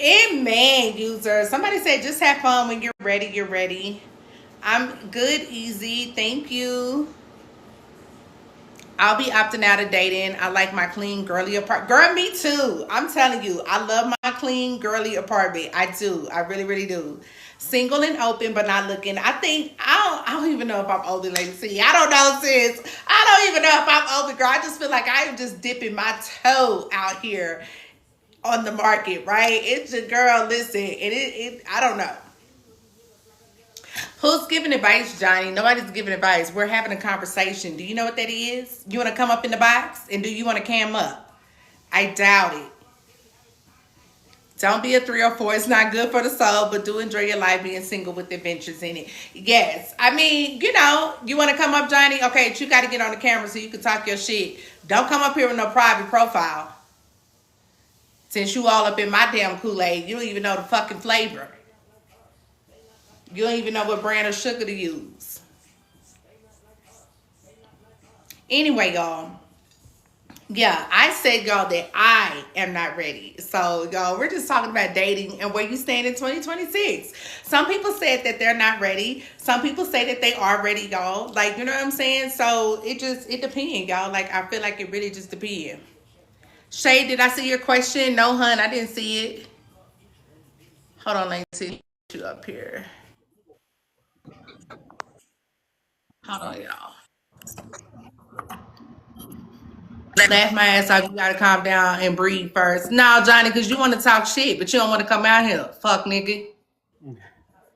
Amen, user. Somebody said just have fun when you're ready. You're ready. I'm good, easy. Thank you. I'll be opting out of dating. I like my clean, girly apartment. Girl, me too. I'm telling you, I love my clean, girly apartment. I do. I really, really do. Single and open, but not looking. I don't even know if I'm older, lady. See, I don't know, sis. I don't even know if I'm older, girl. I just feel like I am just dipping my toe out here on the market, right? It's a girl. Listen, and I don't know. Who's giving advice, Johnny? Nobody's giving advice. We're having a conversation. Do you know what that is? You want to come up in the box? And do you want to cam up? I doubt it. Don't be a 3 or 4. It's not good for the soul, but do enjoy your life being single with adventures in it. Yes. I mean, you want to come up, Johnny? Okay, but you got to get on the camera so you can talk your shit. Don't come up here with no private profile. Since you all up in my damn Kool-Aid, you don't even know the fucking flavor. You don't even know what brand of sugar to use. Anyway, y'all. Yeah, I said, y'all, that I am not ready. So, y'all, we're just talking about dating and where you stand in 2026. Some people said that they're not ready. Some people say that they are ready, y'all. Like, you know what I'm saying? So, it depends, y'all. Like, I feel like it really just depends. Shay, did I see your question? No, hun, I didn't see it. Hold on, let me see you up here. Hold on, y'all. Laugh my ass off. You gotta calm down and breathe first. No, Johnny, because you want to talk shit, but you don't want to come out here. Fuck, nigga.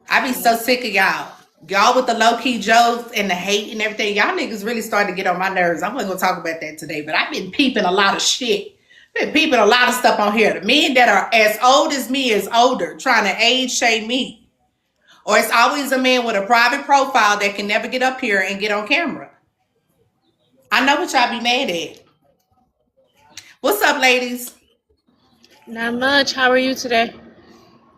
I be so sick of y'all. Y'all with the low key jokes and the hate and everything. Y'all niggas really starting to get on my nerves. I'm not gonna talk about that today, but I've been peeping a lot of shit. Been peeping a lot of stuff on here. The men that are as old as me is older, trying to age shame me. Or it's always a man with a private profile that can never get up here and get on camera. I know what y'all be mad at. What's up, ladies? Not much. How are you today?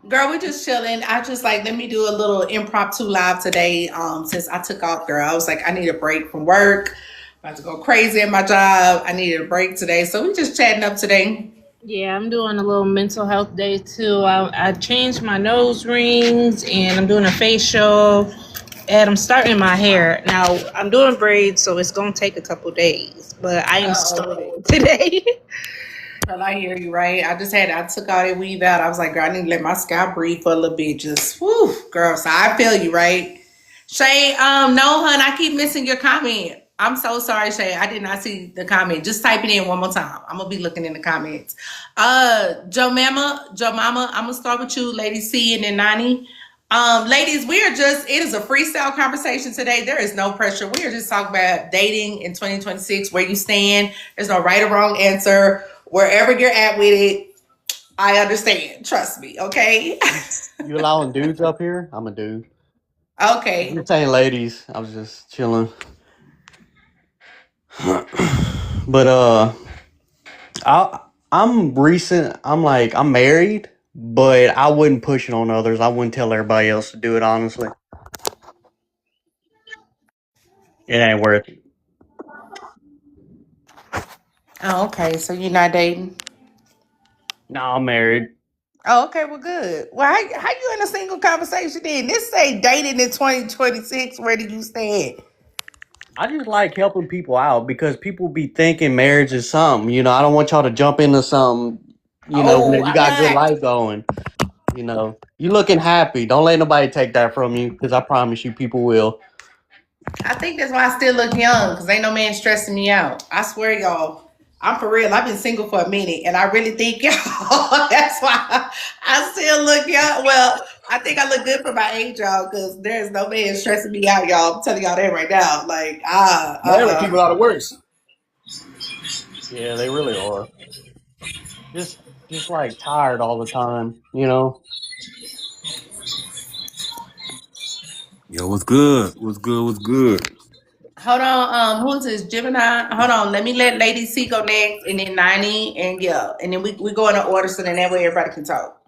Girl, we just chilling. I just like let me do a little impromptu live today. Since I took off, girl, I was like, I need a break from work. I'm about to go crazy at my job. I needed a break today, so we just chatting up today. Yeah, I'm doing a little mental health day too. I changed my nose rings and I'm doing a facial and I'm starting my hair. Now, I'm doing braids, so it's going to take a couple days, but I am Uh oh. starting today. Girl, I hear you, right? I took all that weave out. I was like, girl, I need to let my scalp breathe for a little bit. Just, whoo, girl. So I feel you, right? Shay, no, hun, I keep missing your comment. I'm so sorry, Shay. I did not see the comment. Just type it in one more time. I'm gonna be looking in the comments. Joe Mama, I'm gonna start with you, Lady C, and then Nani. Ladies, it is a freestyle conversation today. There is no pressure. We are just talking about dating in 2026, where you stand. There's no right or wrong answer. Wherever you're at with it, I understand. Trust me, okay? You allowing dudes up here? I'm a dude. Okay. You're saying ladies. I was just chilling. But I I'm recent. I'm married, but I wouldn't push it on others. I wouldn't tell everybody else to do it. Honestly, it ain't worth it. Oh, okay. So you're not dating? No, I'm married. Oh, okay. Well, good. Well, how you in a single conversation then? This say dating in 2026. Where do you stand? I just like helping people out because people be thinking marriage is something. I don't want y'all to jump into something. Oh, When you I'm got a good not. life going. You looking happy. Don't let nobody take that from you because I promise you, people will. I think that's why I still look young, because ain't no man stressing me out. I swear, y'all. I'm for real. I've been single for a minute, and I really think y'all. That's why I still look young. Well, I think I look good for my age, y'all, because there's no man stressing me out, y'all. I'm telling y'all that right now. Like, Married people are the worst. Yeah, they really are. Just just like tired all the time. Yo, what's good? What's good? What's good? Hold on, who's this? Gemini? Hold on, let me let Lady C go next, and then 90, and yeah, and then we go in the order so then that way everybody can talk.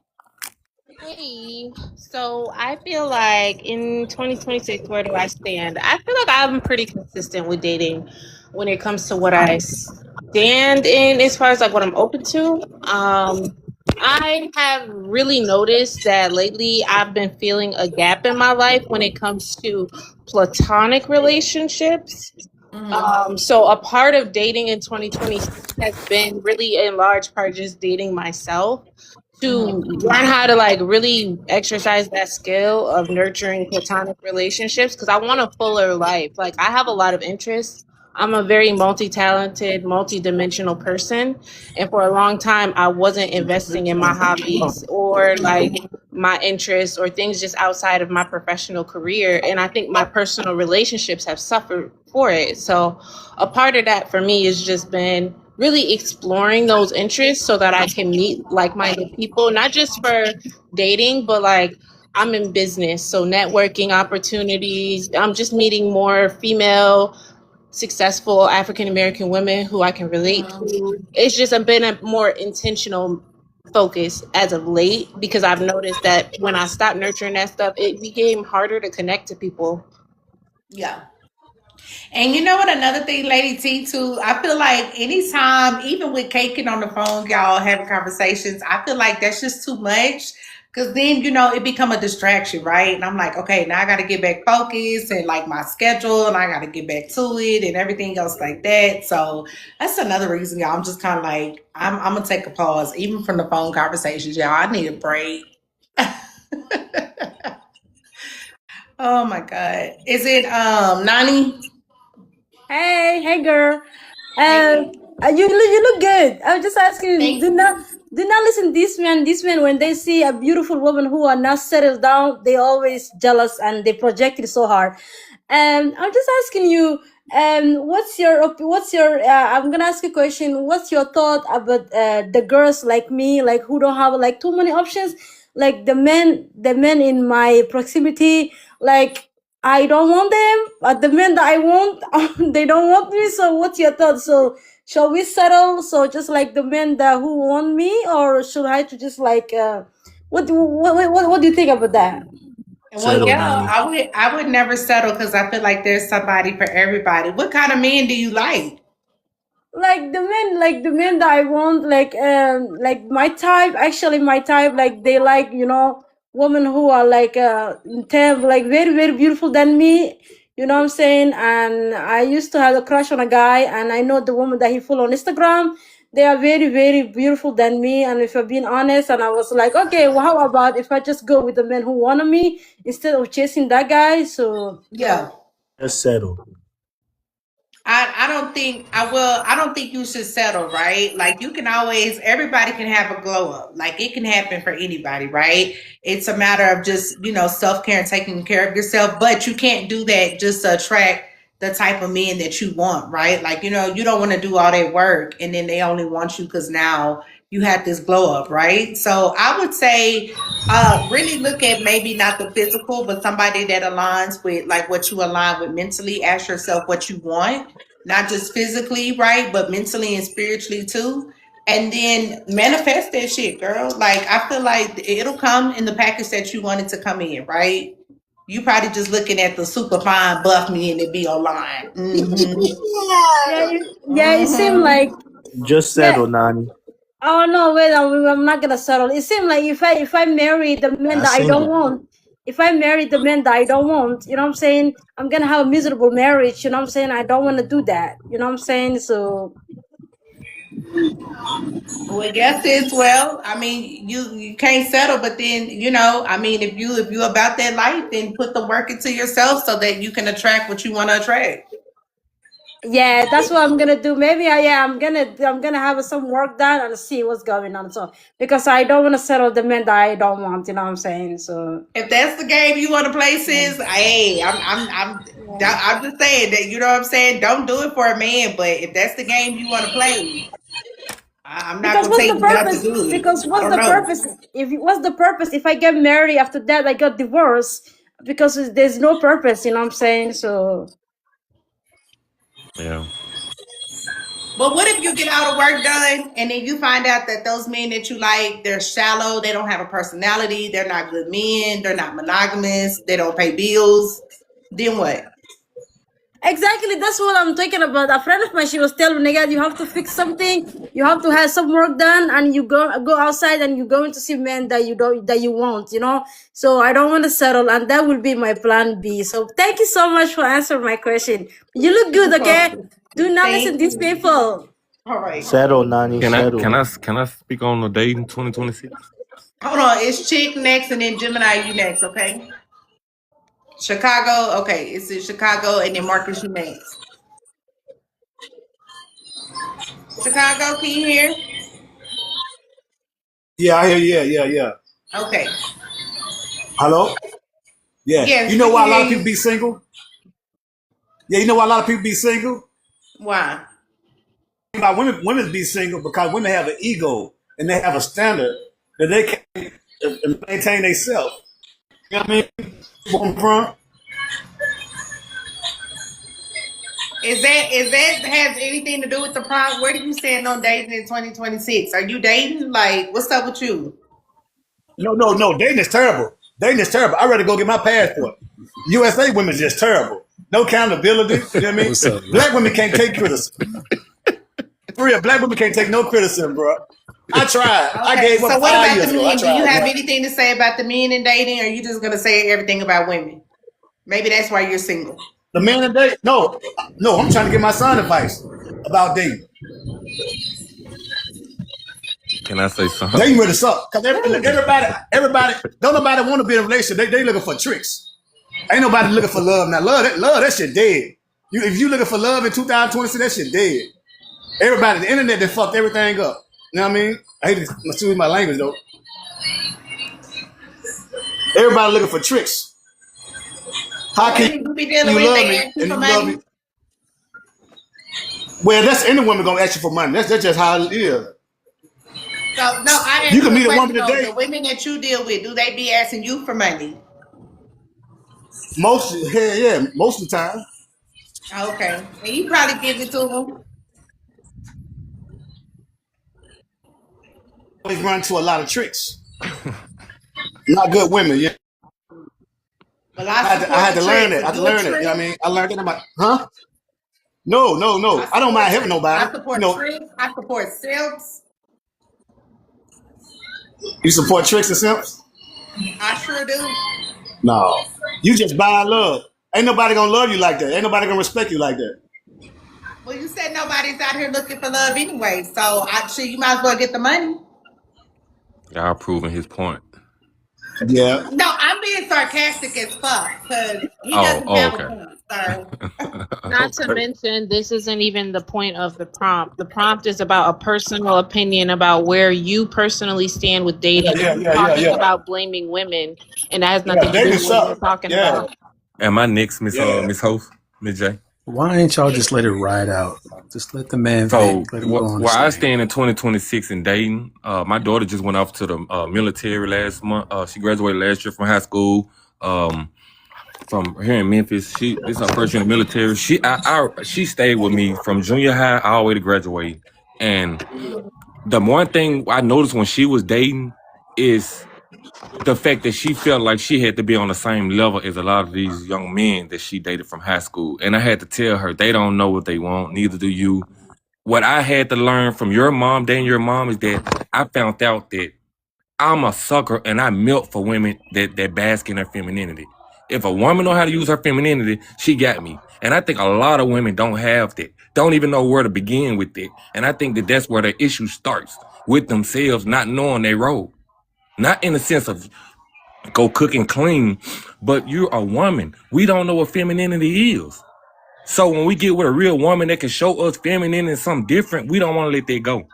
Hey, so I feel like in 2026, where do I stand? I feel like I'm pretty consistent with dating when it comes to what I stand in as far as like what I'm open to. I have really noticed that lately I've been feeling a gap in my life when it comes to platonic relationships. So a part of dating in 2026 has been really in large part just dating myself to learn how to like really exercise that skill of nurturing platonic relationships because I want a fuller life. Like I have a lot of interests. I'm a very multi-talented, multi-dimensional person, and for a long time I wasn't investing in my hobbies or like my interests or things just outside of my professional career, and I think my personal relationships have suffered for it. So a part of that for me has just been really exploring those interests so that I can meet like-minded people, not just for dating, but like I'm in business, so networking opportunities. I'm just meeting more female successful African American women who I can relate to. It's just been a more intentional focus as of late because I've noticed that when I stopped nurturing that stuff, it became harder to connect to people. Yeah. And you know what? Another thing, Lady T, too, I feel like anytime, even with caking on the phone, y'all having conversations, I feel like that's just too much. Cause then, it become a distraction, right? And I'm like, okay, now I gotta get back focused and like my schedule and I gotta get back to it and everything else like that. So that's another reason, y'all. I'm just kind of like, I'm gonna take a pause, even from the phone conversations, y'all. I need a break. Oh my God. Is it Nani? Hey, girl. Hey. You look good. I was just asking. Thank Do not listen to this man. This man, when they see a beautiful woman who are not settled down, they always jealous and they project it so hard. And I'm just asking you. What's your? I'm gonna ask you a question. What's your thought about the girls like me, like who don't have like too many options, like the men in my proximity, like. I don't want them, but the men that I want, they don't want me. So, what's your thought? So, shall we settle? So, just like the men that who want me, or should I to just like, what do you think about that? Well, Settle, yeah, Nani. I would never settle because I feel like there's somebody for everybody. What kind of men do you like? Like the men that I want, like my type. Actually, my type, like they like women who are like in term like very very beautiful than me. You know what I'm saying? And I used to have a crush on a guy, and I know the woman that he follow on Instagram. They are very very beautiful than me. And if I'm being honest, and I was like, okay, well, how about if I just go with the men who wanted me instead of chasing that guy? So Yeah. Just settle. I don't think you should settle, right? Like you can always everybody can have a glow up. Like it can happen for anybody, right? It's a matter of just, self-care and taking care of yourself, but you can't do that just to attract the type of men that you want, right? Like, you don't want to do all that work and then they only want you because now you have this glow up, right? So I would say really look at maybe not the physical, but somebody that aligns with like what you align with mentally. Ask yourself what you want, not just physically, right? But mentally and spiritually too. And then manifest that shit, girl. Like I feel like it'll come in the package that you want it to come in, right? You probably just looking at the super fine buff me and it be online. yeah, it seemed like Just yeah. settle, Nani. Oh no, wait, I'm not gonna settle. It seems like if I marry the man I that I seen don't it. want, if I marry the man that I don't want, you know what I'm saying? I'm gonna have a miserable marriage. You know what I'm saying? I don't want to do that. You know what I'm saying? So Well, yes, it's well. I mean, you can't settle, but then I mean, if you about that life, then put the work into yourself so that you can attract what you want to attract. yeah, that's what I'm gonna do. Maybe I'm gonna have some work done and see what's going on. So because I don't want to settle the man that I don't want. You know what I'm saying? So If that's the game you want to play, sis, hey, I'm just saying that you know what I'm saying. Don't do it for a man, but if that's the game you want to play, I'm not because gonna what's tell the you not to purpose? do it. Because I what's don't the know. purpose? What's the purpose if I get married after that I got divorced? Because there's no purpose. You know what I'm saying? So. Yeah. But what if you get all the work done and then you find out that those men that you like, they're shallow, they don't have a personality, they're not good men, they're not monogamous, they don't pay bills? Then what? Exactly, that's what I'm talking about. A friend of mine, she was telling me, nigga, you have to fix something, you have to have some work done, and you go outside and you're going to see men that you don't that you want, you know. So I don't want to settle, and that will be my plan B. So thank you so much for answering my question. You look good, okay? Do not listen to these people. All right. Settle, Nani, Can I settle. can I speak on the date in 2026? Hold on. It's Chick next, and then Gemini, you next, okay? Chicago, okay. It's in Chicago, and then Marcus, you next. Chicago, can you hear? Yeah, I hear. Yeah. Okay. Hello. Yeah. Yes, You know we why a can lot hear of people you. be single? Yeah, you know why a lot of people be single? Why? About women be single because women have an ego and they have a standard that they can't maintain themselves. You know what I mean? Where I'm from? Is that has anything to do with the prompt? Where do you stand on dating in 2026? Are you dating? Like, what's up with you? No. Dating is terrible. Dating is terrible. I'd rather go get my passport. USA women is just terrible. No accountability. You know what I mean? What's up, man? Black women can't take criticism. For real, black women can't take no criticism, bro. I tried. I Okay, gave so up what 5 about years the ago. I men? Do you tried, have bro. anything to say about the men in dating, or are you just gonna say everything about women? Maybe that's why you're single. The man in date? No. I'm trying to get my son advice about dating. Can I say something? Dating really suck. Because everybody, don't nobody want to be in a relationship. They looking for tricks. Ain't nobody looking for love. Now, that shit dead. If you looking for love in 2026, that shit dead. Everybody, the internet, they fucked everything up. You know what I mean? I hate to use my language, though. Everybody looking for tricks. How can Women you be dealing you with, love they me ask you and for you love money. me? Well, that's any woman gonna ask you for money. That's just how it is. So no, I You asked can you a meet a question woman though. today. The women that you deal with, do they be asking you for money? Most of the time. Okay, and you probably give it to them. Always run into a lot of tricks. Not good women. Yeah, Well, I I had support to the learn tricks. it. I If had to you a learn it. You know trick, what I mean? I learned it. I'm like, huh? No. I I don't support mind helping tricks. nobody. I You support know, tricks. I support simps. you support tricks and simps? I sure do. No. You just buy love. Ain't nobody gonna love you like that. Ain't nobody gonna respect you like that. Well, you said nobody's out here looking for love anyway, so you might as well get the money. Y'all proving his point. Yeah. No, I'm being sarcastic as fuck because he doesn't Oh, have a okay. point, sir. Not to Okay. mention, this isn't even the point of the prompt. The prompt is about a personal opinion about where you personally stand with dating. You're talking Yeah. about blaming women, and that has Yeah, nothing to do dating with what we're suck. talking Yeah. about. Am I next, Yeah. Miss Host, Miss J? Why ain't y'all just let it ride out? Just let the man So vent. Let him go on the where I stage. stand in 2026 in dating, my daughter just went off to the military last month. She graduated last year from high school. From here in Memphis. This is her first year in the military. She stayed with me from junior high all the way to graduate. And the one thing I noticed when she was dating is the fact that she felt like she had to be on the same level as a lot of these young men that she dated from high school. And I had to tell her, they don't know what they want, neither do you. What I had to learn from your mom, dating your mom, is that I found out that I'm a sucker and I melt for women that bask in their femininity. If a woman know how to use her femininity, she got me. And I think a lot of women don't have that. Don't even know where to begin with it. And I think that that's where the issue starts, with themselves not knowing their role. Not in the sense of go cook and clean, but you're a woman. We don't know what femininity is. So when we get with a real woman that can show us feminine and something different, we don't want to let that go.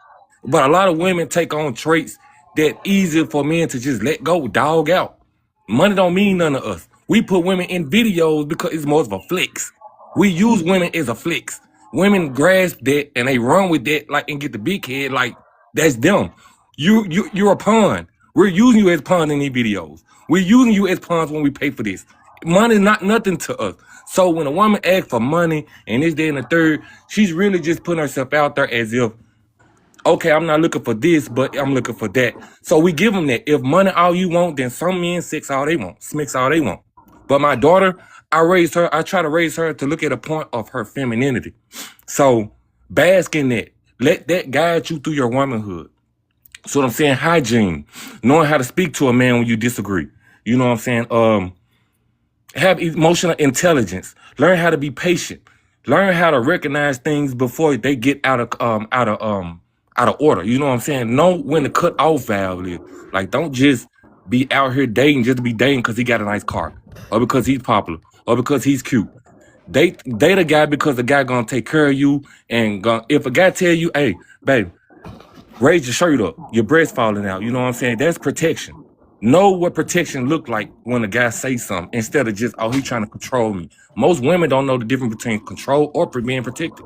But a lot of women take on traits that easy for men to just let go, dog out. Money don't mean none to us. We put women in videos because it's more of a flex. We use women as a flex. Women grasp that and they run with that like and get the big head like that's them. You're a pawn. We're using you as pawn in these videos. We're using you as pawns when we pay for this. Money's not nothing to us. So when a woman asks for money and this, day, and the third, she's really just putting herself out there as if, okay, I'm not looking for this, but I'm looking for that. So we give them that. If money all you want, then some men sex all they want, smicks all they want. But my daughter, I try to raise her to look at a point of her femininity. So bask in that. Let that guide you through your womanhood. So what I'm saying, hygiene, knowing how to speak to a man when you disagree. You know what I'm saying? Have emotional intelligence. Learn how to be patient. Learn how to recognize things before they get out of order. You know what I'm saying? Know when the cut off valve is. Like, don't just be out here dating just to be dating because he got a nice car, or because he's popular, or because he's cute. Date a guy because the guy gonna take care of you, and if a guy tell you, hey, babe, raise your shirt up, your breast falling out. You know what I'm saying? That's protection. Know what protection look like when a guy say something instead of just, oh, he trying to control me. Most women don't know the difference between control or being protected.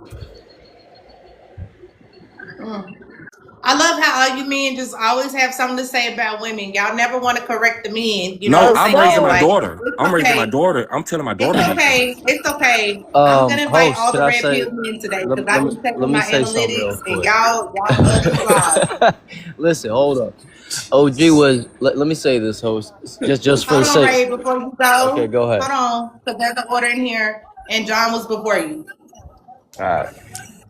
I love how all you men just always have something to say about women. Y'all never want to correct the men. You No, know, I'm say, raising yo, my like, daughter. it's I'm raising my okay. daughter. I'm telling my daughter. It's that. okay. It's okay. I'm gonna invite Host, all could the I red say? pill men today Let, because let I me was checking let me my say something real analytics and quick. y'all love the flaws. Listen, hold up. OG was. Let me say this, host, just for the Hold on, sake. Ray, before you Okay, go. go ahead. Hold on, because there's an order in here, and John was before you. All right.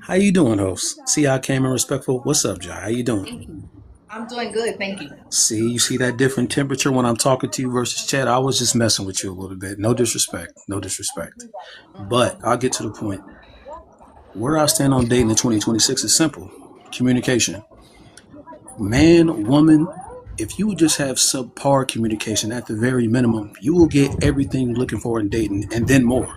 How you doing, host? See how I came in respectful? What's up, Jai? How you doing? Thank you. I'm doing good, thank you. See, you see that different temperature when I'm talking to you versus chat? I was just messing with you a little bit. No disrespect. No disrespect. But I'll get to the point. Where I stand on dating in 2026 is simple. Communication. Man, woman, if you would just have subpar communication at the very minimum, you will get everything you're looking for in dating and then more.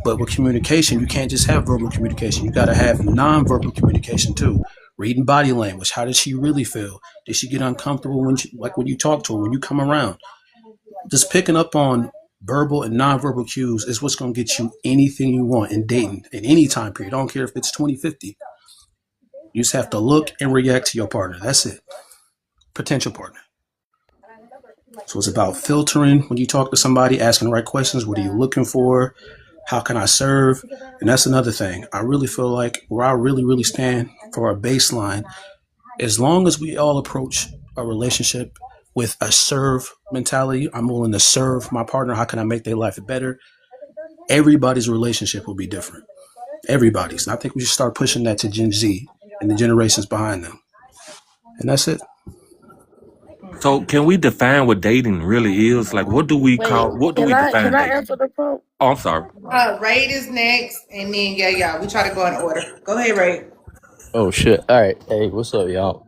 But with communication, you can't just have verbal communication. You got to have non-verbal communication too. Reading body language. How does she really feel? Did she get uncomfortable when you talk to her, when you come around? Just picking up on verbal and non-verbal cues is what's going to get you anything you want in dating in any time period. I don't care if it's 2050. You just have to look and react to your partner. That's it. Potential partner. So it's about filtering when you talk to somebody, asking the right questions. What are you looking for? How can I serve? And that's another thing. I really feel like where I really stand for our baseline, as long as we all approach a relationship with a serve mentality, I'm willing to serve my partner. How can I make their life better? Everybody's relationship will be different. Everybody's. And I think we should start pushing that to Gen Z and the generations behind them. And that's it. So can we define what dating really is? Like, what do we define dating? answer the phone? Oh, I'm sorry. Ray is next, and then yeah, we try to go in order. Go ahead, Ray. Oh shit. All right. Hey, what's up, y'all?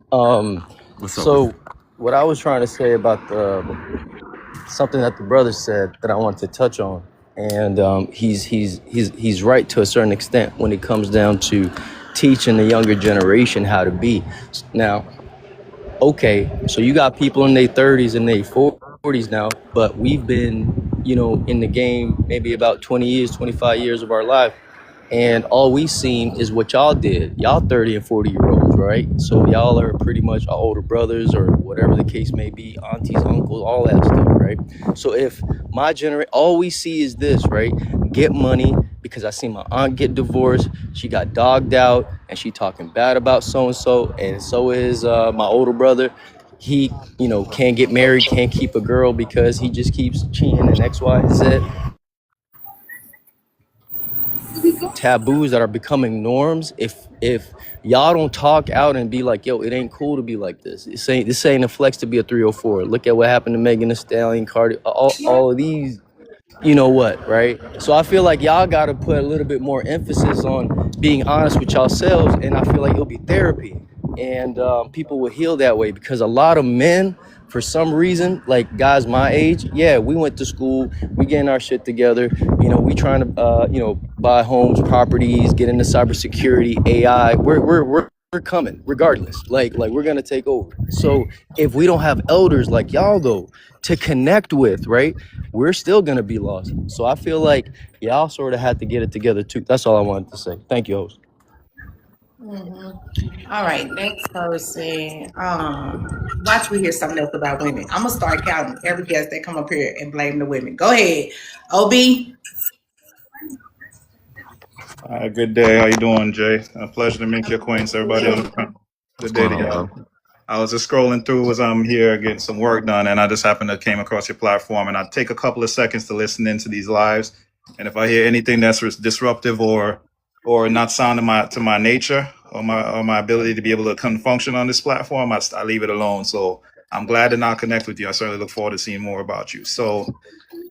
What's up? So what I was trying to say about something that the brother said that I wanted to touch on, and he's right to a certain extent when it comes down to teaching the younger generation how to be. Now, okay, so you got people in their 30s and their 40s now, but we've been, in the game maybe about 20 years, 25 years of our life. And all we've seen is what y'all did. Y'all 30 and 40-year-olds, right? So y'all are pretty much our older brothers or whatever the case may be, aunties, uncles, all that stuff, right? So if my generation, all we see is this, right? Get money, because I seen my aunt get divorced. She got dogged out and she talking bad about so-and-so. And so is my older brother. He, can't get married, can't keep a girl because he just keeps cheating and X, Y, and Z. Taboos that are becoming norms. If y'all don't talk out and be like, yo, it ain't cool to be like this. This ain't a flex to be a 304. Look at what happened to Megan Thee Stallion, Cardi, all of these, you know what, right? So I feel like y'all got to put a little bit more emphasis on being honest with yourselves, and I feel like it'll be therapy, and people will heal that way, because a lot of men, for some reason, like guys my age, yeah, we went to school, we getting our shit together, we trying to buy homes, properties, get into cybersecurity, AI. We're coming regardless. Like we're gonna take over. So if we don't have elders like y'all though to connect with, right, we're still gonna be lost. So I feel like y'all sort of had to get it together too. That's all I wanted to say. Thank you, host. All right, next person. Watch we hear something else about women. I'm gonna start counting every guest that come up here and blame the women. Go ahead, OB. Good day. How you doing, Jay? A pleasure to meet your acquaintance. Everybody on the front. Good What's day going to on, y'all. bro? I was just scrolling through as I'm here getting some work done, and I just happened to came across your platform. And I take a couple of seconds to listen into these lives, and if I hear anything that's disruptive or not sound to my nature or my ability to be able to come function on this platform, I leave it alone. So I'm glad to now connect with you. I certainly look forward to seeing more about you. So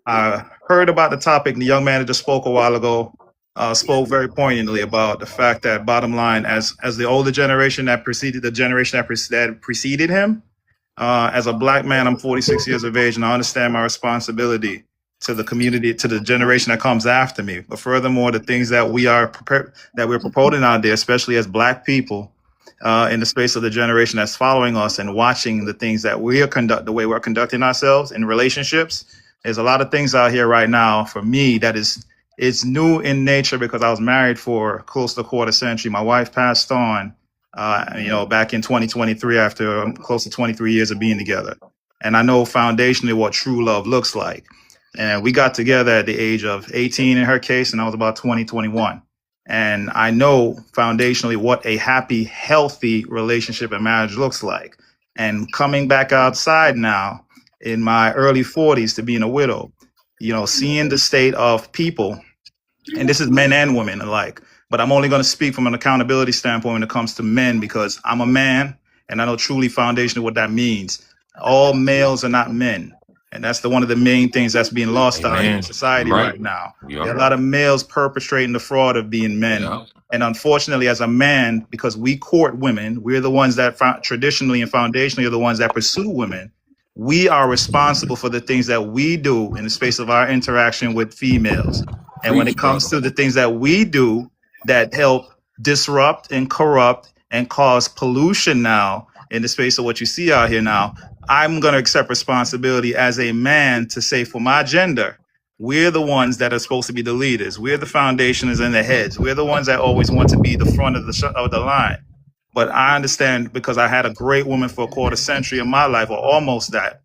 I heard about the topic. The young man that just spoke a while ago spoke very poignantly about the fact that, bottom line, as the older generation that preceded the generation that preceded him, as a black man, I'm 46 years of age, and I understand my responsibility to the community, to the generation that comes after me. But furthermore, the things that we're promoting out there, especially as black people, in the space of the generation that's following us and watching the things that the way we're conducting ourselves in relationships. There's a lot of things out here right now for me that it's new in nature, because I was married for close to a quarter century. My wife passed on, back in 2023 after close to 23 years of being together. And I know foundationally what true love looks like. And we got together at the age of 18 in her case, and I was about 20, 21. And I know foundationally what a happy, healthy relationship and marriage looks like. And coming back outside now in my early 40s to being a widow, seeing the state of people, and this is men and women alike, but I'm only going to speak from an accountability standpoint when it comes to men, because I'm a man and I know truly foundationally what that means. All males are not men. And that's one of the main things that's being lost out in society right now. There are a lot of males perpetrating the fraud of being men. And unfortunately, as a man, because we court women, we're the ones that traditionally and foundationally are the ones that pursue women. We are responsible for the things that we do in the space of our interaction with females. And when it comes to the things that we do that help disrupt and corrupt and cause pollution now in the space of what you see out here now, I'm going to accept responsibility as a man to say, for my gender, we're the ones that are supposed to be the leaders. We're the foundationers and the heads. We're the ones that always want to be the front of the line. But I understand, because I had a great woman for a quarter century of my life, or almost that.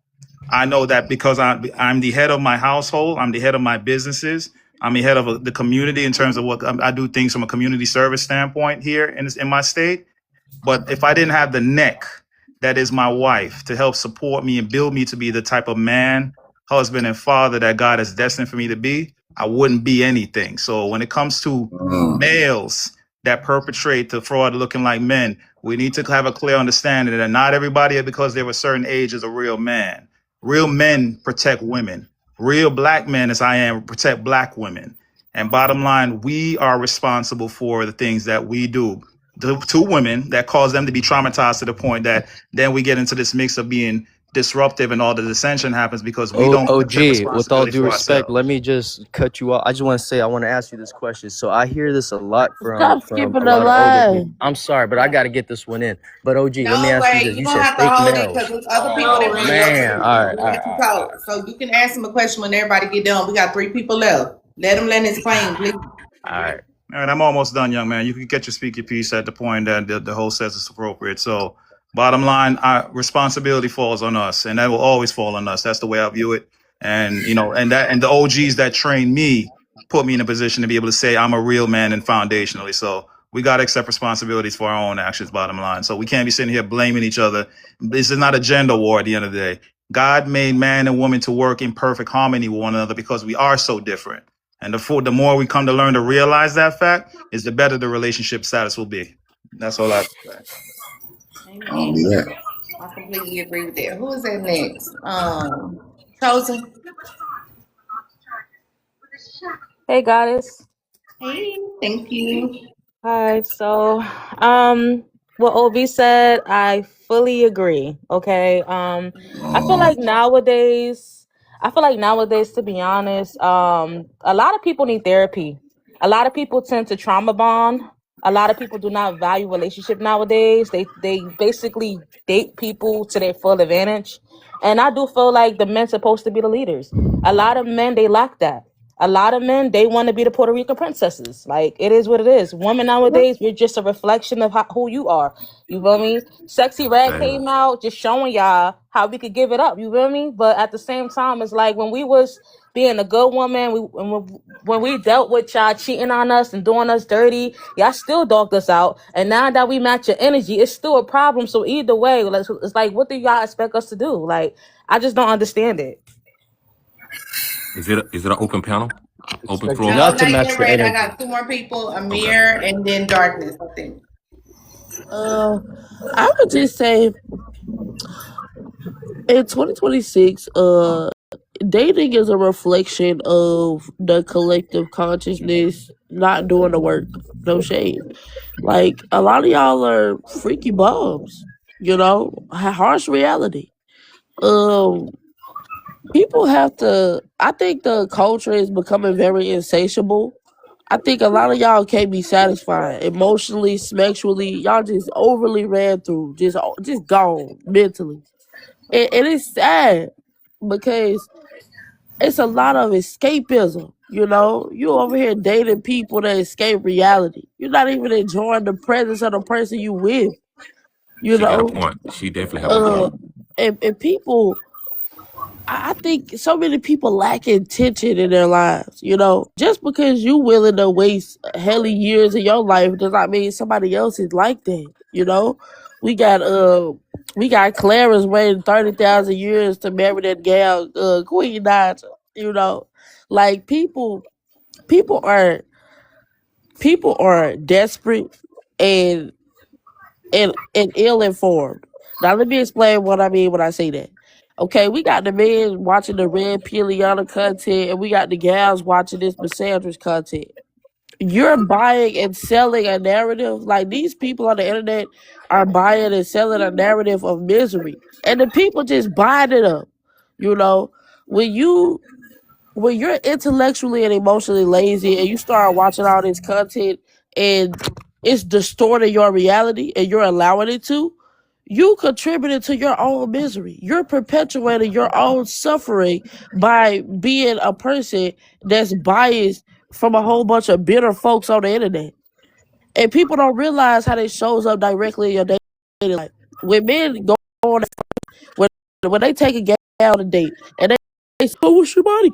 I know that because I'm the head of my household, I'm the head of my businesses, I'm the head of the community in terms of what I do things from a community service standpoint here in my state. But if I didn't have the neck that is my wife to help support me and build me to be the type of man, husband, and father that God has destined for me to be, I wouldn't be anything. So when it comes to males that perpetrate the fraud looking like men, we need to have a clear understanding that not everybody, because they're a certain age, is a real man. Real men protect women. Real black men, as I am, protect black women. And bottom line, we are responsible for the things that we do to women that cause them to be traumatized to the point that then we get into this mix of being disruptive and all the dissension happens because we don't OG, with all due respect, let me just cut you off. I just want to say, I want to ask you this question. So I hear this a lot from Stop a skipping lot the of older line. people. I'm sorry, but I got to get this one in. But OG, let me No ask you way, this. you're You gonna said have to fake hold it males. because there's other people that want to Man, go all right, too. all Let right. you talk. So you can ask him a question when everybody get done. We got 3 people left. Let him land his plane, please. All right. All right, I'm almost done, young man. You can get your speaker piece at the point that the host says it's appropriate. So, bottom line, responsibility falls on us, and that will always fall on us. That's the way I view it. And and the OGs that trained me put me in a position to be able to say I'm a real man and foundationally. So we got to accept responsibilities for our own actions. Bottom line. So we can't be sitting here blaming each other. This is not a gender war at the end of the day. God made man and woman to work in perfect harmony with one another because we are so different. And the more we come to learn to realize that fact, is the better the relationship status will be. That's all I have to say. Amen. I completely agree with that. Who is that next? Chosen. Hey, goddess. Hey, thank you. Hi. So, what OB said, I fully agree. Okay. I feel like nowadays, to be honest, a lot of people need therapy. A lot of people tend to trauma bond. A lot of people do not value relationship nowadays. They basically date people to their full advantage. And I do feel like the men supposed to be the leaders. A lot of men, they lack that. a lot of men, they want to be the Puerto Rican princesses. Like, it is what it is. Women nowadays, we're just a reflection of who you are. You feel me? Sexy Red Damn. came out just showing y'all how we could give it up. You feel me? But at the same time, it's like when we was being a good woman, when we dealt with y'all cheating on us and doing us dirty, y'all still dogged us out. And now that we match your energy, it's still a problem. So either way, it's like, what do y'all expect us to do? Like, I just don't understand it. Is it an open panel? Open Expect floor? you No, not to not match yet, the Red. I energy. got 2 more people, Okay. Amir and then Darkness, I think. I would just say in 2026, dating is a reflection of the collective consciousness not doing the work. No shade. Like, a lot of y'all are freaky bums, you know, harsh reality. People have to, I think the culture is becoming very insatiable. I think a lot of y'all can't be satisfied emotionally, sexually. Y'all just overly ran through, just gone mentally. And it's sad because it's a lot of escapism. You know, you over here dating people that escape reality. You're not even enjoying the presence of the person you with. You She got a know, point. She definitely have a point. and people. I think so many people lack intention in their lives. You know, just because you willing to waste hella years of your life does not mean somebody else is like that. You know, we got Clarence waiting 30,000 years to marry that gal, Queen Naja. You know, like people are desperate and and ill informed. Now let me explain what I mean when I say that. Okay, we got the men watching the Red Piliana content, and we got the gals watching this misandrous content. You're buying and selling a narrative. Like, these people on the internet are buying and selling a narrative of misery, and the people just buying it up. You know, when you're intellectually and emotionally lazy and you start watching all this content and it's distorting your reality and you're allowing it to, you contributed to your own misery. You're perpetuating your own suffering by being a person that's biased from a whole bunch of bitter folks on the internet. And people don't realize how this shows up directly in your daily life. When men go on, when they take a gal on a date and they say, "Oh, what's your body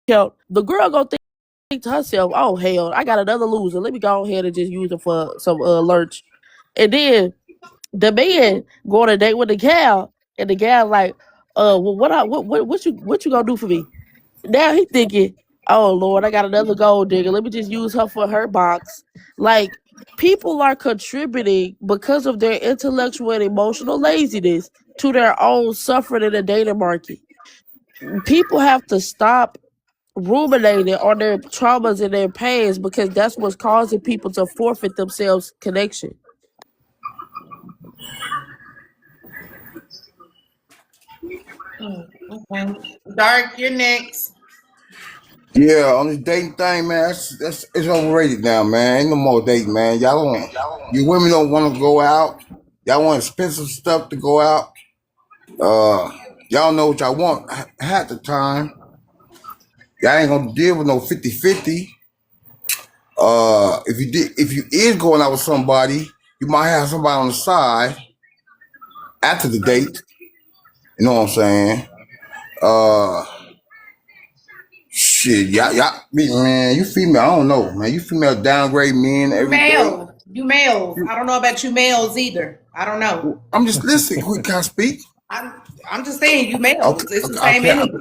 count?" The girl gonna think to herself, "Oh hell, I got another loser. Let me go ahead and just use it for some lunch." And then the man go on a date with the gal, and the gal like, well, what you gonna do for me? Now he thinking, "Oh Lord, I got another gold digger. Let me just use her for her box." Like, people are contributing because of their intellectual and emotional laziness to their own suffering in the dating market. People have to stop ruminating on their traumas and their pains because that's what's causing people to forfeit themselves connection. Okay. Dark, you're next. Yeah, on this dating thing, man, it's overrated now, man. Ain't no more dating, man. You women don't want to go out. Y'all want expensive stuff to go out. Y'all know what y'all want half the time. Y'all ain't gonna deal with no 50-50. If you is going out with somebody, you might have somebody on the side after the date. You know what I'm saying? Shit, man, you female, I don't know, man. You female downgrade men every day. You males. I don't know about you males either. I don't know. I'm just listening. Can I speak? I'm just saying, you males. Okay, It's the same okay. energy.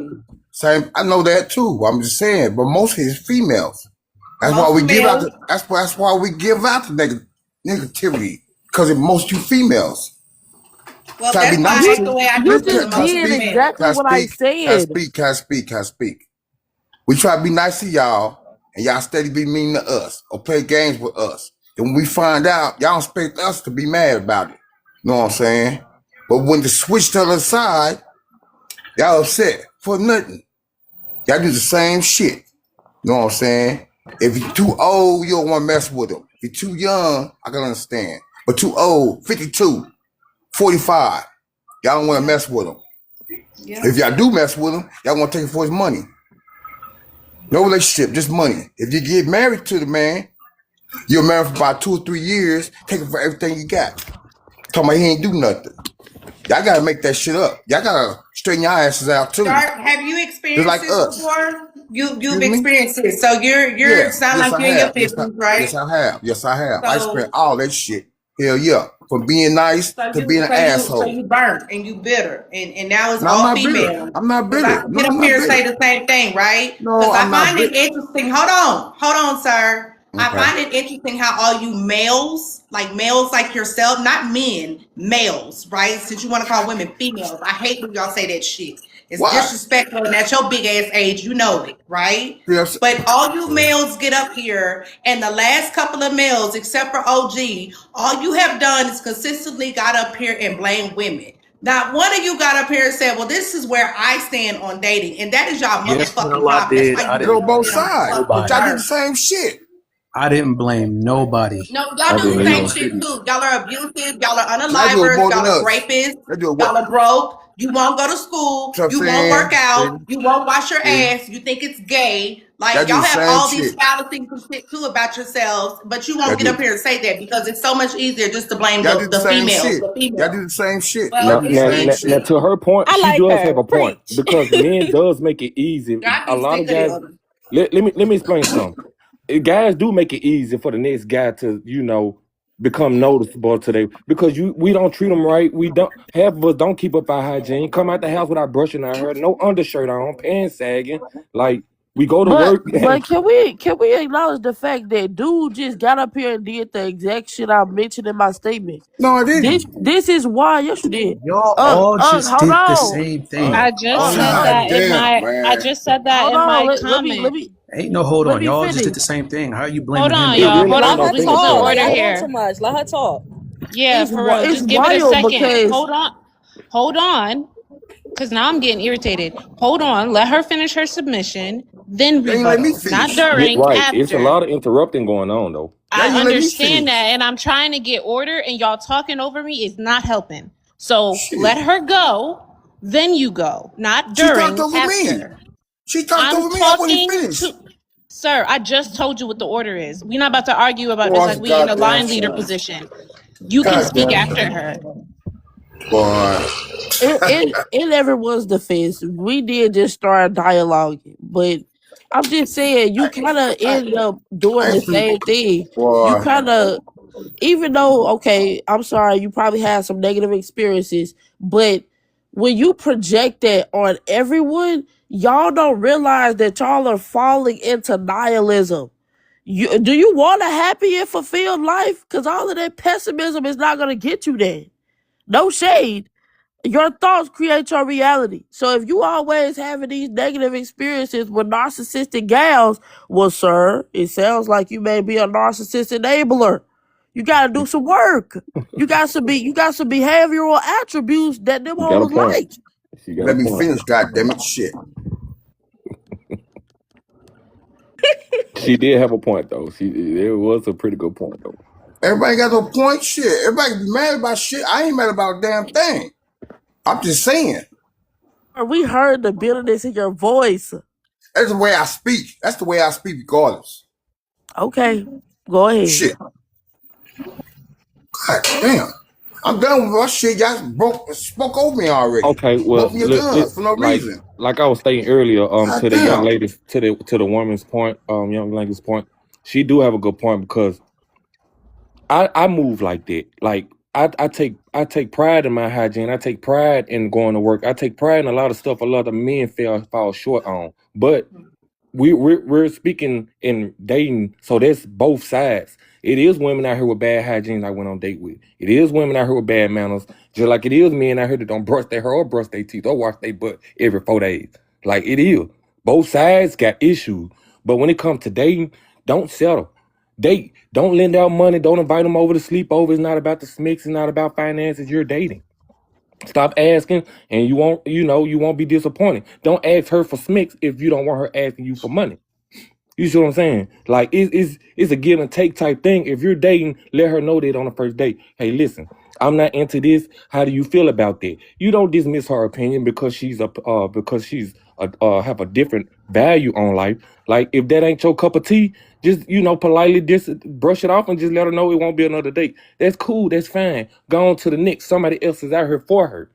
Same. I know that too. I'm just saying, but mostly it's females. That's Most why we give out. males. That's why we give out the negativity, because most you females Well, try to be that's why I nice hate to. the way I You talk to just the most did Can females. exactly I what I speak? Can I said. speak? Can I speak? Can I speak? We try to be nice to y'all, and y'all steady be mean to us or play games with us. And when we find out, y'all expect us to be mad about it. You know what I'm saying? But when the switch to the other side, y'all upset for nothing. Y'all do the same shit. You know what I'm saying? If you're too old, you don't want to mess with them. If you're too young, I can understand. But too old, 52, 45, y'all don't want to mess with them. Yeah. If y'all do mess with him, y'all want to take it for his money. No relationship, just money. If you get married to the man, you're married for about 2 or 3 years, take him for everything you got. Talking about he ain't do nothing. Y'all gotta make that shit up. Y'all gotta straighten your asses out too. Dark, have you Just experienced like this us. before? You've Excuse me? experienced it. So you're Yeah, sound yes like I you're in your have. Yes 50s, right? Yes I have. I So spent all that shit. Hell yeah. From being nice to being an so asshole. you burnt and you bitter, and now it's No, I'm all not bitter. female. I'm not Because I bitter. can No, get I'm up not here and say bitter. the same thing, right? No, Because I I'm not find it bitter. interesting. Hold on, sir. I Okay. find it interesting how all you males like yourself, not men, males, right? Since you want to call women females, I hate when y'all say that shit. It's Why? disrespectful, and at your big ass age, you know it, right? Yes. But all you males get up here, and the last couple of males, except for OG, all you have done is consistently got up here and blamed women. Not one of you got up here and said, well, this is where I stand on dating. And that is y'all Yes, motherfucking no, I problem. That's did. why I you Go didn't both get on blame my sides. fucking But nobody. y'all do the nerves. same shit. I didn't blame nobody. No, I y'all do didn't the hear same him. shit too. Y'all are abusive. Y'all are Y'all do it unalivers. more than Y'all are us. rapists. They do it Y'all what? are broke. You won't go to school. You know what You I'm won't work saying? out. You won't wash your See? ass. You think it's gay. Y'all Like do y'all the have same all these shit. fallacies and shit too about yourselves, but you Y'all won't get do. up here and say that because it's so much easier just to blame Y'all do the the same females. shit. The Y'all females. do the same shit. Well, Y'all Now, do the now, same now, shit. now, to her point, I she like does have her. a point Preach. because men does make it easy. I A be lot sick of of guys. them. Let me explain something. Guys do make it easy for the next guy to become noticeable today because we don't treat them right. We don't half of us don't keep up our hygiene. Come out the house without brushing our hair, no undershirt on, pants sagging. Like we go to But work and can we acknowledge the fact that dude just got up here and did the exact shit I mentioned in my statement? No, I didn't. This is why. Yes, you did. Y'all all just Hold did the on. same thing. I just said God that in damn, my I man. just said that Hold in on. my Let me comment. Ain't no hold let on. me Y'all just finish. did the same thing. How are you Hold blaming him on, and it y'all. not really Hold ain't on, no because Let her we finger getting the talk. pointing. order Y'all doing here. too much. Let her talk. Yeah, for real. It's Just give it a wild second. because Hold on. Hold on. Because now I'm getting irritated. Hold on. Let her finish her submission. Then They ain't let me rebuttal. Not finish. Yeah, during, right. It's a after. lot of interrupting going on though. Y'all I ain't let me understand finish. that. And I'm trying to get order, and y'all talking over me is not helping. So Shit. let her go. Then you go. Not She talked during, over me. after. She talked I'm over me. I wasn't talking finished. to. Sir, I just told you what the order is. We're not about to argue about this Boy, like we in a goddamn line leader shame. position. You can speak Goddamn after shame. her. Boy. in everyone's defense, we did just start dialoguing, but I'm just saying you kind of end up doing I the ain't same thing. You boy. kind of, even though, okay, I'm sorry, you probably had some negative experiences, but when you project that on everyone, y'all don't realize that y'all are falling into nihilism. Do you want a happy and fulfilled life? Because all of that pessimism is not going to get you there. No shade. Your thoughts create your reality. So if you always having these negative experiences with narcissistic gals, well, sir, it sounds like you may be a narcissist enabler. You gotta do some work. You got some behavioral attributes that them She got a hoes point. like. She got a Let me point. finish, goddammit. Shit. She did have a point though. It was a pretty good point though. Everybody got no point. Shit. Everybody be mad about shit. I ain't mad about a damn thing. I'm just saying. We heard the bitterness in your voice. That's the way I speak. That's the way I speak regardless. Okay, go ahead. Shit. God damn. I'm done with my shit. Y'all spoke over me already. Okay, well, Both of your guns for no reason. like I was stating earlier, God to the young damn. ladies, to the woman's point, young lady's point, she do have a good point because I move like that. Like I take pride in my hygiene. I take pride in going to work. I take pride in a lot of stuff a lot of men fall short on. But we're speaking in dating, so that's both sides. It is women out here with bad hygiene I went on date with. It is women out here with bad manners, just like it is men out here that don't brush their hair or brush their teeth or wash their butt every 4 days. Like it is. Both sides got issues. But when it comes to dating, don't settle. Date. Don't lend out money. Don't invite them over to sleep over. It's not about the smicks. It's not about finances. You're dating. Stop asking, and you won't be disappointed. Don't ask her for smicks if you don't want her asking you for money. You see what I'm saying? Like it's a give and take type thing. If you're dating, let her know that on the first date. Hey, listen, I'm not into this. How do you feel about that? You don't dismiss her opinion because she's have a different value on life. Like if that ain't your cup of tea, just politely just brush it off and just let her know it won't be another date. That's cool. That's fine. Go on to the next. Somebody else is out here for her.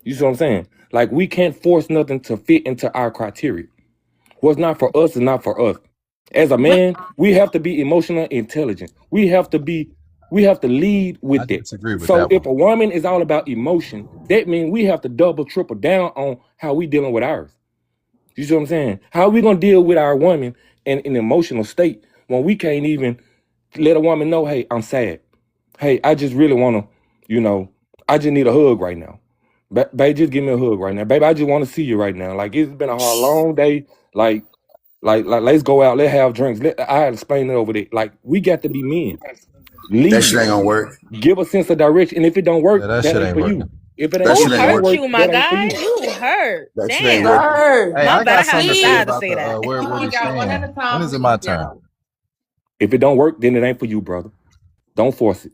You see what I'm saying? Like we can't force nothing to fit into our criteria. What's not for us is not for us. As a man, we have to be emotional intelligent. We have to lead with I it. disagree with So that if one. a woman is all about emotion, that means we have to double, triple down on how we dealing with ours. You see what I'm saying? How are we gonna deal with our woman in an emotional state when we can't even let a woman know, hey, I'm sad. Hey, I just really wanna, I just need a hug right now. Babe, just give me a hug right now. Baby, I just want to see you right now. Like it's been a hard, long day. Like let's go out, let's have drinks. I explain it over there. Like we got to be men. That Lead. shit ain't gonna work. Give a sense of direction. And if it don't work, Yeah, that that shit ain't ain't for working. you. If it ain't That for shit Who ain't you, hurt working. you, my that ain't for guy? you. You hurt. That shit ain't Damn. working. Hey, My I got bad. I something to say had to about say that. what Come on, he's y'all. One saying. at a time, When is it my please, turn? y'all. If it don't work, then it ain't for you, brother. Don't force it.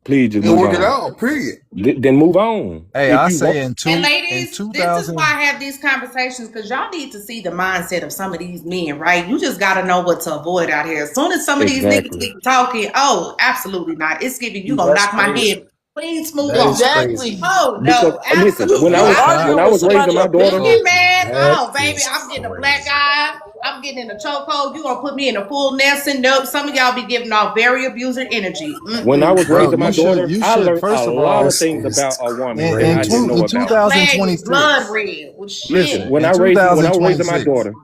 Please just It'll move work it on. out, period. Then move on. Hey, If I you say want, And in ladies, this is 2000. why I have these conversations, because y'all need to see the mindset of some of these men, right? You just got to know what to avoid out here. As soon as some of these niggas exactly. get talking, oh, absolutely not. It's giving you gonna That's knock my crazy. head. Please move That is on. crazy. Exactly. Oh Because no, listen, absolutely. when I You was I arguing with raising somebody's my daughter, you get opinion? mad. That Oh, baby, is I'm getting a crazy. black eye. I'm getting in a chokehold. You gonna put me in a full Nelson? Nope. Some of y'all be giving off very abuser energy. when I was Bro, raising my daughter, you I should learned a first of lot all, of This things is about a woman that I didn't crazy. know in about. Flag is blood 2026. red. Well, Listen, shit. when In I was raising my 2026. daughter,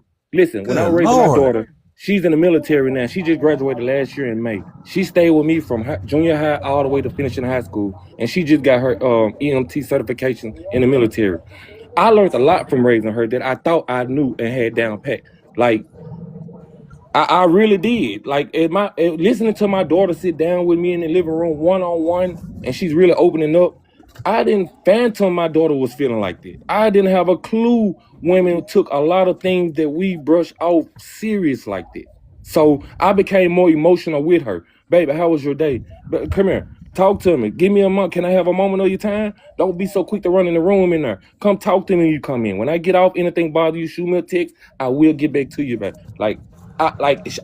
when I Good was raising my Lord. daughter, she's in the military now. She just graduated last year in May. She stayed with me from junior high all the way to finishing high school, and she just got her EMT certification in the military. I learned a lot from raising her that I thought I knew and had down pat. Like I really did. Like listening to my daughter sit down with me in the living room one-on-one, and she's really opening up. I didn't phantom my daughter was feeling like that. I didn't have a clue women took a lot of things that we brush off serious like that. So I became more emotional with her. Baby, how was your day? Come here. Talk to me. Give me a month. Can I have a moment of your time? Don't be so quick to run in the room in there. Come talk to me when you come in. When I get off, anything bother you, shoot me a text. I will get back to you, baby.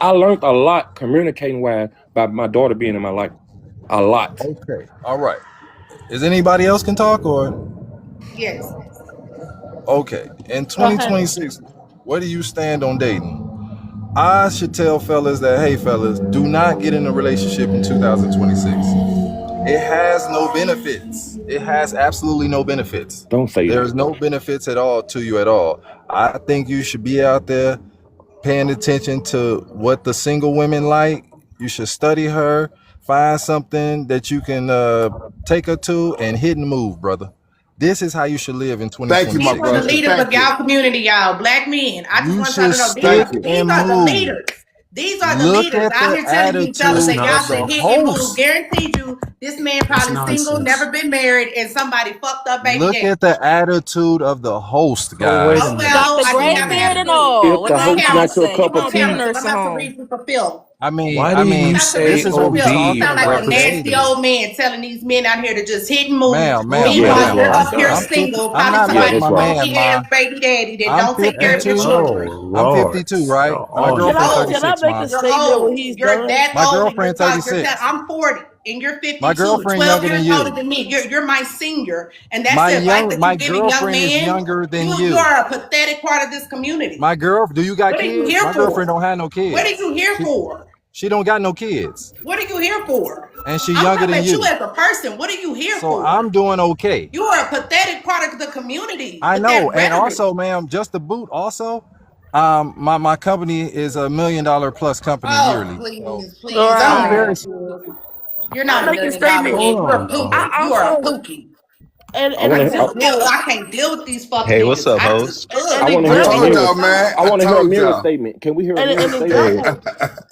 I learned a lot communicating wise by my daughter being in my life. A lot. Okay. All right. Is anybody else can talk or Yes. okay? In Go ahead. 2026, where do you stand on dating? I should tell fellas that, hey, fellas, do not get in a relationship in 2026. It has no benefits. It has absolutely no benefits. Don't say There's that. no benefits at all to you at all. I think you should be out there paying attention to what the single women like. You should study her, find something that you can take her to, and hit and move, brother. This is how you should live in Thank you, my These are the 2026. brother. leaders of Thank you. y'all community, y'all. Black men. I just You want y'all should to know stick Thank you. these and are the move. leaders. These are the Look leaders at out the here telling you fellas That's attitude that y'all of nonsense. should the hit and move. host. Guaranteed you, this man That's probably single, nonsense. never been married, and somebody fucked up baby Look daddy. at the attitude of the host, So wait a guys. Oh minute. Got well, the I gray just have to beard ask and you. all. If What the Come on, else host can I camera. not your say? cup You Come of on, work in a camera, tea, because I'm nursing about to home. read you for film. Why do You you got to say read This you is for what we OB film. You talking sound and like a about, nasty representative? old man telling these men out here to just hit and move. ma'am. yeah, that's Meanwhile, you're wrong. up My here I'm God. 50. single, I'm probably not Yeah, like somebody that's my wrong. man, funky ma. ass baby daddy that I'm don't take care of your 52. children. Oh I'm Lord. 52, right? My Oh You're girlfriend Lord. old. Can I 36, make a ma. You're statement when old. he's You're done? that My old, and girlfriend 36. I'm 40 and you're My 52, girlfriend 12 younger than years older you. than me. You're my senior, and that's the advice that My you're giving young girlfriend is men. younger than You you. are a pathetic part of this community. Do you got What are you kids? here My girlfriend for? don't have no What are kids. you here for? She don't got no kids. What are you here for? And she I'm younger talking than about you you. as a person. What are you here So for? I'm doing okay. You are a pathetic part of the community I with know. that And rhetoric. also, ma'am, just to boot also, my company is $1 million plus company Oh, yearly. So please, All please. I'm right. very Oh, you're Can not I $1 make a million statement? yet. Hold You're a on pookie. now. I You are a also pookie. I an want I to. just example. deal. I can't deal with these fuck Hey, what's niggas. up, I just host? I An want to I hear What a told is mirror. y'all, example. man. I I want to hear a told mirror y'all. statement. Can we hear a mirror An statement? Hey, example.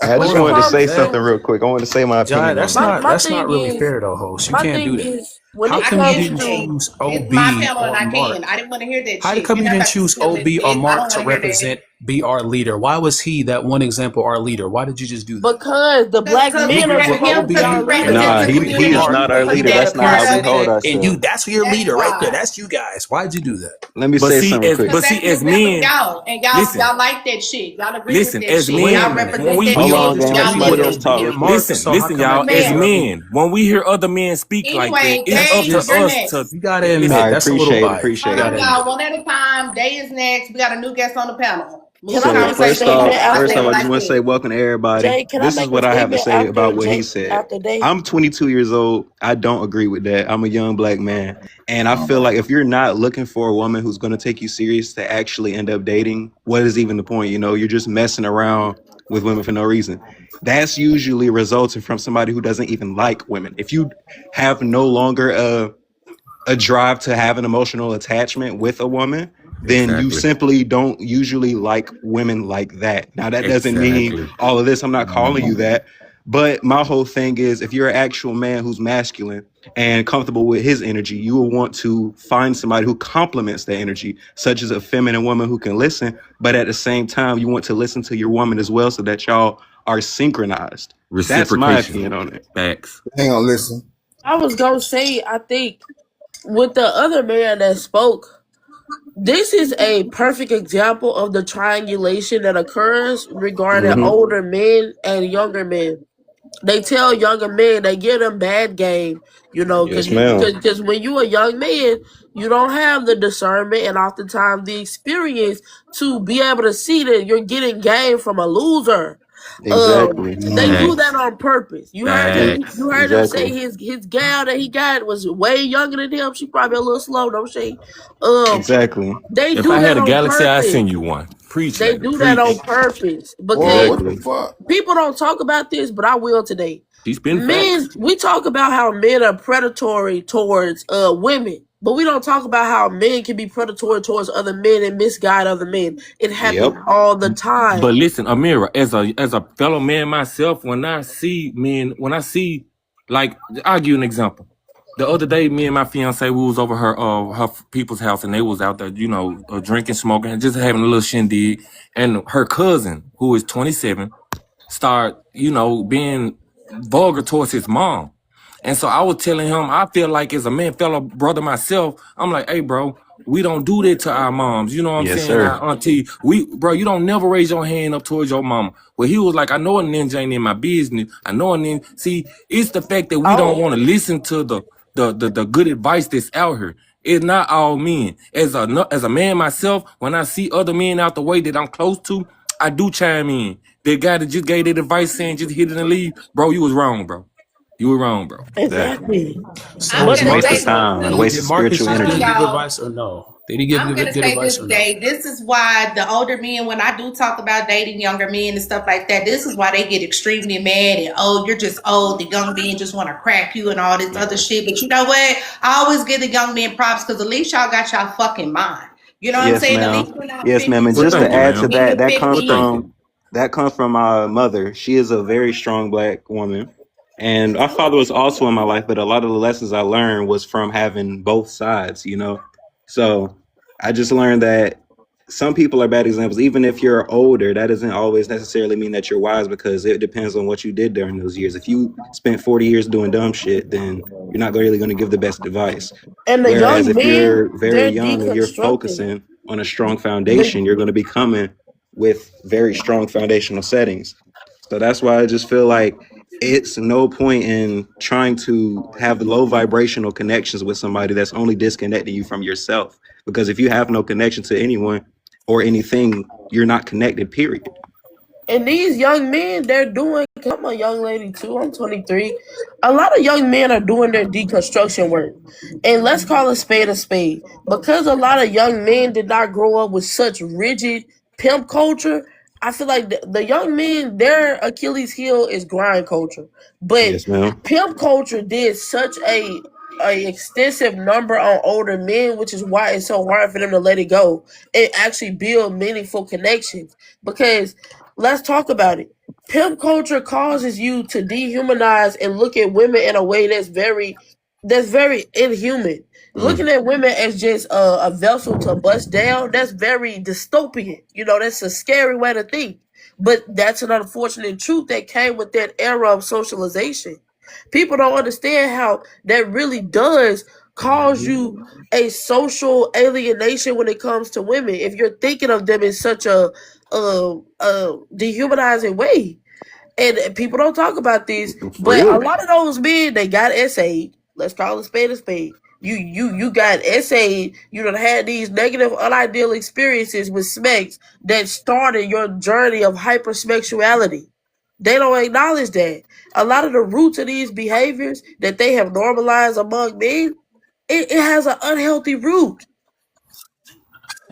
I When just Hold it wanted on. to comes say That something to real quick. I wanted to say my Jai, opinion on that's that. not my that's not thing really is fair though, host. You my can't do thing that. is when How it I come you comes can. didn't Hey, to choose it's OB my panel and or I Mark? can. I didn't want to hear that How shit. come You're you not didn't about to choose tell OB this or shit. I Mark don't want to to hear that. represent be our leader? Why was he that one example our leader? Why did you just do that? Because the black Because men are Negro will supposed to be our always be leader. Nah, represents the he is community. not our You leader. got That's a not how part we of hold that, and ourselves. that's your That's leader right there. why. That's you guys. Why'd you do that? Let me But say see, something as quick. Because but see, that's as exactly men, y'all. And y'all listen, like that shit. Y'all agree listen, with that as shit. Wait a Y'all men, minute. represent when we that Hold hear, on, shit. gang. Let Y'all somebody love else that talk shit. real quick. Mark, listen, so how listen, come y'all, everybody as Man. love you? men, when we hear other men speak like that, Anyway, it's up Dave, to you're us next. to You gotta listen. admit, All right, that's a little appreciate it. biased. Appreciate You Hold it. on, gotta admit y'all. it. One at a time. Day is next. We got a new guest on the panel. Move Can the I So make a first conversation statement off, along. I first say after off, what I I just want to say said. welcome to everybody. Jay? Can I This is make a what I have to statement say about what he Jay said. after Day? I'm 22 years old. I don't agree with that. I'm a young black man. And I feel like if you're not looking for a woman who's going to take you serious to actually end up dating, what is even the point? You know, you're just messing around with women for no reason. That's usually resulting from somebody who doesn't even like women. If you have no longer a drive to have an emotional attachment with a woman, then you Exactly. simply don't usually like women like that. Now, that doesn't mean Exactly. all of this. I'm not calling you that. But my whole thing is if you're an actual man who's masculine and comfortable with his energy, you will want to find somebody who complements that energy, such as a feminine woman who can listen. But at the same time, you want to listen to your woman as well so that y'all are synchronized. That's my Reciprocation. opinion on it. Facts. Hang on, listen. I was gonna say, I think with the other man that spoke, this is a perfect example of the triangulation that occurs regarding Hmm. older men and younger men. They tell younger men, they give them bad game, you know, Yes, ma'am. because when you a young man, you don't have the discernment and oftentimes the experience to be able to see that you're getting game from a loser. Exactly. They do that Facts. on purpose. Facts. You heard him say Exactly. his gal that he got was way younger than him. She probably a little slow, don't she? Um, Exactly. they If do I had that a on galaxy, I'd purpose. send you one. Preach, They lady. do that on Preach. purpose Whoa, because what the Exactly. fuck? people don't talk about this, but I will today. She spitting Men, facts. we talk about how men are predatory towards women, but we don't talk about how men can be predatory towards other men and misguide other men. It happens Yep. all the time. But listen, Amira, as a fellow man myself, when I see men, when I see, like, I'll give you an example. The other day, me and my fiance, we was over her people's house, and they was out there, you know, drinking, smoking, and just having a little shindig. And her cousin, who is 27, start, you know, being vulgar towards his mom. And so I was telling him, I feel like as a man, fellow brother myself, I'm like, hey, bro, we don't do that to our moms. You know what I'm Yes, saying? sir. Our auntie, bro, you don't never raise your hand up towards your mama. Well, he was like, I know a ninja ain't in my business. I know a ninja. See, it's the fact that we don't Oh, want to listen to the good advice that's out here. It's not all men. As a man myself, when I see other men out the way that I'm close to, I do chime in. The guy that just gave that advice saying just hit it and leave, bro, you was wrong, bro. You were wrong, bro. Exactly. exactly. I'm So It's But a is gonna waste say of Marcus? this time and a too. waste Did of Marcus spiritual just Hold on, give energy. good y'all. advice or no? Did he give I'm gonna good say advice this or no? today. This is why the older men, when I do talk about dating younger men and stuff like that, this is why they get extremely mad and oh, you're just old. The young men just want to crack you and all this other shit. But you know what? I always give the young men props because at least y'all got y'all fucking mind. You know what I'm Yes, saying? At ma'am. least you're not Yes, ma'am. And Well, just to thank you, 52 add to ma'am. in that, your Well, thank 50s. you. that comes from my mother. She is a very strong black woman. And our father was also in my life, but a lot of the lessons I learned was from having both sides, you know? So I just learned that some people are bad examples. Even if you're older, that doesn't always necessarily mean that you're wise because it depends on what you did during those years. If you spent 40 years doing dumb shit, then you're not really going to give the best advice. and the Whereas young if men, you're very they're young and you're deconstructing. focusing on a strong The foundation, you're going to be coming with very strong foundational settings. So that's why I just feel like it's no point in trying to have low vibrational connections with somebody that's only disconnecting you from yourself. Because if you have no connection to anyone or anything, you're not connected, period. And these young men, they're doing. Cause I'm a young lady too. I'm 23. A lot of young men are doing their deconstruction work, and let's call a spade a spade. Because a lot of young men did not grow up with such rigid pimp culture. I feel like the young men, their Achilles heel is grind culture, but Yes, ma'am. pimp culture did such a extensive number on older men, which is why it's so hard for them to let it go and actually build meaningful connections. Because let's talk about it. Pimp culture causes you to dehumanize and look at women in a way that's very inhuman. Looking at women as just a vessel to bust down, that's very dystopian. You know, that's a scary way to think. But that's an unfortunate truth that came with that era of socialization. People don't understand how that really does cause you a social alienation when it comes to women. If you're thinking of them in such a dehumanizing way. And people don't talk about this, but a lot of those men, they got essayed. Let's call it spade a spade. You got essayed. You done had these negative, unideal experiences with smecks that started your journey of hypersexuality. They don't acknowledge that. A lot of the roots of these behaviors that they have normalized among men, it has an unhealthy root.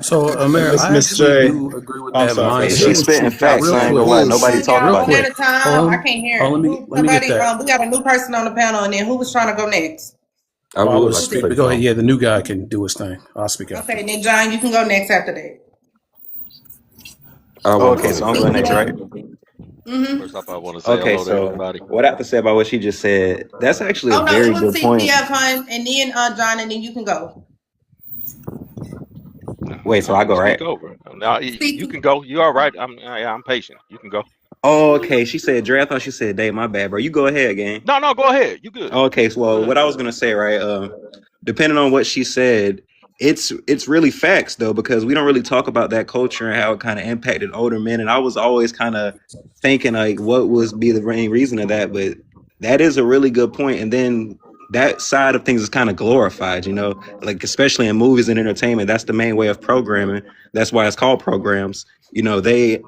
So, Amir, Miss I Miss actually J. do agree with I'm that sorry. Hey, she's mindset. spitting facts. Real I ain't quick, gonna lie. Nobody Hold talk on, y'all, about one at that. a time. hold I on, can't hear. hold on, Who? let me get Somebody. that. We got a new person on the panel, and then who was trying to go next? I Well, I would was like to speaking, say but go ahead. something. Yeah, the new guy can do his thing. I'll speak after. Okay, then John, you can go next after that. I Oh, want okay, to so say I'm something. going next, right? Mm-hmm. First off, I want to say Okay, hello to so everybody. what I have to say about what she just said, that's actually a Oh no, it very was good point. CPF, hon, and then John, and then you can go. Wait, so How I you go, right? speak over? Now you CP. can go. You all right? I'm patient. You can go. Oh, okay. She said Dre. I thought she said Dave. My bad, bro. You go ahead, gang. No, go ahead. You good. Okay, so Go well, ahead. what I was gonna say, right? Depending on what she said, it's really facts though, because we don't really talk about that culture and how it kind of impacted older men. And I was always kind of thinking like, what was be the main reason of that? But that is a really good point. And then that side of things is kind of glorified, you know, like especially in movies and entertainment. That's the main way of programming. That's why it's called programs. You know, they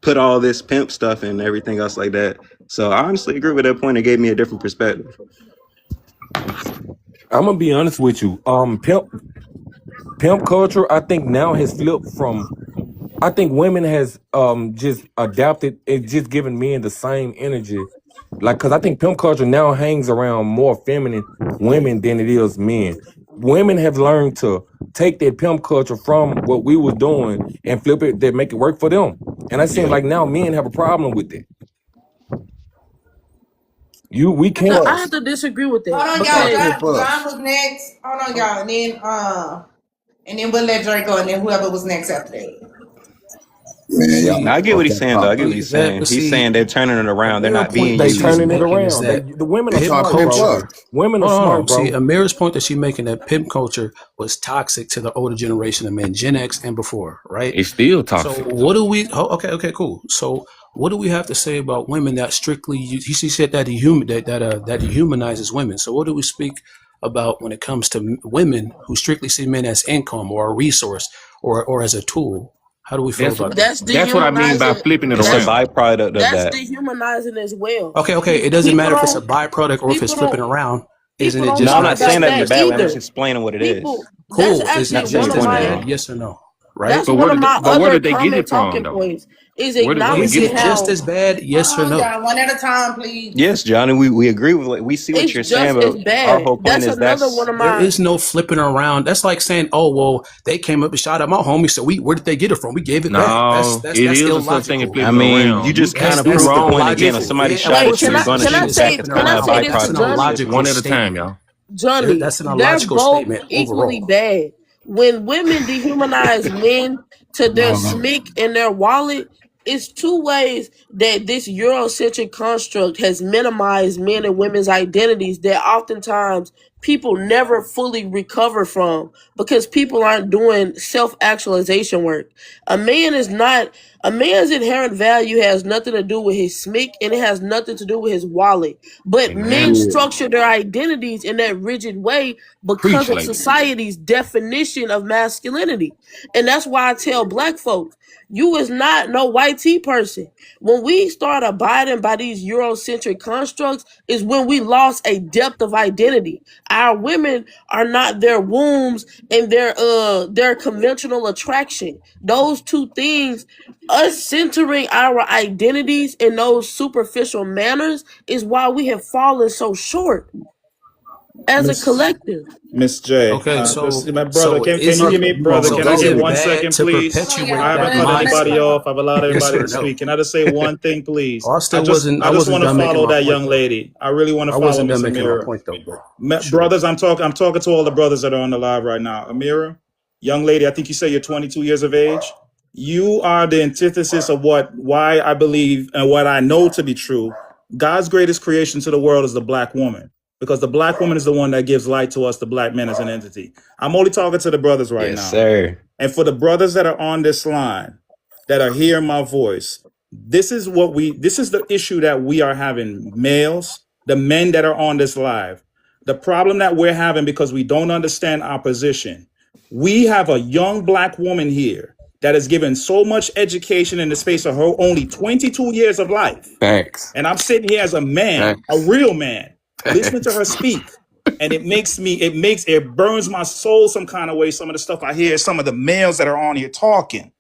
put all this pimp stuff and everything else like that. So I honestly agree with that point. It gave me a different perspective. I'm gonna be honest with you. Pimp culture, I think now has flipped from. I think women has just adapted. It's just giving men the same energy, like because I think pimp culture now hangs around more feminine women than it is men. Women have learned to take that pimp culture from what we was doing and flip it, that make it work for them. And it seems Yeah. like now men have a problem with it. We Now, can't. I have to disagree with Hold that on, y'all. because Pimp John us. was next. Hold on, y'all, and then we'll let Drake go, and then whoever was next after that. Man, y'all See, I get what he's talking saying, though. I about get what see he's that, saying. but He's see, saying they're turning it around. They're Amira's not point being that They she's used. turning it making is around. that The women are they pimp talking smart, pimp bro. culture. us. Women are Hold on, hold smart, on. See, bro. Amira's point that she's making that pimp culture was toxic to the older generation of men, Gen X and before, right? It's still So toxic. what do we? Oh, okay, cool. So what do we have to say about women that strictly? She said that that dehumanizes women. So what do we speak about when it comes to women who strictly see men as income or a resource or as a tool? How do we feel That's about that? that's that's what I mean by dehumanizing. flipping it It's a That's around. byproduct of that's that. dehumanizing as well. Okay. It doesn't People matter if it's a don't byproduct or if it's people flipping don't around. Isn't people it don't No, just I'm talk not as saying about that in a that bad way. I'm just either. explaining what it is. People, that's cool? Is actually Not it saying one just you're of as doing it my bad? wrong. Yes or no? Right? that's But one of my where other did they get common it from talking though? points is Where they Is get acknowledging it it from? just how as bad? Yes or Hold on, no? y'all. One at a time, please. Yes, Johnny, we agree with what we see what it's you're saying, just as but our bad. whole point That's is another one that's of There my is no flipping around. That's like saying, "Oh well, they came up and shot at my homie, so where did they get it from? We gave it back." No, it That's is a such thing as illogical. I flipping mean, you around. just kind That's of that's proved the Wrong. point again. If illogical. somebody Yeah, of shot wait. at course you, Can you're you're I gonna can shoot I saying it it's say back. It's flipping can kind I of a around. say this That's to an byproduct. Johnny? illogical One at a time, statement y'all. Johnny, That's an they're illogical both statement equally overall. bad. When women dehumanize men to their No. smick and their wallet, it's two ways that this Eurocentric construct has minimized men and women's identities that oftentimes people never fully recover from because people aren't doing self-actualization work. A man is not a man's inherent value has nothing to do with his smick and it has nothing to do with his wallet. But men Amen. Yeah. structure their identities in that rigid way because Preach, of lady. society's definition of masculinity. And that's why I tell black folks, you is not no white tea person. When we start abiding by these Eurocentric constructs is when we lost a depth of identity. Our women are not their wombs and their conventional attraction. Those two things, us centering our identities in those superficial manners is why we have fallen so short. as a Miss collective. Miss J. Okay, My brother, can is you it hear me, brother? so Can I is get it 1 bad second, to please? perpetuate I haven't that cut anybody mindset? off. I've allowed Yes everybody or to no? speak. Can I just say one thing, please? Oh, I I just wasn't want to done making follow my that point young though. lady. I really want to I follow wasn't Miss done making my Amira. point though, but sure. Brothers, I'm talking to all the brothers that are on the live right now. Amira, young lady, I think you say you're 22 years of age. You are the antithesis of why I believe and what I know to be true. God's greatest creation to the world is the black woman, because the black woman is the one that gives light to us, the black men, as an entity. I'm only talking to the brothers right Yes, now. sir. And for the brothers that are on this line, that are hearing my voice, this is the issue that we are having. Males, the men that are on this live, the problem that we're having because we don't understand our position. We have a young black woman here that is given so much education in the space of her only 22 years of life. Facts. And I'm sitting here as a man, a Facts. real man, listening to her Facts. speak. And it burns my soul some kind of way. Some of the stuff I hear, some of the males that are on here talking,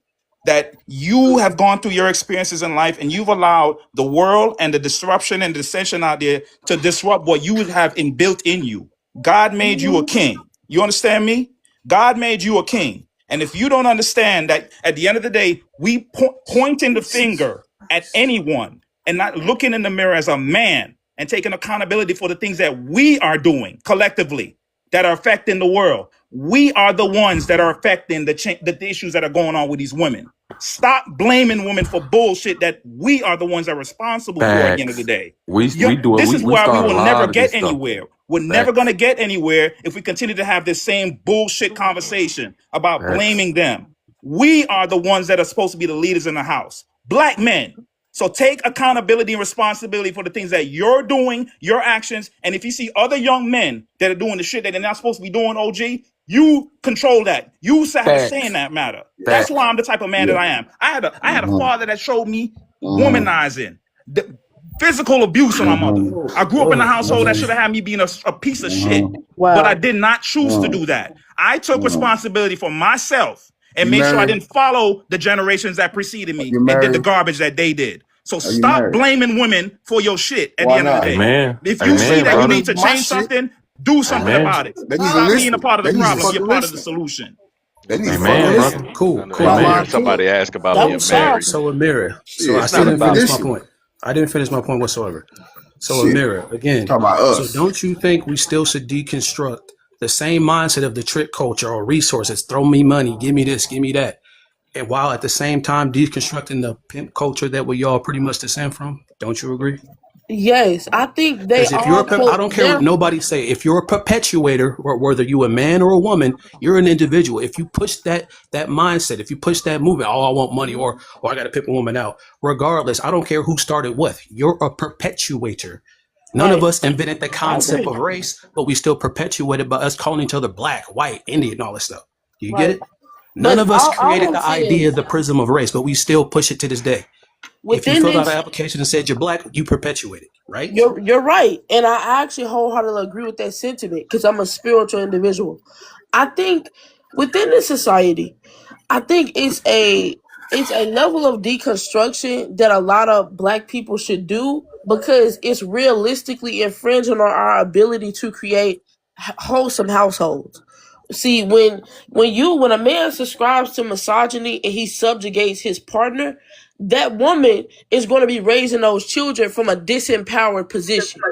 that you have gone through your experiences in life and you've allowed the world and the disruption and dissension out there to disrupt what you have inbuilt in you. God made you a king. You understand me? God made you a king. And if you don't understand that at the end of the day, we pointing the finger at anyone and not looking in the mirror as a man and taking accountability for the things that we are doing collectively that are affecting the world. We are the ones that are affecting the issues that are going on with these women. Stop blaming women for bullshit that we are the ones that are responsible for at the end of the Facts. day. We do it. This is We why we start a will never lot of get this stuff. anywhere. We're never Facts. going to get anywhere if we continue to have this same bullshit conversation about Facts. blaming them. We are the ones that are supposed to be the leaders in the house. Black men. So take accountability and responsibility for the things that you're doing, your actions. And if you see other young men that are doing the shit that they're not supposed to be doing, OG, you control that. You have a say in Facts. that matter. That's Facts. why I'm the type of man that I am. I had a father that showed me womanizing, the physical abuse on my mother. I grew up in a household that should have had me being a piece of shit, but I Wow. did not choose to do that. I took responsibility for myself and You made sure I married? didn't follow the generations that preceded me You and did the married? garbage that they did. So Are you stop married? blaming women for your shit at Why the end of the not? day. Amen. If you see Amen, that you brother. need to My change shit. something, do something Amen. about it. They need to Stop being a listen. part of They the need to problem. Be a fucking part of the listen. solution. They need to Amen, fucking brother. listen. Cool, And cool. Wow. earlier Amen. somebody asked about That being was married. sound. So Amira, so I It's still not didn't about finish my Listen. point. I didn't finish my point whatsoever. So Shit. Amira, again, Talking about so us. don't you think we still should deconstruct the same mindset of the trick culture or resources? Throw me money, give me this, give me that. And while at the same time deconstructing the pimp culture that we all pretty much descend from. Don't you agree? Yes, I think they Because if you're all I don't care what nobody say. If you're a perpetuator, or whether you a man or a woman, you're an individual. If you push that mindset, if you push that movement, oh, I want money, or I got to pick a woman out. Regardless, I don't care who started what. You're a perpetuator. None of right. us invented the I concept agree. of race, but we still perpetuate it by us calling each other black, white, Indian, and all this stuff. Do you get Right. it? None But of us all created I'm the saying idea of the prism of race, but we still push it to this day. If you within filled out an this, application and said you're black, you perpetuate it, right? you're right, and I actually wholeheartedly agree with that sentiment because I'm a spiritual individual. I think within this society, I think it's a level of deconstruction that a lot of black people should do because it's realistically infringing on our ability to create wholesome households. See, when a man subscribes to misogyny and he subjugates his partner, that woman is going to be raising those children from a disempowered position.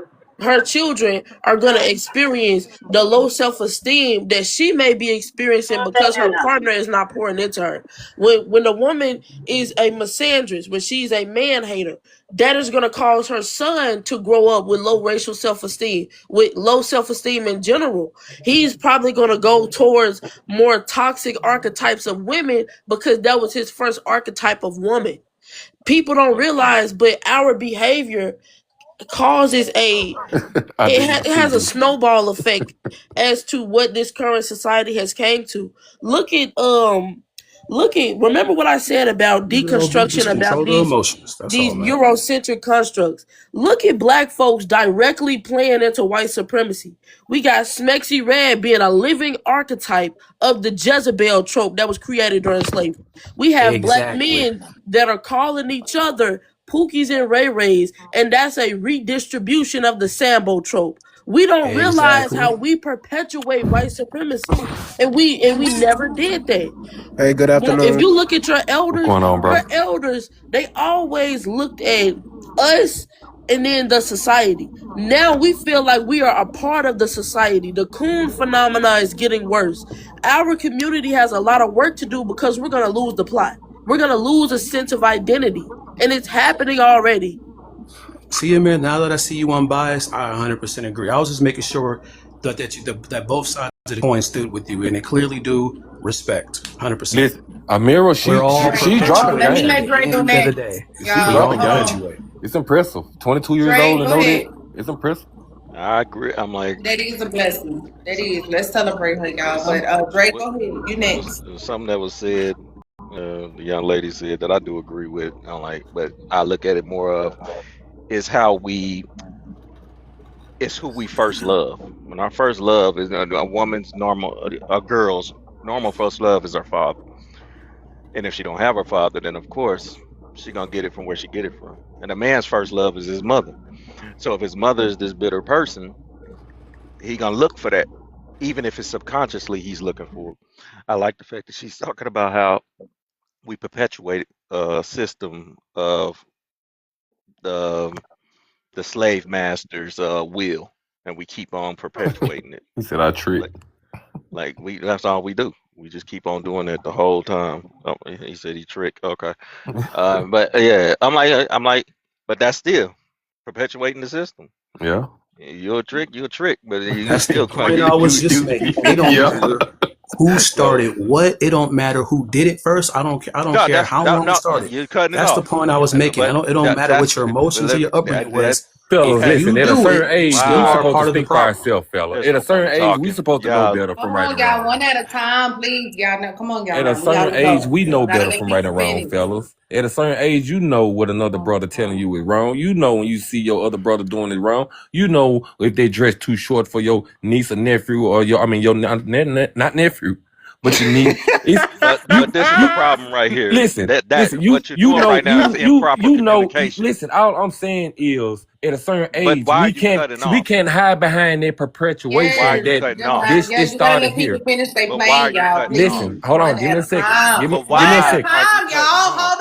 Her children are going to experience the low self-esteem that she may be experiencing because her partner is not pouring into her. When a woman is a misandrist, when she's a man hater, that is going to cause her son to grow up with low racial self-esteem, with low self-esteem in general. He's probably going to go towards more toxic archetypes of women because that was his first archetype of woman. People don't realize, but our behavior causes it has a snowball effect as to what this current society has came to. Remember what I said about deconstruction, Just about control the these emotions. That's all, man. Eurocentric constructs. Look at black folks directly playing into white supremacy. We got Smexy Red being a living archetype of the Jezebel trope that was created during slavery. We have black men that are calling each other Pookies and Ray Rays, and that's a redistribution of the Sambo trope. We don't realize Exactly. how we perpetuate white supremacy, and we never did that. Hey, good If afternoon. you look at your What's going on, bro? elders, they always looked at us and then the society. Now we feel like we are a part of the society. The coon phenomenon is getting worse. Our community has a lot of work to do because we're gonna lose the plot. We're gonna lose a sense of identity, and it's happening already. See, Amir, now that I see you unbiased, I 100% agree. I was just making sure that both sides of the coin stood with you, and they clearly do. Respect, 100%. Listen, Amira, We're all she dropped Let me it. let Dre go End of the next. day. She Y'all, dropped We all it. graduate. It's impressive. 22 years Dre, old and go know ahead. that. It's impressive. I agree. I'm like, That is a blessing. That is. Let's celebrate her, y'all. it's But Dre, what go ahead. You it next. was something that was said. The young lady said that I do agree with. I'm like, but I look at it more of is how it's who we first love. When our first love is a woman's normal, a girl's normal first love is her father. And if she don't have her father, then of course she gonna get it from where she get it from. And a man's first love is his mother. So if his mother is this bitter person, he gonna look for that, even if it's subconsciously he's looking for it. I like the fact that she's talking about how we perpetuate a system of the slave master's will, and we keep on perpetuating it. He said I trick. Like that's all we do. We just keep on doing it the whole time. Oh, he said he tricked. Okay, but yeah, I'm like, but that's still perpetuating the system. Yeah. You're a trick, but you That's the still point I was just making. It don't Yeah. matter who started what. It don't matter who did it first. I don't care. I don't No, care how long it started. you're cutting it That's the off. point I was making. But It don't matter what your emotions or your upbringing was. Fellas, If listen, you at a do certain it, age, we still are supposed part to of the speak for problem. ourselves, fella. There's At a no certain point age, talking. we supposed to know Y'all, better from Come right on, and y'all. wrong. One at a time, please. Y'all know. Come on, y'all. At a We certain gotta age, go. we know Gotta better let from right people and wrong, finish. fellas. At a certain age, you know what another brother telling you is wrong. You know when you see your other brother doing it wrong. You know if they dress too short for your niece or nephew or your not nephew, but your niece. but this is the problem right here. Listen. That You what you're doing right now is improper communication. Listen. All I'm saying is, at a certain But age, why are we you cutting off? can't hide behind that perpetuation Why are you Yes. cutting Just off? like, this yeah, you gotta started let here. people finish their But why are plane, you y'all. cutting Listen, Please. hold on, One give me at a a second. time. Give me But a One at a why second. are you time, cutting y'all. off? Hold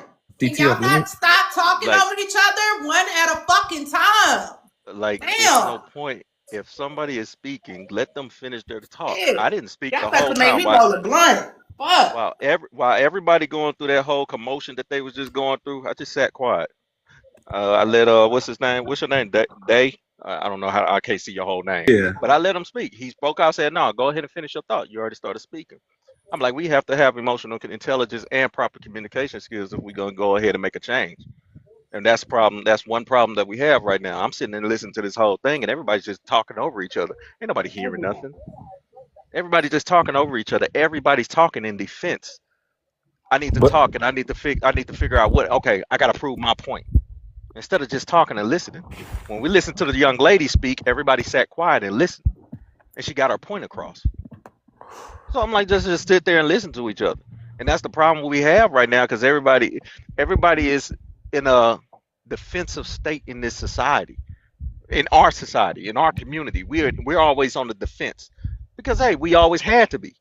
on. Can DTF, y'all let me not stop talking Like over each other? One at a fucking time. it's no Damn. point if somebody is speaking, let them finish their talk. Shit. I didn't speak Y'all the about whole to make time me roll a blunt. Fuck. while everybody going through that whole commotion that they was just going through. I just sat quiet. I let what's his name? What's your name? Day. I don't know how I can't see your whole name, Yeah. but I let him speak. He spoke out, said, "No, go ahead and finish your thought. You already started speaking." I'm like, we have to have emotional intelligence and proper communication skills if we're gonna go ahead and make a change. And that's problem. That's one problem that we have right now. I'm sitting and listening to this whole thing, and everybody's just talking over each other. Ain't nobody hearing nothing. Everybody's just talking over each other. Everybody's talking in defense. I need to But talk, and I need to figure out what. Okay, I got to prove my point instead of just talking and listening. When we listened to the young lady speak, everybody sat quiet and listened, and she got her point across. So I'm like, just sit there and listen to each other, and that's the problem we have right now because everybody is in a defensive state in this society, in our community. We're always on the defense because hey, we always had to be.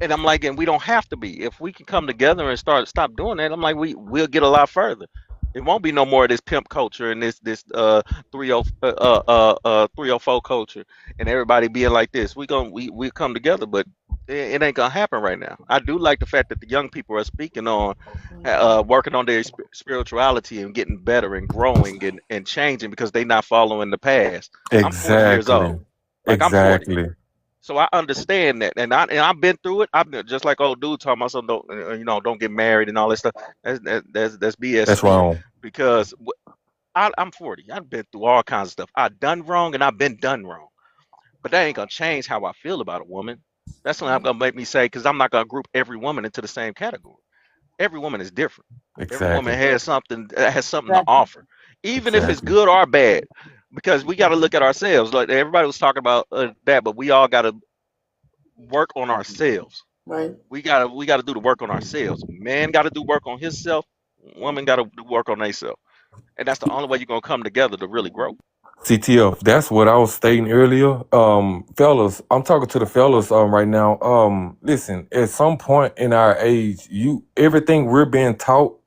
And I'm like, and we don't have to be. If we can come together and stop doing that, I'm like, we'll get a lot further. It won't be no more of this pimp culture and this 304 culture and everybody being like this. We come together, but it ain't gonna happen right now. I do like the fact that the young people are speaking on working on their spirituality and getting better and growing and changing because they not following the past. I'm 40 years old. Like I'm 40. exactly. So I understand that, and I've been through it. I've been just like old dude talking about some don't get married and all that stuff. That's BS That's to me wrong. because I'm 40. I've been through all kinds of stuff. I've done wrong and I've been done wrong, but that ain't gonna change how I feel about a woman. That's not gonna make me say because I'm not gonna group every woman into the same category. Every woman is different. Every woman Exactly. has something to Exactly. offer, even if it's Exactly. good or bad. Because we got to look at ourselves. Like everybody was talking about that, but we all got to work on ourselves. Right. We gotta do the work on ourselves. Man got to do work on himself. Woman got to do work on themselves, and that's the only way you're gonna come together to really grow. CTF, that's what I was stating earlier. Fellas, I'm talking to the fellas right now. Listen, at some point in our age, everything we're being taught,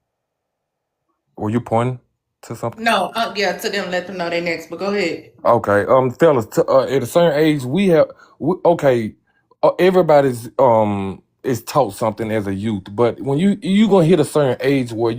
were you pointing to something? No, yeah, to them, let them know they next. But go ahead. Okay, fellas, at a certain age, everybody's is taught something as a youth, but when you gonna hit a certain age where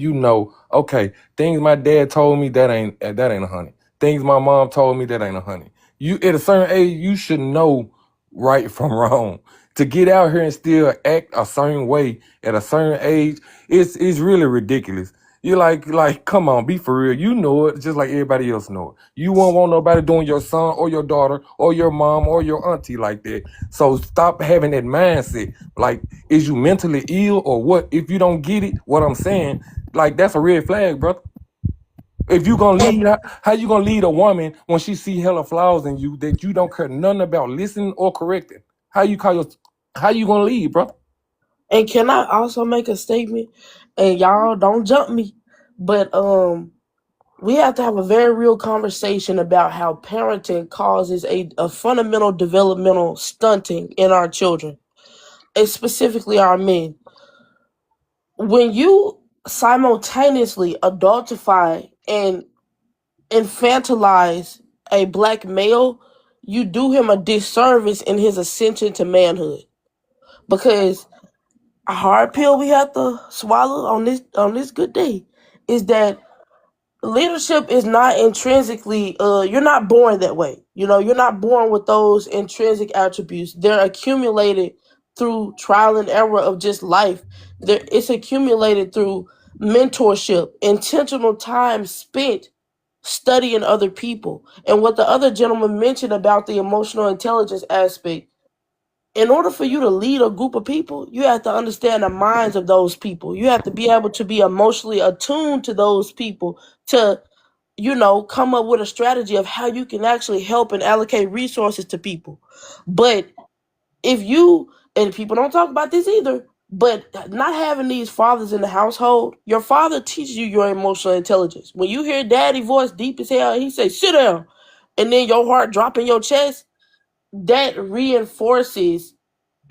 okay, things my dad told me that ain't a honey. Things my mom told me that ain't a honey. You at a certain age, you should know right from wrong. To get out here and still act a certain way at a certain age, it's really ridiculous. You're like, come on, be for real. You know it just like everybody else know it. You won't want nobody doing your son or your daughter or your mom or your auntie like that. So stop having that mindset. Like, is you mentally ill or what? If you don't get it, what I'm saying, like that's a red flag, brother. If you gonna lead, how you gonna lead a woman when she see hella flaws in you that you don't care nothing about listening or correcting? How you gonna lead, bro? And can I also make a statement? And y'all don't jump me, but we have to have a very real conversation about how parenting causes a fundamental developmental stunting in our children, and specifically our men. When you simultaneously adultify and infantilize a black male, you do him a disservice in his ascension to manhood. Because a hard pill we have to swallow on this good day is that leadership is not intrinsically you're not born that way. You're not born with those intrinsic attributes. They're accumulated through trial and error of just life. It's accumulated through mentorship, intentional time spent studying other people. And what the other gentleman mentioned about the emotional intelligence aspect, in order for you to lead a group of people, you have to understand the minds of those people. You have to be able to be emotionally attuned to those people to, come up with a strategy of how you can actually help and allocate resources to people. But if you, and people don't talk about this either, but not having these fathers in the household, your father teaches you your emotional intelligence. When you hear daddy voice deep as hell, he say, sit down, and then your heart drop in your chest, that reinforces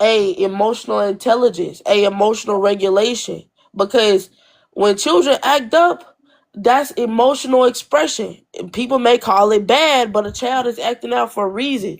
a emotional intelligence, a emotional regulation. Because when children act up, that's emotional expression. People may call it bad, but a child is acting out for a reason.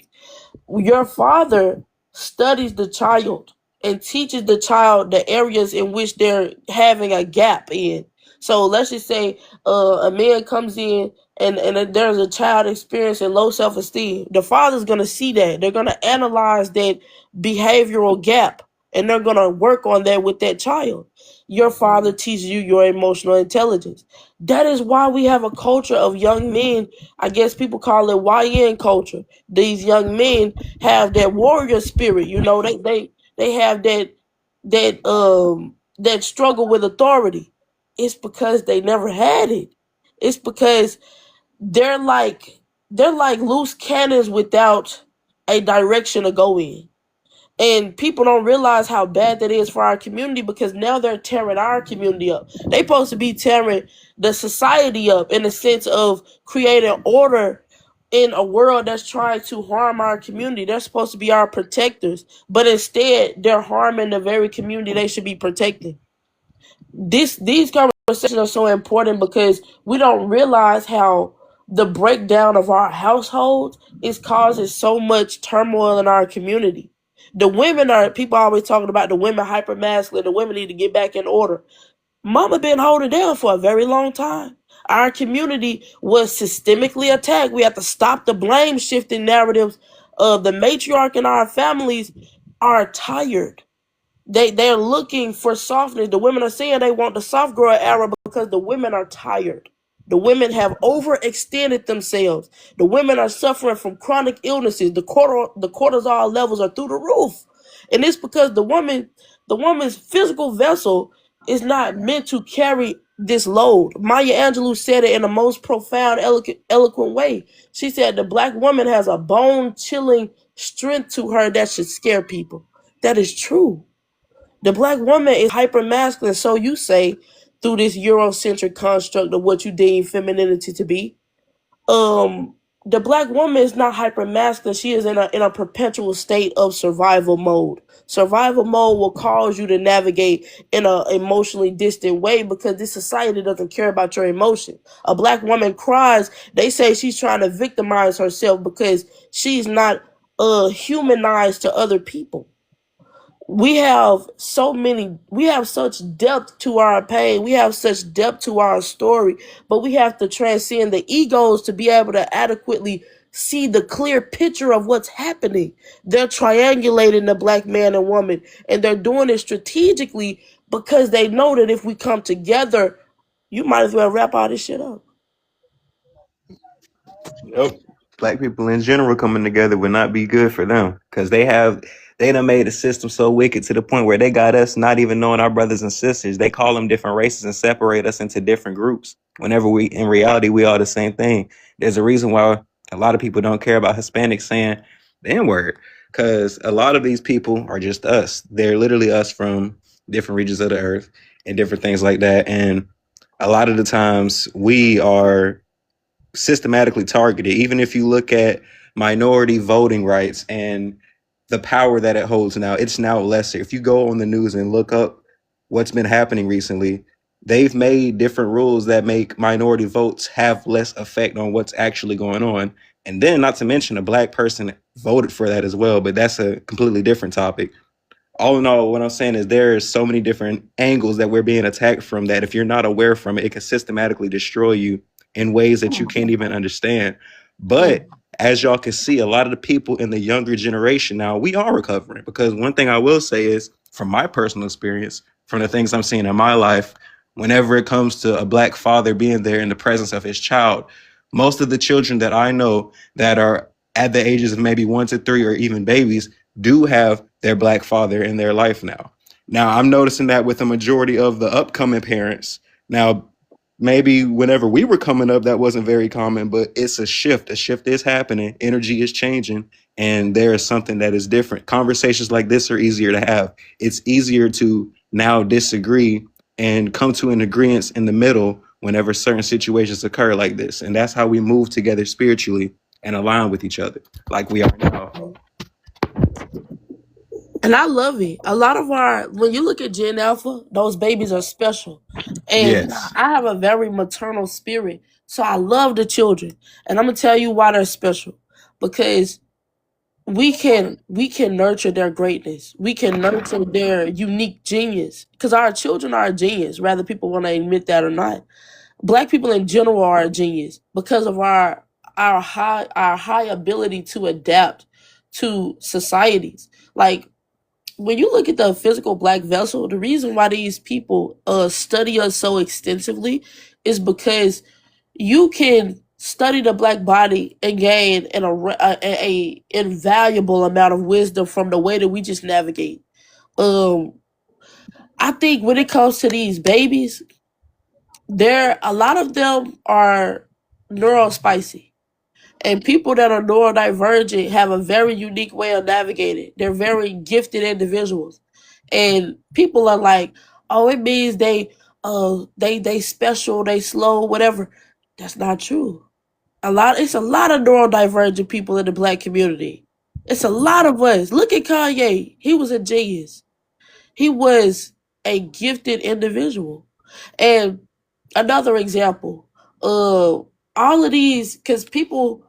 Your father studies the child and teaches the child the areas in which they're having a gap in. So let's just say a man comes in and there's a child experiencing low self-esteem. The father's going to see that. They're going to analyze that behavioral gap, and they're going to work on that with that child. Your father teaches you your emotional intelligence. That is why we have a culture of young men. I guess people call it YN culture. These young men have that warrior spirit. They have that struggle with authority. It's because they never had it. It's because they're like loose cannons without a direction to go in. And people don't realize how bad that is for our community, because now they're tearing our community up. They're supposed to be tearing the society up in the sense of creating order in a world that's trying to harm our community. They're supposed to be our protectors, but instead they're harming the very community they should be protecting. These conversations are so important because we don't realize how the breakdown of our households is causing so much turmoil in our community. People always talking about the women hyper masculine, the women need to get back in order. Mama been holding down for a very long time. Our community was systemically attacked. We have to stop the blame shifting narratives. The matriarch in our families are tired. They're looking for softness. The women are saying they want the soft girl era because the women are tired. The women have overextended themselves. The women are suffering from chronic illnesses. The cortisol levels are through the roof. And it's because the woman's physical vessel is not meant to carry this load. Maya Angelou said it in the most profound, eloquent way. She said the black woman has a bone-chilling strength to her that should scare people. That is true. The black woman is hyper masculine, so you say, through this Eurocentric construct of what you deem femininity to be. the black woman is not hyper masculine. She is in a perpetual state of survival mode. Survival mode will cause you to navigate in a emotionally distant way because this society doesn't care about your emotion. A black woman cries. They say she's trying to victimize herself because she's not humanized to other people. We have such depth to our pain, we have such depth to our story, but we have to transcend the egos to be able to adequately see the clear picture of what's happening. They're triangulating the black man and woman, and they're doing it strategically because they know that if we come together, you might as well wrap all this shit up. Yep. Black people in general coming together would not be good for them because they done made the system so wicked to the point where they got us not even knowing our brothers and sisters. They call them different races and separate us into different groups. Whenever in reality, we are the same thing. There's a reason why a lot of people don't care about Hispanics saying the N-word, because a lot of these people are just us. They're literally us from different regions of the earth and different things like that. And a lot of the times we are systematically targeted. Even if you look at minority voting rights and the power that it holds now, it's now lesser. If you go on the news and look up what's been happening recently, they've made different rules that make minority votes have less effect on what's actually going on. And then, not to mention, a black person voted for that as well, but that's a completely different topic. All in all, what I'm saying is there are so many different angles that we're being attacked from that if you're not aware from it, it can systematically destroy you in ways that you can't even understand. But as y'all can see, a lot of the people in the younger generation now, we are recovering, because one thing I will say is, from my personal experience, from the things I'm seeing in my life, whenever it comes to a black father being there in the presence of his child, most of the children that I know that are at the ages of maybe 1 to 3 or even babies do have their black father in their life now. Now, I'm noticing that with the majority of the upcoming parents. Now, maybe whenever we were coming up, that wasn't very common, but it's a shift. A shift is happening. Energy is changing, and there is something that is different. Conversations like this are easier to have. It's easier to now disagree and come to an agreement in the middle whenever certain situations occur like this. And that's how we move together spiritually and align with each other like we are now. And I love it. A lot of when you look at Gen Alpha, those babies are special. And Yes. I have a very maternal spirit. So I love the children. And I'm going to tell you why they're special. Because we can nurture their greatness. We can nurture their unique genius. Because our children are a genius, whether people want to admit that or not. Black people in general are a genius because of our high ability to adapt to societies. Like, when you look at the physical black vessel, the reason why these people study us so extensively is because you can study the black body and gain a invaluable amount of wisdom from the way that we just navigate. I think when it comes to these babies, a lot of them are neurospicy. And people that are neurodivergent have a very unique way of navigating. They're very gifted individuals. And people are like, oh, it means they special, they slow, whatever. That's not true. It's a lot of neurodivergent people in the black community. It's a lot of us. Look at Kanye. He was a genius. He was a gifted individual. And another example, all of these, because people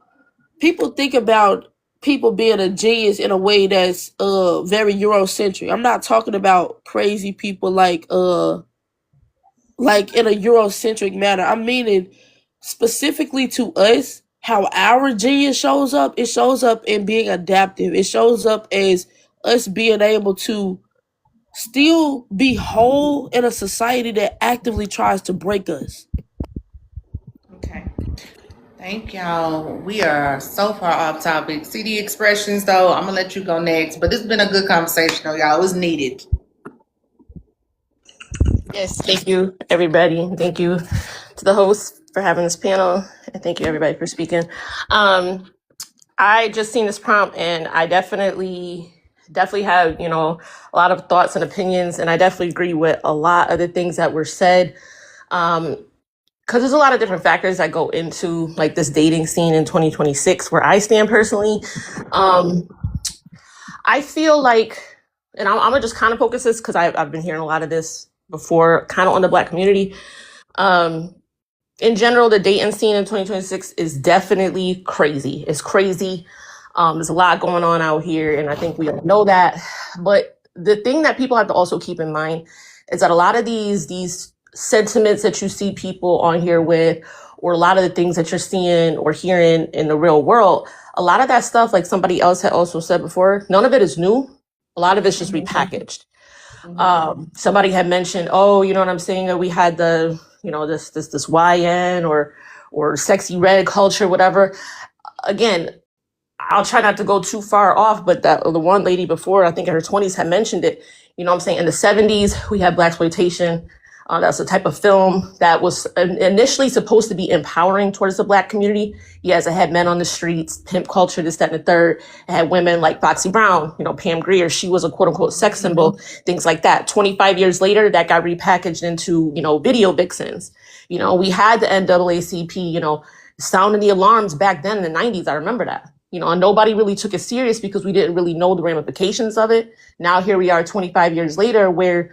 think about people being a genius in a way that's very Eurocentric. I'm not talking about crazy people like in a Eurocentric manner. I'm meaning specifically to us, how our genius shows up. It shows up in being adaptive. It shows up as us being able to still be whole in a society that actively tries to break us. Okay. Thank y'all. We are so far off topic. CD expressions, though, I'm gonna let you go next. But it's been a good conversation, though, y'all. It was needed. Yes, thank you, everybody. Thank you to the host for having this panel, and thank you, everybody, for speaking. I just seen this prompt, and I definitely have, a lot of thoughts and opinions, and I definitely agree with a lot of the things that were said. because there's a lot of different factors that go into like this dating scene in 2026. Where I stand personally, I feel like, and I'm gonna just kind of focus this because I've been hearing a lot of this before, kind of on the Black community. In general, the dating scene in 2026 is definitely crazy. It's crazy. There's a lot going on out here, and I think we all know that. But the thing that people have to also keep in mind is that a lot of these sentiments that you see people on here with, or a lot of the things that you're seeing or hearing in the real world, a lot of that stuff, like somebody else had also said before, none of it is new. A lot of it's just repackaged. Somebody had mentioned, oh, you know what I'm saying, that we had the, you know, this YN or sexy red culture, whatever. Again, I'll try not to go too far off, but the one lady before, I think in her 20s, had mentioned it. You know what I'm saying? In the 70s, we had blaxploitation. That's a type of film that was initially supposed to be empowering towards the Black community. Yes, it had men on the streets, pimp culture, this, that, and the third. It had women like Foxy Brown, you know, Pam Grier. She was a quote unquote sex symbol, things like that. 25 years later, that got repackaged into, you know, video vixens. You know, we had the NAACP, you know, sounding the alarms back then in the 90s. I remember that. You know, and nobody really took it serious because we didn't really know the ramifications of it. Now here we are 25 years later, where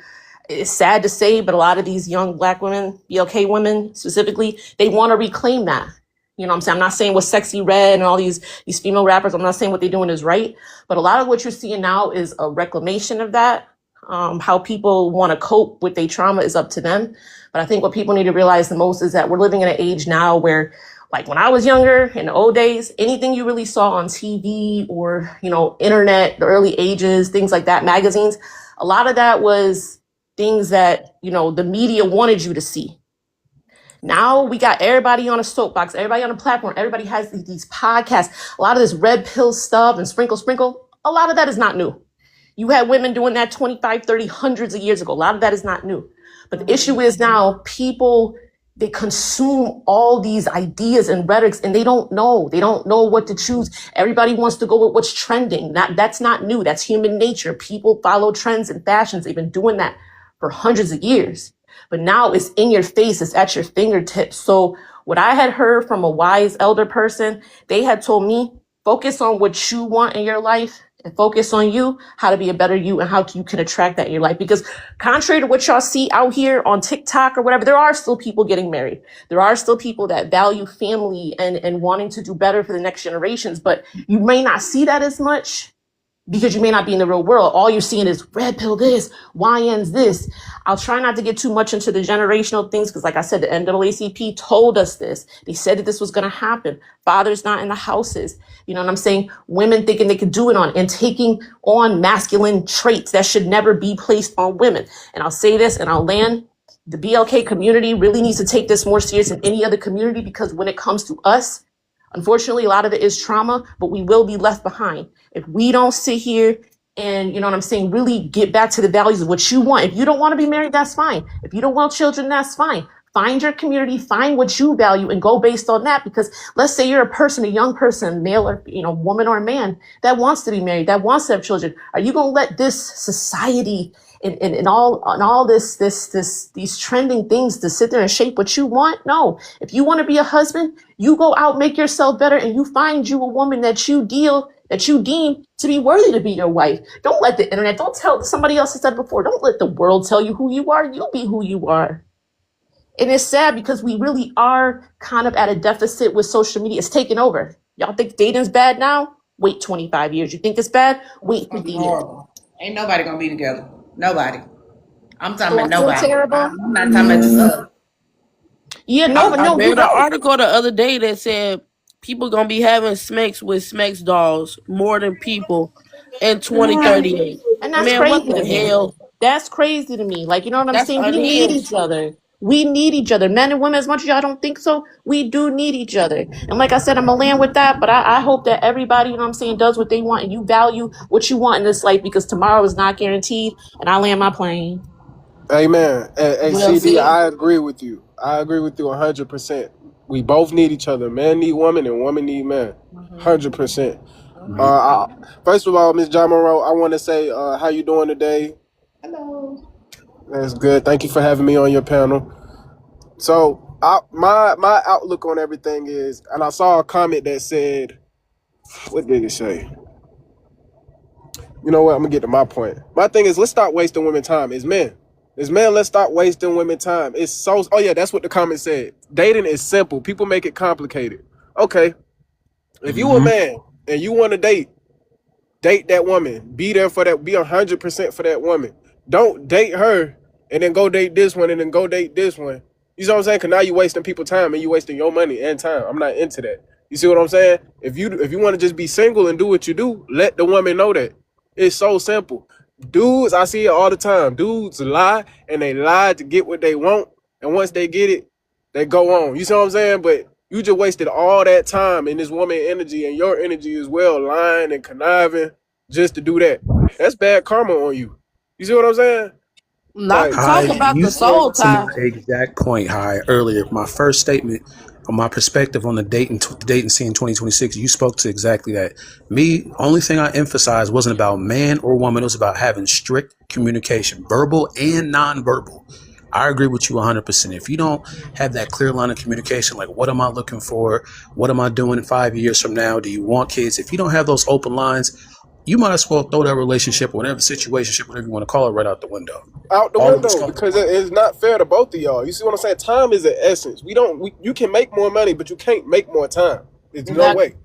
it's sad to say, but a lot of these young Black women, BLK women specifically, they want to reclaim that. You know what I'm saying? I'm not saying what Sexy Red and all these female rappers, I'm not saying what they're doing is right, but a lot of what you're seeing now is a reclamation of that. How people want to cope with their trauma is up to them. But I think what people need to realize the most is that we're living in an age now where, like when I was younger, in the old days, anything you really saw on TV or, you know, internet, the early ages, things like that, magazines, a lot of that was things that, you know, the media wanted you to see. Now we got everybody on a soapbox, everybody on a platform, everybody has these podcasts, a lot of this red pill stuff and sprinkle, a lot of that is not new. You had women doing that 25, 30, hundreds of years ago. A lot of that is not new. But the issue is now people, they consume all these ideas and rhetorics and they don't know. They don't know what to choose. Everybody wants to go with what's trending. That's not new. That's human nature. People follow trends and fashions. They've been doing that for hundreds of years. But now it's in your face. It's at your fingertips. So what I had heard from a wise elder person, they had told me, focus on what you want in your life and focus on you, how to be a better you and how you can attract that in your life. Because contrary to what y'all see out here on TikTok or whatever, there are still people getting married. There are still people that value family and wanting to do better for the next generations. But you may not see that as much because you may not be in the real world. All you're seeing is red pill this, YN's this. I'll try not to get too much into the generational things because, like I said, the NAACP told us this. They said that this was going to happen. Fathers not in the houses. You know what I'm saying? Women thinking they could do it on and taking on masculine traits that should never be placed on women. And I'll say this and I'll land. The BLK community really needs to take this more serious than any other community because when it comes to us, unfortunately, a lot of it is trauma, but we will be left behind. If we don't sit here and, you know what I'm saying, really get back to the values of what you want. If you don't want to be married, that's fine. If you don't want children, that's fine. Find your community, find what you value and go based on that. Because let's say you're a person, a young person, male or, you know, woman or man that wants to be married, that wants to have children. Are you going to let this society and all these trending things to sit there and shape what you want? No. If you want to be a husband, you go out, make yourself better, and you find you a woman that you deem to be worthy to be your wife. Don't let the internet, don't tell somebody else has said before, don't let the world tell you who you are. You be who you are. And it's sad because we really are kind of at a deficit with social media. It's taken over. Y'all think dating's bad now? Wait 25 years. You think it's bad? Wait 50 years. Ain't nobody gonna be together. Nobody. I'm talking So about I feel nobody. terrible. I'm not talking about just Yeah, I no, read read an article the other day that said people gonna be having sex with sex dolls more than people in 2038. And that's Man, what crazy the to me. hell? That's crazy to me. Like, you know what I'm That's saying? We need unhinged. each other. We need each other. Men and women, as much as y'all don't think so, we do need each other. And like I said, I'm going to land with that, but I hope that everybody, you know what I'm saying, does what they want and you value what you want in this life because tomorrow is not guaranteed. And I land my plane. Amen. Hey, Well, CD, see, I agree with you. I agree with you 100%. We both need each other. Man need woman and woman need man. 100%. First of all, Ms. John Monroe, I want to say how you doing today? hello. That's good. Thank you for having me on your panel. So my outlook on everything is, and I saw a comment that said, what did it say? You know what? I'm gonna get to my point. My thing is, let's stop wasting women's time. As men, let's stop wasting women's time. It's so. Oh yeah, that's what the comment said. Dating is simple. People make it complicated. Okay, if you a man and you want to date that woman. Be there for that. Be 100% for that woman. Don't date her and then go date this one and then go date this one. You see what I'm saying? Because now you're wasting people's time and you're wasting your money and time. I'm not into that. You see what I'm saying? If you want to just be single and do what you do, let the woman know that. It's so simple. Dudes, I see it all the time. Dudes lie and they lie to get what they want. And once they get it, they go on. You see what I'm saying? But you just wasted all that time and this woman energy and your energy as well, lying and conniving just to do that. That's bad karma on you. You see what I'm saying? Not Like, to talk about You the soul spoke to my tie. exact point, High, earlier. My first statement on my perspective on the dating scene in 2026, you spoke to exactly that. Me, only thing I emphasized wasn't about man or woman. It was about having strict communication, verbal and nonverbal. I agree with you 100%. If you don't have that clear line of communication, like what am I looking for? What am I doing in 5 years from now? Do you want kids? If you don't have those open lines, you might as well throw that relationship or whatever situationship, whatever you want to call it, right out the window. out the All of this window because it's not fair to both of y'all. You see what I'm saying? Time is the essence. You can make more money, but you can't make more time. There's no way.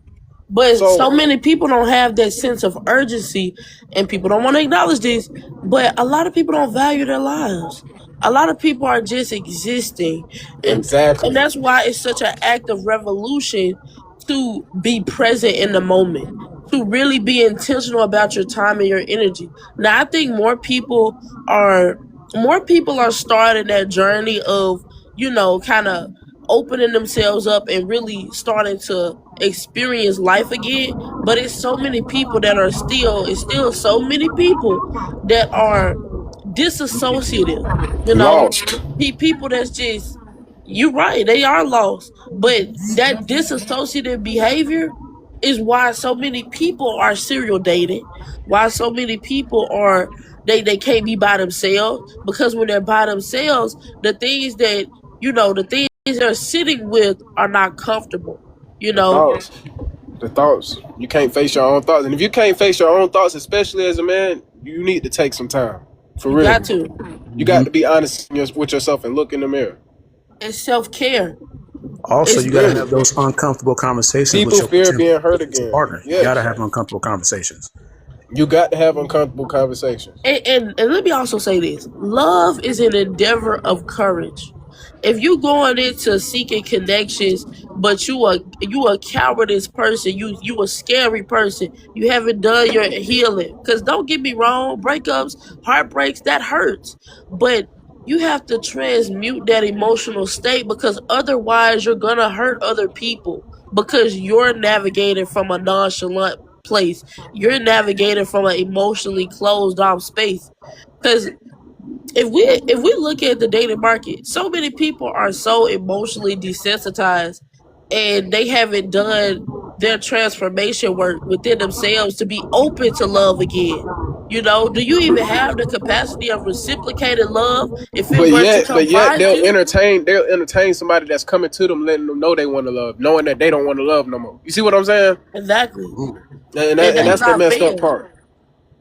But so So many people don't have that sense of urgency, and people don't want to acknowledge this. But a lot of people don't value their lives. A lot of people are just existing, and exactly. that's why it's such an act of revolution to be present in the moment, to really be intentional about your time and your energy. Now, I think more people are starting that journey of, kind of opening themselves up and really starting to experience life again. But it's so many people that are it's still so many people that are disassociative, Lost. people that's just, you're right, they are lost. But that disassociative behavior is why so many people are serial dating, why so many people are they can't be by themselves, because when they're by themselves, the things they're sitting with are not comfortable. The thoughts. You can't face your own thoughts, and if you can't face your own thoughts, especially as a man, you need to take some time. For You real. got to. You got to be honest with yourself and look in the mirror. It's self-care. Also, It's you got to really have those uncomfortable conversations with people your fear being hurt potential again. partner. You got to have uncomfortable conversations. You got to have uncomfortable conversations. And let me also say this. Love is an endeavor of courage. If you going into seeking connections, but you a cowardice person, you a scary person, you haven't done your healing. Because don't get me wrong, breakups, heartbreaks, that hurts. But you have to transmute that emotional state, because otherwise you're gonna hurt other people, because you're navigating from a nonchalant place. You're navigating from an emotionally closed off space. Because if we look at the dating market, so many people are so emotionally desensitized, and they haven't done their transformation work within themselves to be open to love again. Do you even have the capacity of reciprocated love if it But were to yet, come find they'll you? entertain somebody that's coming to them, letting them know they want to love, knowing that they don't want to love no more. You see what I'm saying? Exactly. And And that's that's the not messed fair. up part.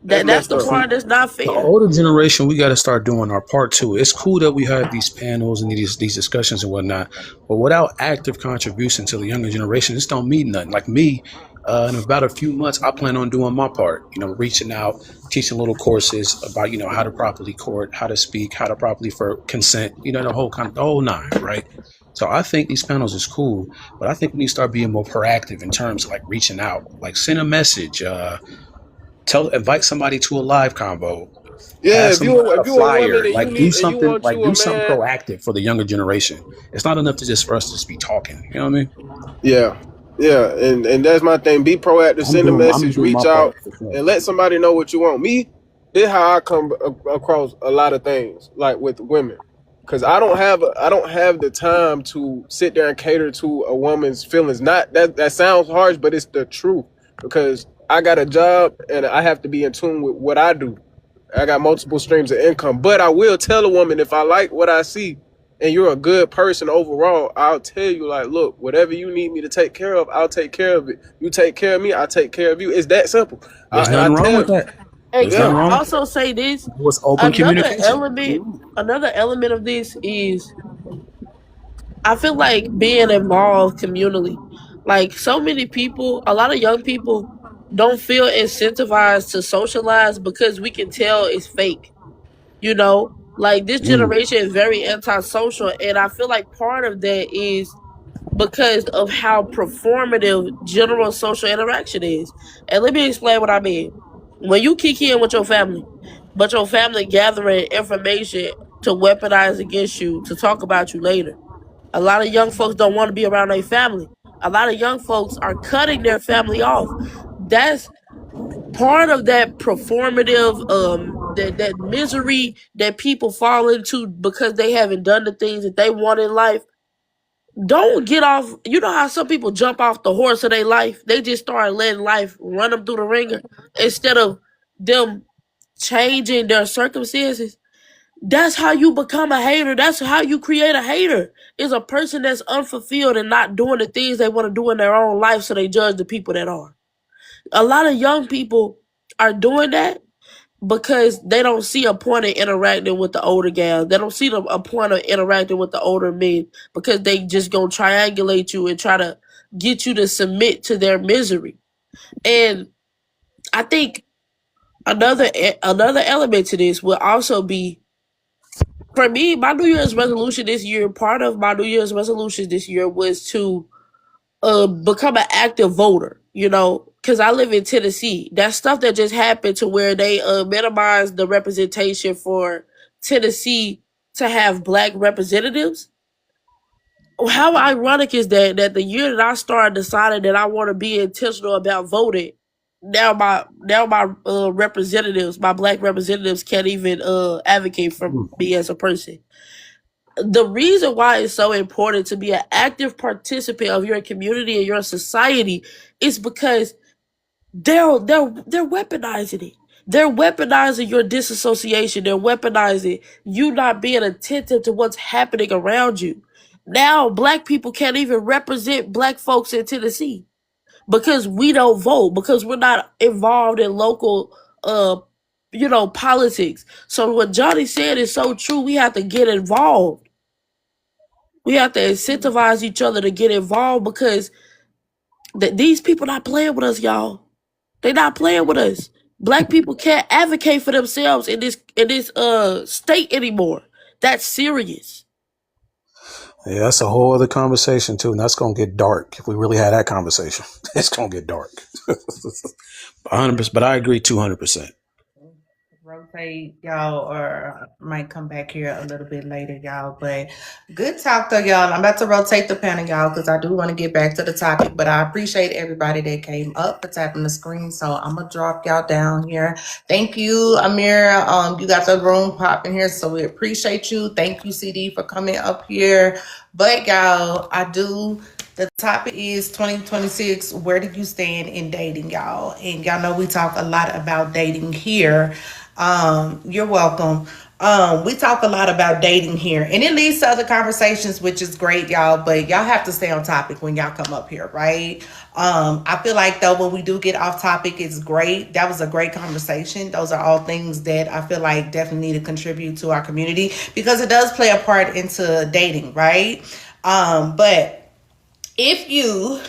That's messed the up. part that's not The fair. older generation, we got to start doing our part too. It's cool that we have these panels and these discussions and whatnot, but without active contribution to the younger generation, this don't mean nothing. Like me, in about a few months, I plan on doing my part. Reaching out, teaching little courses about how to properly court, how to speak, how to properly for consent. The whole nine, right? So I think these panels is cool, but I think we need to start being more proactive in terms of like reaching out, like send a message, invite somebody to a live convo. Yeah, Pass if them you a a flyer. woman and Like you do need and you something. want Like you do a something man, proactive for the younger generation. It's not enough for us to just be talking. You know what I mean? yeah, and that's my thing. Be proactive, send a I'm message, doing my reach out, part for sure. and let somebody know what you want. Me, this is how I come across a lot of things, like with women, because I don't have the time to sit there and cater to a woman's feelings. Not that sounds harsh, but it's the truth, because I got a job and I have to be in tune with what I do. I got multiple streams of income, but I will tell a woman if I like what I see and you're a good person overall, I'll tell you, like, look, whatever you need me to take care of, I'll take care of it. You take care of me, I take care of you. It's that simple. There's nothing wrong with that. Hey, There's can nothing I wrong with also say this? that. It was open Another communication. element of this is I feel like being involved communally. Like so many people, a lot of young people don't feel incentivized to socialize because we can tell it's fake. You know, like this generation is very antisocial, and I feel like part of that is because of how performative general social interaction is. And let me explain what I mean. When you kick in with your family, but your family gathering information to weaponize against you, to talk about you later. A lot of young folks don't want to be around their family. A lot of young folks are cutting their family off. That's part of that performative that misery that people fall into because they haven't done the things that they want in life. Don't get off. You know how some people jump off the horse of their life? They just start letting life run them through the ringer instead of them changing their circumstances. That's how you become a hater. That's how you create a hater. Is a person that's unfulfilled and not doing the things they want to do in their own life, so they judge the people that are. A lot of young people are doing that because they don't see a point of interacting with the older gals. They don't see a point of interacting with the older men because they just gonna triangulate you and try to get you to submit to their misery. And I think another element to this will also be, for me, my New Year's resolution this year, part of my New Year's resolution this year was to become an active voter, you know, because I live in Tennessee. That stuff that just happened to where they minimized the representation for Tennessee to have black representatives. How ironic is that the year that I started deciding that I want to be intentional about voting, now my representatives, my black representatives can't even advocate for me as a person. The reason why it's so important to be an active participant of your community and your society is because they're weaponizing it. They're weaponizing your disassociation. They're weaponizing you not being attentive to what's happening around you. Now, black people can't even represent black folks in Tennessee because we don't vote, because we're not involved in local politics. So what Johnny said is so true. We have to get involved. We have to incentivize each other to get involved because these people not playing with us, y'all. They not playing with us. Black people can't advocate for themselves in this state anymore. That's serious. Yeah, that's a whole other conversation too, and that's gonna get dark if we really had that conversation. It's gonna get dark. 100%, but I agree 200%. Rotate, y'all, or might come back here a little bit later, y'all. But good talk, though, y'all. I'm about to rotate the panel, y'all, because I do want to get back to the topic. But I appreciate everybody that came up for tapping the screen. So I'm gonna drop y'all down here. Thank you, Amir. You got the room popping here, so we appreciate you. Thank you, CD, for coming up here. But y'all, the topic is 2026. Where do you stand in dating, y'all? And y'all know we talk a lot about dating here. You're welcome. We talk a lot about dating here, and it leads to other conversations, which is great, y'all. But y'all have to stay on topic when y'all come up here, right? I feel like though when we do get off topic, it's great. That was a great conversation. Those are all things that I feel like definitely need to contribute to our community because it does play a part into dating, right? But if you,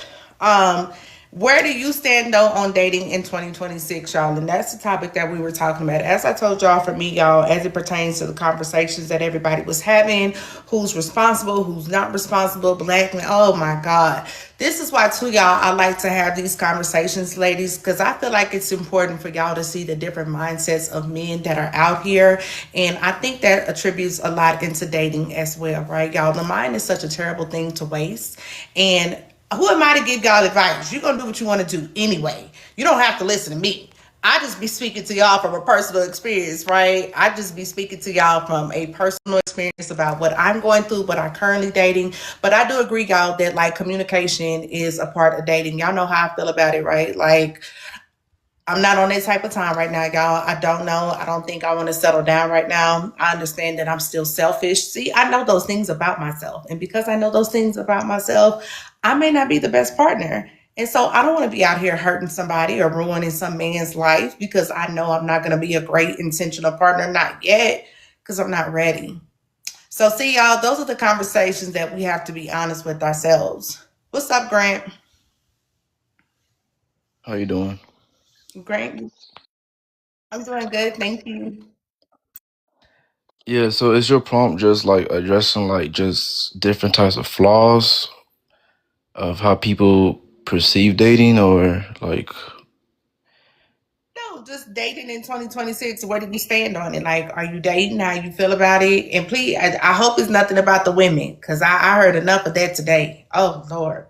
where do you stand though on dating in 2026, y'all? And that's the topic that we were talking about. As I told y'all, for me, y'all, as it pertains to the conversations that everybody was having, who's responsible, who's not responsible, black men. Oh my God. This is why too, y'all, I like to have these conversations, ladies, because I feel like it's important for y'all to see the different mindsets of men that are out here. And I think that attributes a lot into dating as well, right, y'all? The mind is such a terrible thing to waste. And who am I to give y'all advice? You're going to do what you want to do anyway. You don't have to listen to me. I just be speaking to y'all from a personal experience, right? I just be speaking to y'all from a personal experience about what I'm going through, what I'm currently dating. But I do agree, y'all, that like communication is a part of dating. Y'all know how I feel about it, right? Like I'm not on that type of time right now, y'all. I don't know. I don't think I want to settle down right now. I understand that I'm still selfish. See, I know those things about myself. And because I know those things about myself, I may not be the best partner. And so I don't want to be out here hurting somebody or ruining some man's life because I know I'm not going to be a great intentional partner. Not yet, because I'm not ready. So, see, y'all, those are the conversations that we have to be honest with ourselves. What's up, Grant? How you doing? Grant, I'm doing good. Thank you. Yeah, so is your prompt just like addressing like just different types of flaws of how people perceive dating, or like No, just dating in 2026. Where do you stand on it? Like, are you dating? How you feel about it? And please, I hope it's nothing about the women because I heard enough of that today. Oh, Lord.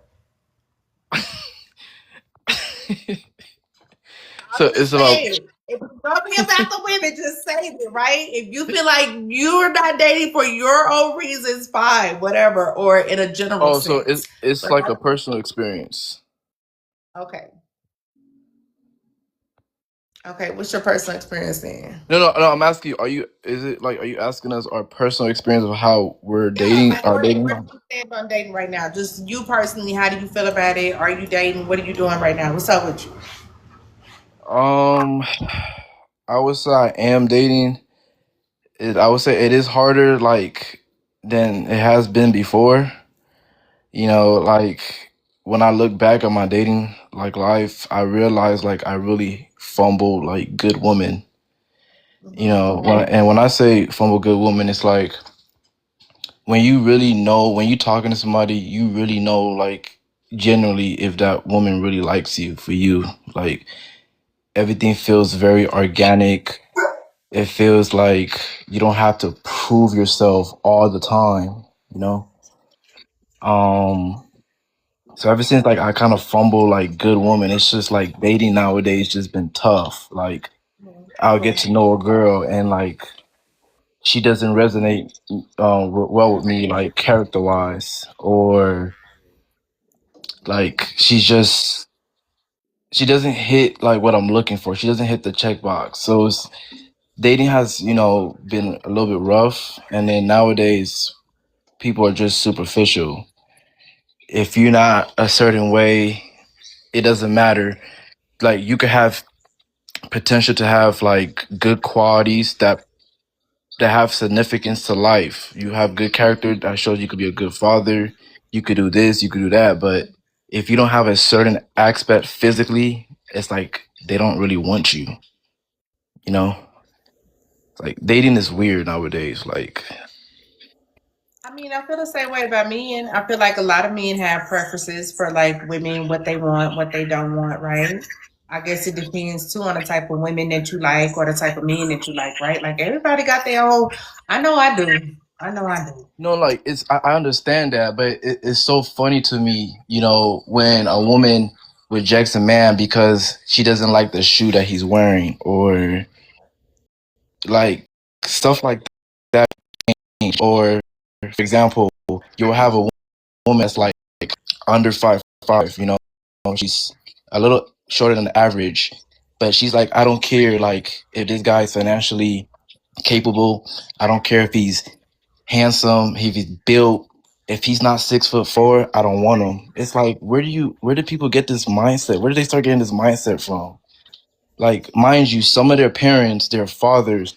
so it's about Say it. If it's gonna be about the women, just say it, right? If you feel like you're not dating for your own reasons, fine, whatever, or in a general so sense. it's But like a personal experience. okay. Okay, what's your personal experience then? No, I'm asking you, are you asking us our personal experience of how we're Yeah, dating like our dating? where do you stand on dating right now? Just you personally, how do you feel about it? Are you dating? What are you doing right now? What's up with you? I would say I am dating. I would say it is harder like than it has been before. You know, like when I look back at my dating like life, I realize like I really fumbled like good women. You know, when I say fumble good woman, it's like when you really know, when you talking to somebody, you really know like generally if that woman really likes you for you. Like everything feels very organic. It feels like you don't have to prove yourself all the time, you know? So ever since like I kind of fumble like good woman, it's just like dating nowadays just been tough. Like I'll get to know a girl and like she doesn't resonate well with me like character wise, or like she doesn't hit like what I'm looking for. She doesn't hit the checkbox. So it's dating has, you know, been a little bit rough, and then nowadays people are just superficial. If you're not a certain way, it doesn't matter. Like you could have potential to have like good qualities that have significance to life. You have good character that shows you could be a good father. You could do this, you could do that. But if you don't have a certain aspect physically, it's like they don't really want you. You know, like dating is weird nowadays. Like I mean, I feel the same way about men. I feel like a lot of men have preferences for like women, what they want, what they don't want, right? I guess it depends too on the type of women that you like or the type of men that you like, right? Like everybody got their own. I know I do. I know I do. no, like I understand that, but it's so funny to me, you know, when a woman rejects a man because she doesn't like the shoe that he's wearing, or like stuff like that. Or for example, you'll have a woman that's like under 5'5", you know, she's a little shorter than the average, but she's like, I don't care like if this guy is financially capable, I don't care if he's handsome, if he's built, if he's not 6'4", I don't want him. It's like, where do people get this mindset? Where did they start getting this mindset from? Like, mind you, some of their parents, their fathers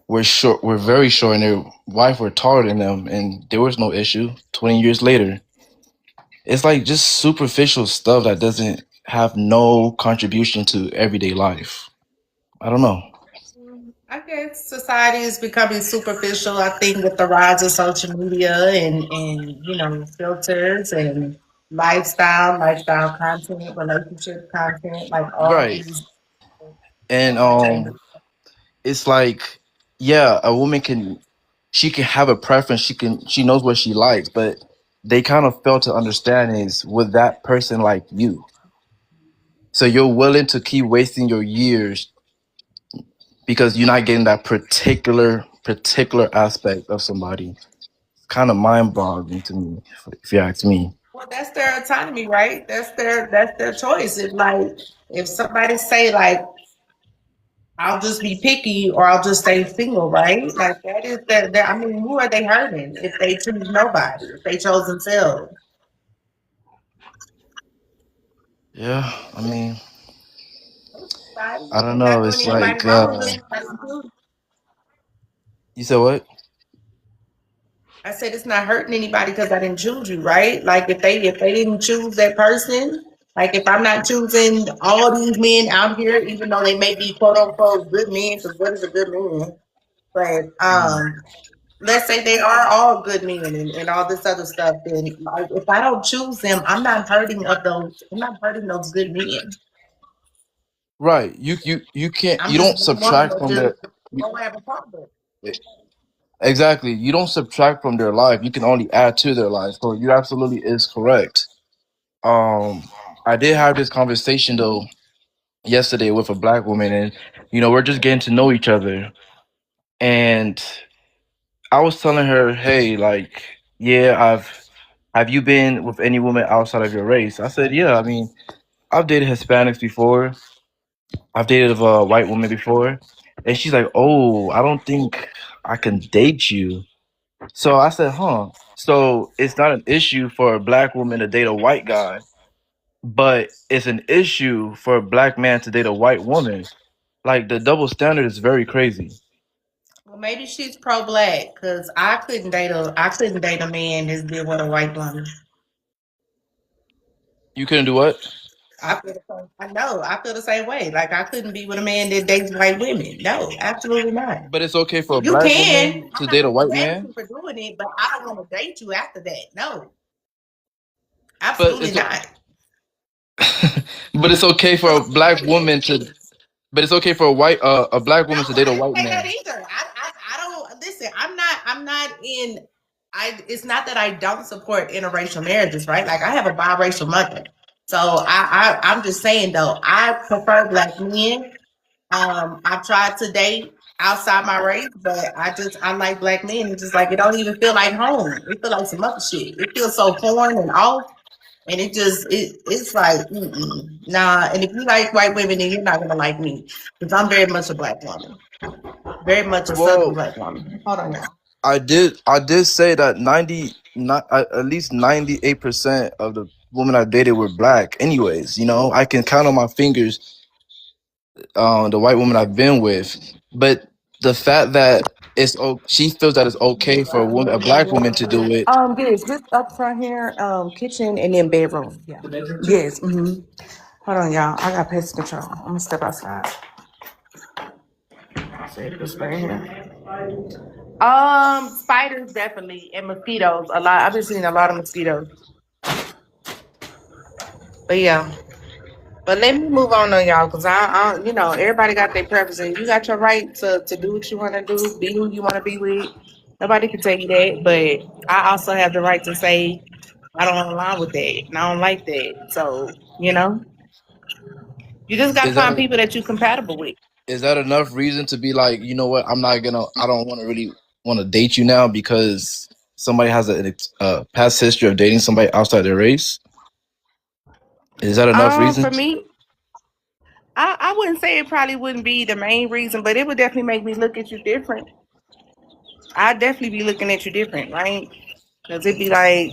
were very short, and their wife were taller than them, and there was no issue. 20 years later, it's like just superficial stuff that doesn't have no contribution to everyday life. I don't know. I guess society is becoming superficial. I think with the rise of social media and you know filters and lifestyle content, relationship content, like all Right. these And entertainment. it's like, yeah, a woman she can have a preference, she knows what she likes, but they kind of fail to understand is, would that person like you? So you're willing to keep wasting your years because you're not getting that particular aspect of somebody. It's kind of mind boggling to me, if you ask me. Well, that's their autonomy, right? That's their choice. If somebody say like I'll just be picky or I'll just stay single, right? Like that is that. I mean, who are they hurting if they choose nobody? If they chose themselves? Yeah, I mean, Right? I don't You're not know. doing It's anybody like wrong. Doing anybody good. you said what? I said it's not hurting anybody because I didn't choose you, right? Like if they didn't choose that person, like if I'm not choosing all these men out here, even though they may be quote unquote good men, because what is a good man? But let's say they are all good men and all this other stuff, then like if I don't choose them, I'm not hurting those good men. Right. You can't. I'm You just don't one woman subtract that from just their. you- don't have a problem. Exactly. You don't subtract from their life. You can only add to their life. So you absolutely is correct. Um, I did have this conversation though yesterday with a black woman, and we're just getting to know each other, and I was telling her, hey, like, yeah, have you been with any woman outside of your race? I said, yeah. I mean, I've dated Hispanics before. I've dated a white woman before. And she's like, oh, I don't think I can date you. So I said, huh. So it's not an issue for a black woman to date a white guy, but it's an issue for a black man to date a white woman. Like the double standard is very crazy. Well, maybe she's pro-black because I couldn't date a man that's been with a white woman. You couldn't do what? I know. I feel the same way. Like I couldn't be with a man that dates white women. No, absolutely not. But it's okay for a You black can. woman I'm to not date a gonna white ban man. you for doing it, but I don't want to date you after that. No, But absolutely it's not. but it's okay for a black woman to. But it's okay for a black No, woman to date a I didn't white say that man. either. I don't listen. I'm not in. It's not that I don't support interracial marriages, right? Like I have a biracial mother, so I'm just saying though. I prefer black men. I've tried to date outside my race, but I like black men. It's just like it don't even feel like home. It feel like some other shit. It feels so foreign and off, and it's like nah. And if you like white women, then you're not gonna like me because I'm very much a black woman, very much a southern Well, black woman. Hold on now. I did say that at least 98% of the women I dated were black. Anyways, I can count on my fingers the white women I've been with, but the fact that she feels that it's okay for a black woman to do it. Yes, just up front here, kitchen and then bedroom. Yeah. Yes. Hold on, y'all. I got pest control. I'm gonna step outside. Save this right here. Spiders definitely and mosquitoes. A lot. I've been seeing a lot of mosquitoes. But yeah. But let me move on y'all, because everybody got their preferences. You got your right to do what you want to do, be who you want to be with. Nobody can tell you that, but I also have the right to say I don't align with that and I don't like that. So you just got to Is that find people that you're compatible with. is that enough reason to be like, you know what? I don't want to really want to date you now because somebody has a past history of dating somebody outside their race. Is that enough reason? For me, I wouldn't say it probably wouldn't be the main reason, but it would definitely make me look at you different. I'd definitely be looking at you different, right? Because it'd be like,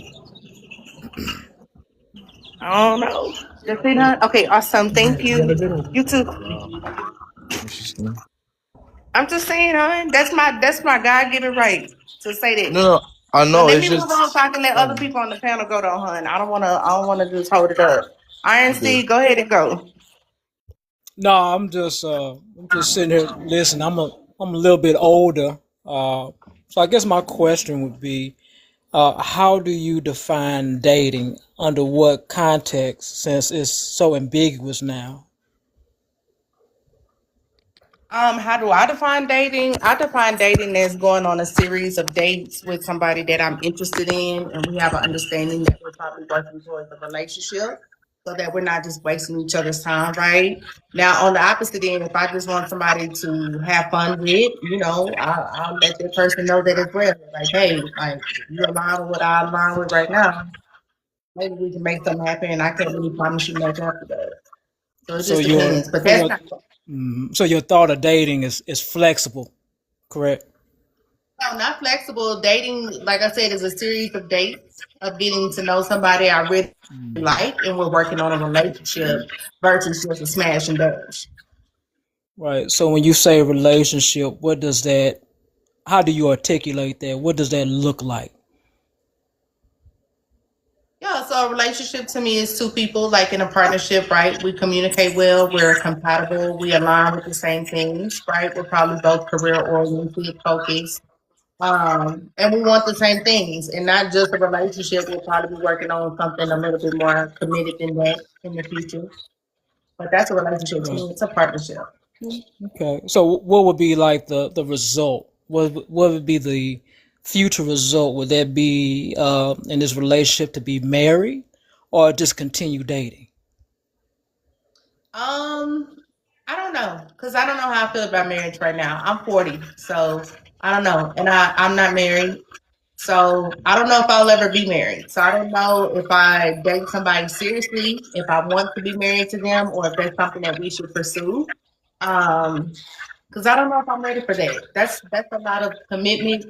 I don't know. Just see that? Okay, awesome. Thank you. You too. Interesting. I'm just saying, that's my God given right to say that. No, I But know. let It's me move on just so I can let other people on the panel go though, hun. I don't wanna just hold it up. Iron okay. Steve, go ahead and go. No, I'm just sitting here listening. I'm a little bit older, so I guess my question would be, how do you define dating? Under what context? Since it's so ambiguous now. How do I define dating? I define dating as going on a series of dates with somebody that I'm interested in, and we have an understanding that we're probably working towards a relationship, so that we're not just wasting each other's time, right? Now, on the opposite end, if I just want somebody to have fun with, I'll let that person know that as well. Like, hey, like you align with what I align with right now. maybe we can make something happen. And I can't really promise you much after that. So it So just your depends. But so that's your not. so your thought of dating is flexible, correct? No, not flexible. Dating, like I said, is a series of dates of getting to know somebody I really like, and we're working on a relationship versus just a smash and dash. Right. So when you say relationship, what does that? How do you articulate that? What does that look like? Yeah, so a relationship to me is two people like in a partnership, right? We communicate well, we're compatible, we align with the same things, right? We're probably both career oriented, focused. And we want the same things and not just a relationship. We'll probably be working on something a little bit more committed than that in the future. But that's a relationship to Right. me. It's a partnership. Okay. So what would be like the result? What would be the future result? Would that be in this relationship to be married or just continue dating? I don't know, because I don't know how I feel about marriage right now. I'm 40, so I don't know. And I'm not married. So I don't know if I'll ever be married. So I don't know if I date somebody seriously, if I want to be married to them, or if that's something that we should pursue. Because I don't know if I'm ready for that. That's a lot of commitment,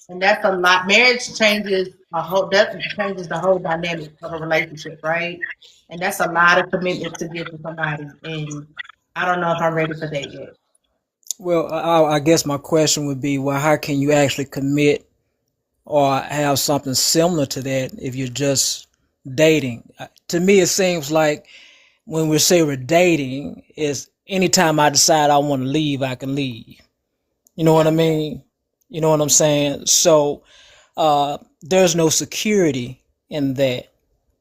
and that's a lot. Marriage changes that changes the whole dynamic of a relationship, right? And that's a lot of commitment to give to somebody, and I don't know if I'm ready for that yet. Well, I guess my question would be, well, how can you actually commit or have something similar to that if you're just dating? To me, it seems like when we say we're dating, is anytime I decide I want to leave, I can leave. You know what I mean? You know what I'm saying? So there's no security in that.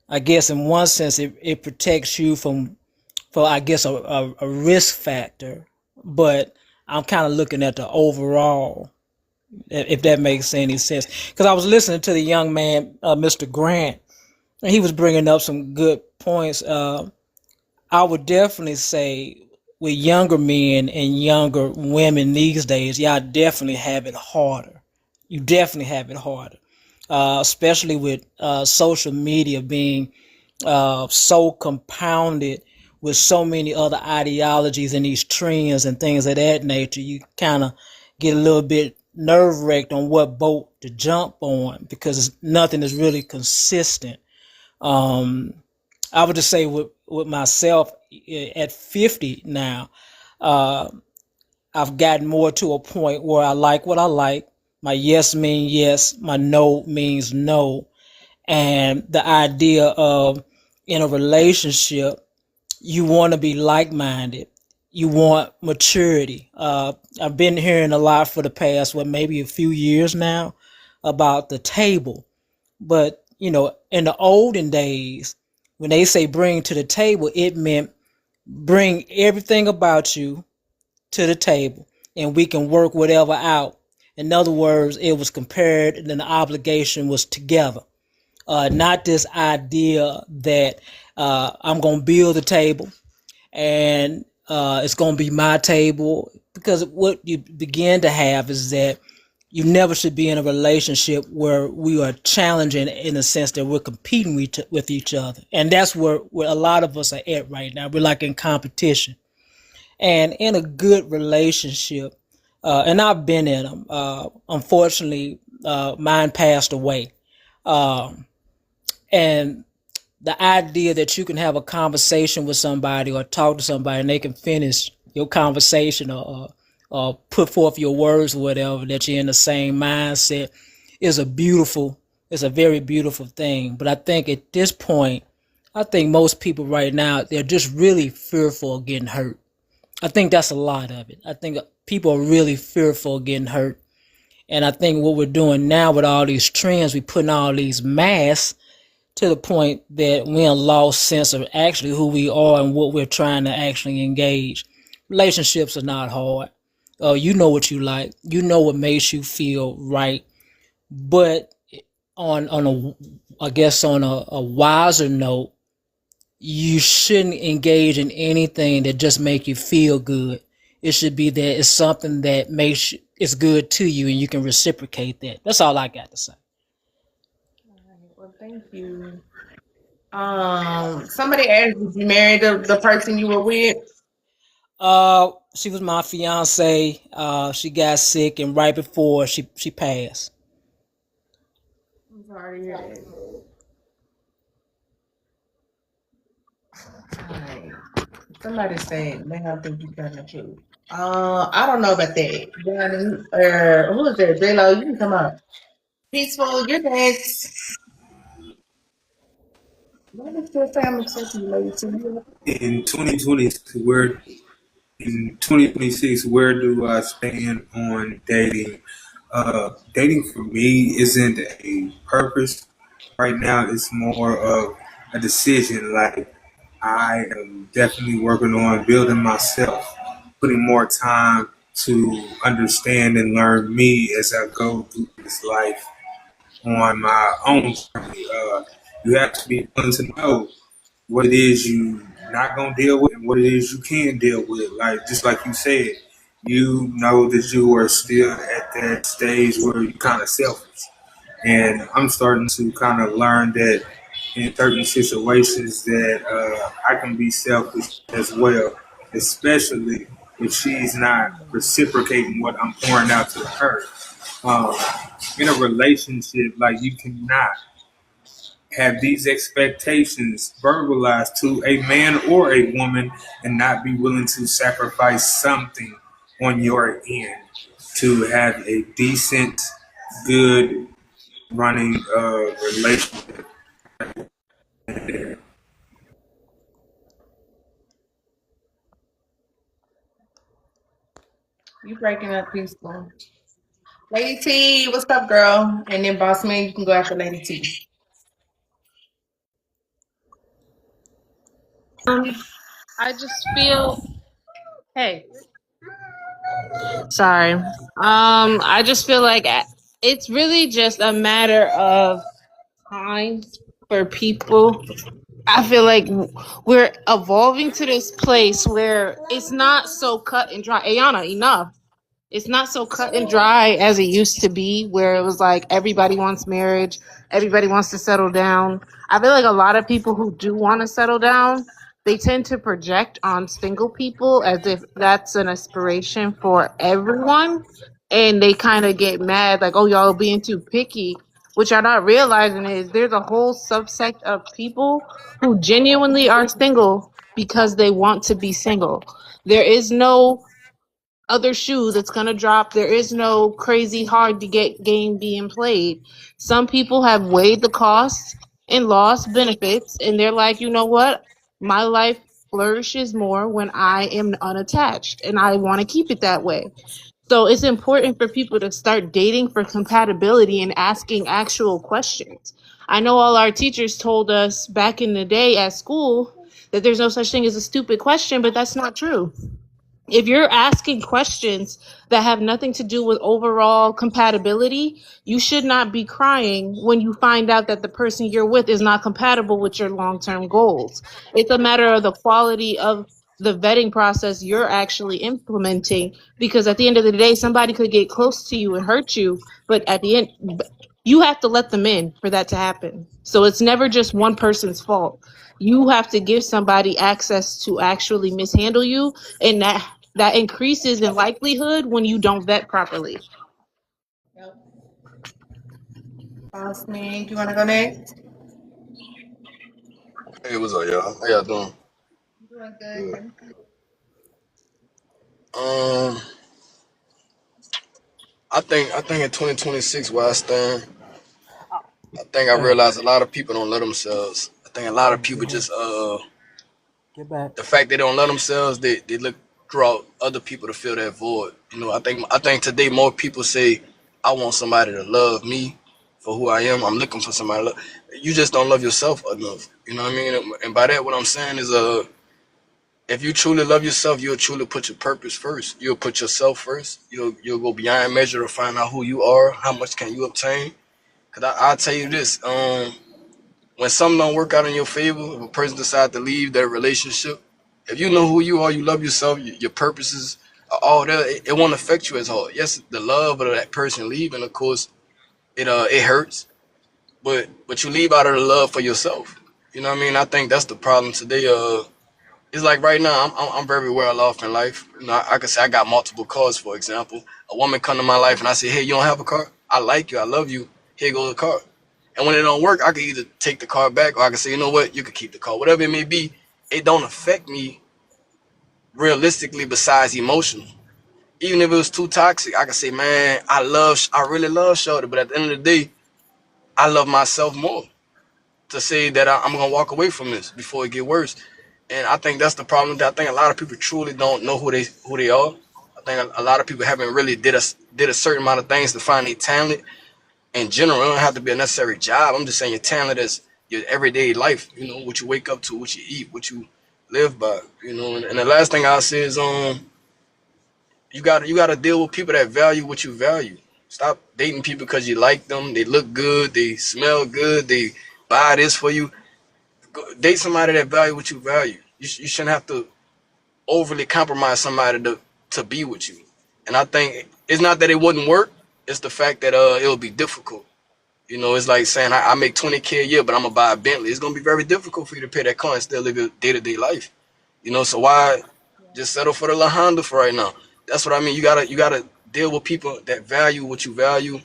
I guess in one sense, it protects you from, for I guess a risk factor, but I'm kind of looking at the overall, if that makes any sense. Because I was listening to the young man, Mr. Grant, and he was bringing up some good points. I would definitely say with younger men and younger women these days, y'all definitely have it harder. You definitely have it harder, especially with social media being so compounded with so many other ideologies and these trends and things of that nature. You kind of get a little bit nerve wracked on what boat to jump on because nothing is really consistent. I would just say with myself at 50 now, I've gotten more to a point where I like what I like. My yes means yes, my no means no. And the idea of in a relationship, you want to be like-minded. You want maturity. I've been hearing a lot for the past, maybe a few years now about the table. But, in the olden days, when they say bring to the table, it meant bring everything about you to the table and we can work whatever out. In other words, it was compared and the obligation was together. Not this idea that I'm going to build a table and it's going to be my table. Because what you begin to have is that you never should be in a relationship where we are challenging in the sense that we're competing with each other. And that's where a lot of us are at right now. We're like in competition. And in a good relationship, and I've been in them, unfortunately, mine passed away. And the idea that you can have a conversation with somebody or talk to somebody and they can finish your conversation or put forth your words or whatever, that you're in the same mindset is it's a very beautiful thing. But I think at this point, I think most people right now, they're just really fearful of getting hurt. I think that's a lot of it. I think people are really fearful of getting hurt. And I think what we're doing now with all these trends, we're putting all these masks to the point that we're in a lost sense of actually who we are and what we're trying to actually engage. Relationships are not hard. You know what you like. You know what makes you feel right. But on a wiser note, you shouldn't engage in anything that just make you feel good. It should be that it's something that it's good to you and you can reciprocate that. That's all I got to say. Well, thank you. Somebody asked if you married the person you were with. She was my fiance. She got sick, and right before she passed. I'm sorry to hear that. Alright. Somebody said they don't think you trying to shoot. I don't know about that. Johnny, who is that? J-Lo, you can come up. Peaceful, you're next. What is your family circle related to you? In 2026, where do I stand on dating? Dating for me isn't a purpose. Right now, it's more of a decision. Like, I am definitely working on building myself, putting more time to understand and learn me as I go through this life on my own journey. You have to be willing to know what it is you not gonna deal with and what it is you can deal with. Like, just like you said, you know that you are still at that stage where you're kind of selfish, and I'm starting to kind of learn that in certain situations that I can be selfish as well, especially if she's not reciprocating what I'm pouring out to her. Um, in a relationship, like, you cannot have these expectations verbalized to a man or a woman and not be willing to sacrifice something on your end to have a decent, good running relationship. You breaking up, Peaceful. Lady T, what's up, girl? And then Boss Man, you can go after Lady T. I just feel, hey, sorry. I just feel like it's really just a matter of time for people. I feel like we're evolving to this place where it's not so cut and dry. Ayana, enough. It's not so cut and dry as it used to be, where it was like everybody wants marriage, everybody wants to settle down. I feel like a lot of people who do want to settle down, they tend to project on single people as if that's an aspiration for everyone. And they kind of get mad, like, oh, y'all being too picky. What y'all not realizing is there's a whole subsect of people who genuinely are single because they want to be single. There is no other shoe that's gonna drop. There is no crazy hard to get game being played. Some people have weighed the costs and lost benefits, and they're like, you know what? My life flourishes more when I am unattached, and I want to keep it that way. So it's important for people to start dating for compatibility and asking actual questions. I know all our teachers told us back in the day at school that there's no such thing as a stupid question, but that's not true. If you're asking questions that have nothing to do with overall compatibility, you should not be crying when you find out that the person you're with is not compatible with your long-term goals. It's a matter of the quality of the vetting process you're actually implementing, because at the end of the day, somebody could get close to you and hurt you, but at the end, you have to let them in for that to happen. So it's never just one person's fault. You have to give somebody access to actually mishandle you, and that increases in likelihood when you don't vet properly. Yep. Boss Man, you want to go next? Hey, what's up, y'all? How y'all doing? Doing good. I think in 2026 where I stand, I think I realized a lot of people don't love themselves. I think a lot of people just Get back. the fact they don't love themselves, they look throughout other people to fill that void. You know, I think today more people say, I want somebody to love me for who I am. I'm looking for somebody to love. You just don't love yourself enough. You know what I mean? And by that, what I'm saying is if you truly love yourself, you'll truly put your purpose first. You'll put yourself first. You'll go beyond measure to find out who you are, how much can you obtain. Cause I'll tell you this, when something don't work out in your favor, if a person decides to leave their relationship, if you know who you are, you love yourself, your purposes, all that, it won't affect you as hard. Yes, the love of that person leaving, of course, it hurts, but you leave out of the love for yourself. You know what I mean? I think that's the problem today. It's like right now, I'm very well off in life. You know, I can say I got multiple cars. For example, a woman come to my life and I say, "Hey, you don't have a car? I like you. I love you. Here goes the car." And when it don't work, I can either take the car back or I can say, "You know what? You can keep the car." Whatever it may be, it don't affect me realistically. Besides emotional, even if it was too toxic, I can say, "Man, I really love Shorty," but at the end of the day, I love myself more to say that I'm gonna walk away from this before it get worse. And I think that's the problem. I think a lot of people truly don't know who they are. I think a lot of people haven't really did a certain amount of things to find their talent. In general, it don't have to be a necessary job. I'm just saying your talent is your everyday life. You know, what you wake up to, what you eat, what you live by. You know, and the last thing I'll say is you gotta deal with people that value what you value. Stop dating people because you like them, they look good, they smell good, they buy this for you. Date somebody that value what you value. You shouldn't have to overly compromise somebody to be with you. And I think it's not that it wouldn't work. It's the fact that it'll be difficult. You know, it's like saying I make $20K a year, but I'm gonna buy a Bentley. It's gonna be very difficult for you to pay that car and still live your day-to-day life. You know, so why just settle for the La Honda for right now? That's what I mean. You gotta deal with people that value what you value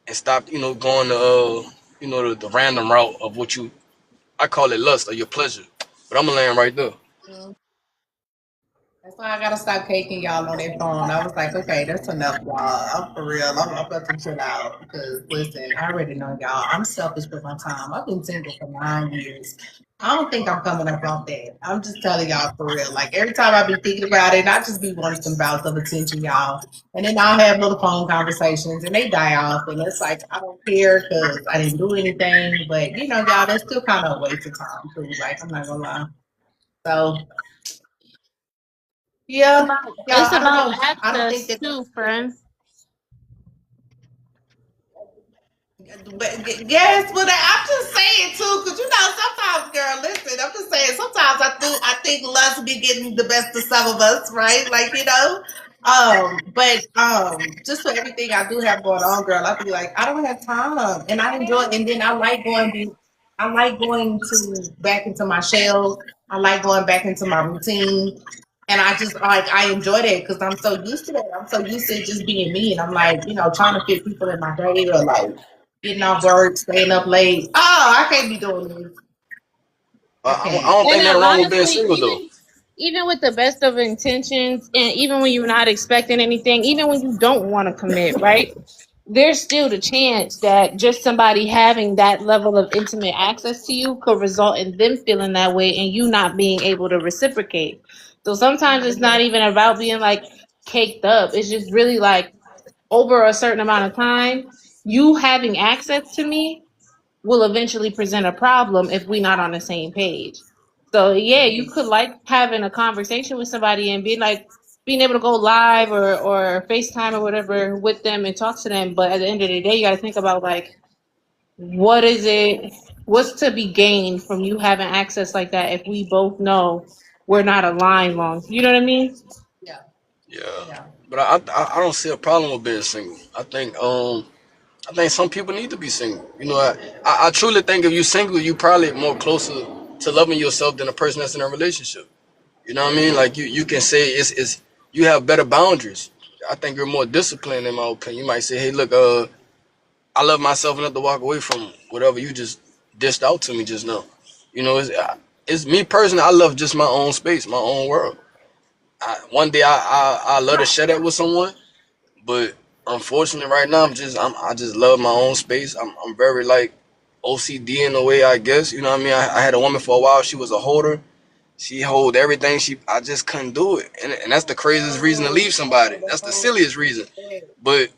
and stop, you know, going to the random route of what you, I call it lust or your pleasure. But I'm gonna land right there. That's why I gotta stop caking y'all on that phone. I was like, okay, that's enough, y'all. I'm for real. I'm about to chill out because listen, I already know y'all. I'm selfish with my time. I've been single for 9 years. I don't think I'm coming up on that. I'm just telling y'all for real. Like every time I be thinking about it, I just be wanting some bouts of attention, y'all. And then I'll have little phone conversations and they die off. And it's like I don't care because I didn't do anything. But you know, y'all, that's still kind of a waste of time too. Like I'm not gonna lie. So yeah, yeah, It's I don't about know. I don't think access that. too, friend. But yes, but I'm just saying too, because you know, sometimes, girl, listen, I'm just saying, sometimes I think lust be getting the best of some of us, right? Like, you know. But just for everything I do have going on, girl, I be like, I don't have time. And I enjoy and then I like going to back into my shell. I like going back into my routine. And I just like I enjoy that because I'm so used to that. I'm so used to just being me, and I'm like, you know, trying to fit people in my day or like getting off work, staying up late. Oh, I can't be doing this. I don't And think nothing wrong with being honestly, single though. even with the best of intentions, and even when you're not expecting anything, even when you don't want to commit, right? There's still the chance that just somebody having that level of intimate access to you could result in them feeling that way and you not being able to reciprocate. So sometimes it's not even about being like caked up. It's just really like over a certain amount of time, you having access to me will eventually present a problem if we're not on the same page. So yeah, you could like having a conversation with somebody and being able to go live or FaceTime or whatever with them and talk to them. But at the end of the day, you got to think about like, what's to be gained from you having access like that if we both know we're not aligned long. You know what I mean? Yeah. But I don't see a problem with being single. I think some people need to be single. You know, I truly think if you're single, you probably more closer to loving yourself than a person that's in a relationship. You know what I mean? Like you can say it's you have better boundaries. I think you're more disciplined in my opinion. You might say, hey, look, I love myself enough to walk away from whatever you just dished out to me just now. You know, it's me personally. I love just my own space, my own world. One day I love to share that with someone, but unfortunately right now I just love my own space. I'm very like OCD in a way, I guess. You know what I mean? I had a woman for a while. She was a holder. She hold everything. I just couldn't do it, and that's the craziest reason to leave somebody. That's the silliest reason. But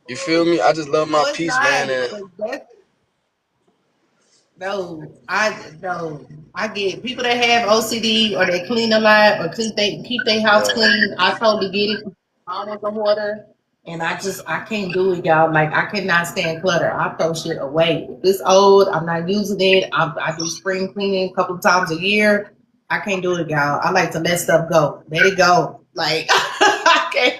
you feel me? I just love my peace, man. And I get people that have OCD or they clean a lot or keep their house clean. I totally get it. I don't want the water. And I can't do it, y'all. Like I cannot stand clutter. I throw shit away. If it's old, I'm not using it. I do spring cleaning a couple of times a year. I can't do it, y'all. I like to let stuff go. Let it go. Like I can't,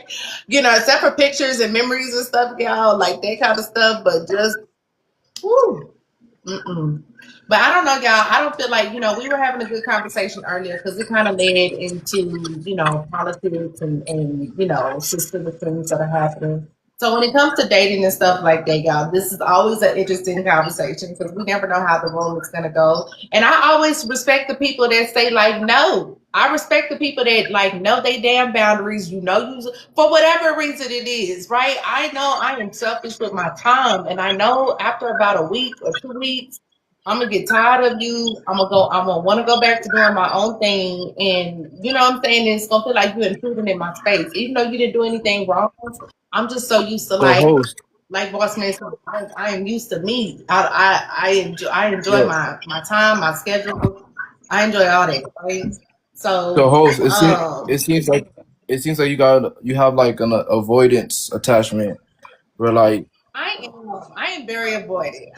except for pictures and memories and stuff, y'all, like that kind of stuff. But just, woo. Mm-mm. But I don't know, y'all. I don't feel like, we were having a good conversation earlier because it kind of led into, politics and systemic things that are happening. So when it comes to dating and stuff like that, y'all, this is always an interesting conversation because we never know how the room is going to go. And I always respect the people that say, like, no. I respect the people that, like, know they damn boundaries. For whatever reason it is, right? I know I am selfish with my time. And I know after about a week or 2 weeks, I'm gonna get tired of you. I'm gonna want to go back to doing my own thing, and you know what I'm saying. It's gonna feel like you're intruding in my space, even though you didn't do anything wrong. I'm just so used to So host, like boss man. So I am used to me. I enjoy yo, my time, my schedule. I enjoy all that, right? so So, host, it seems like you have like an avoidance attachment where like I am very avoidant.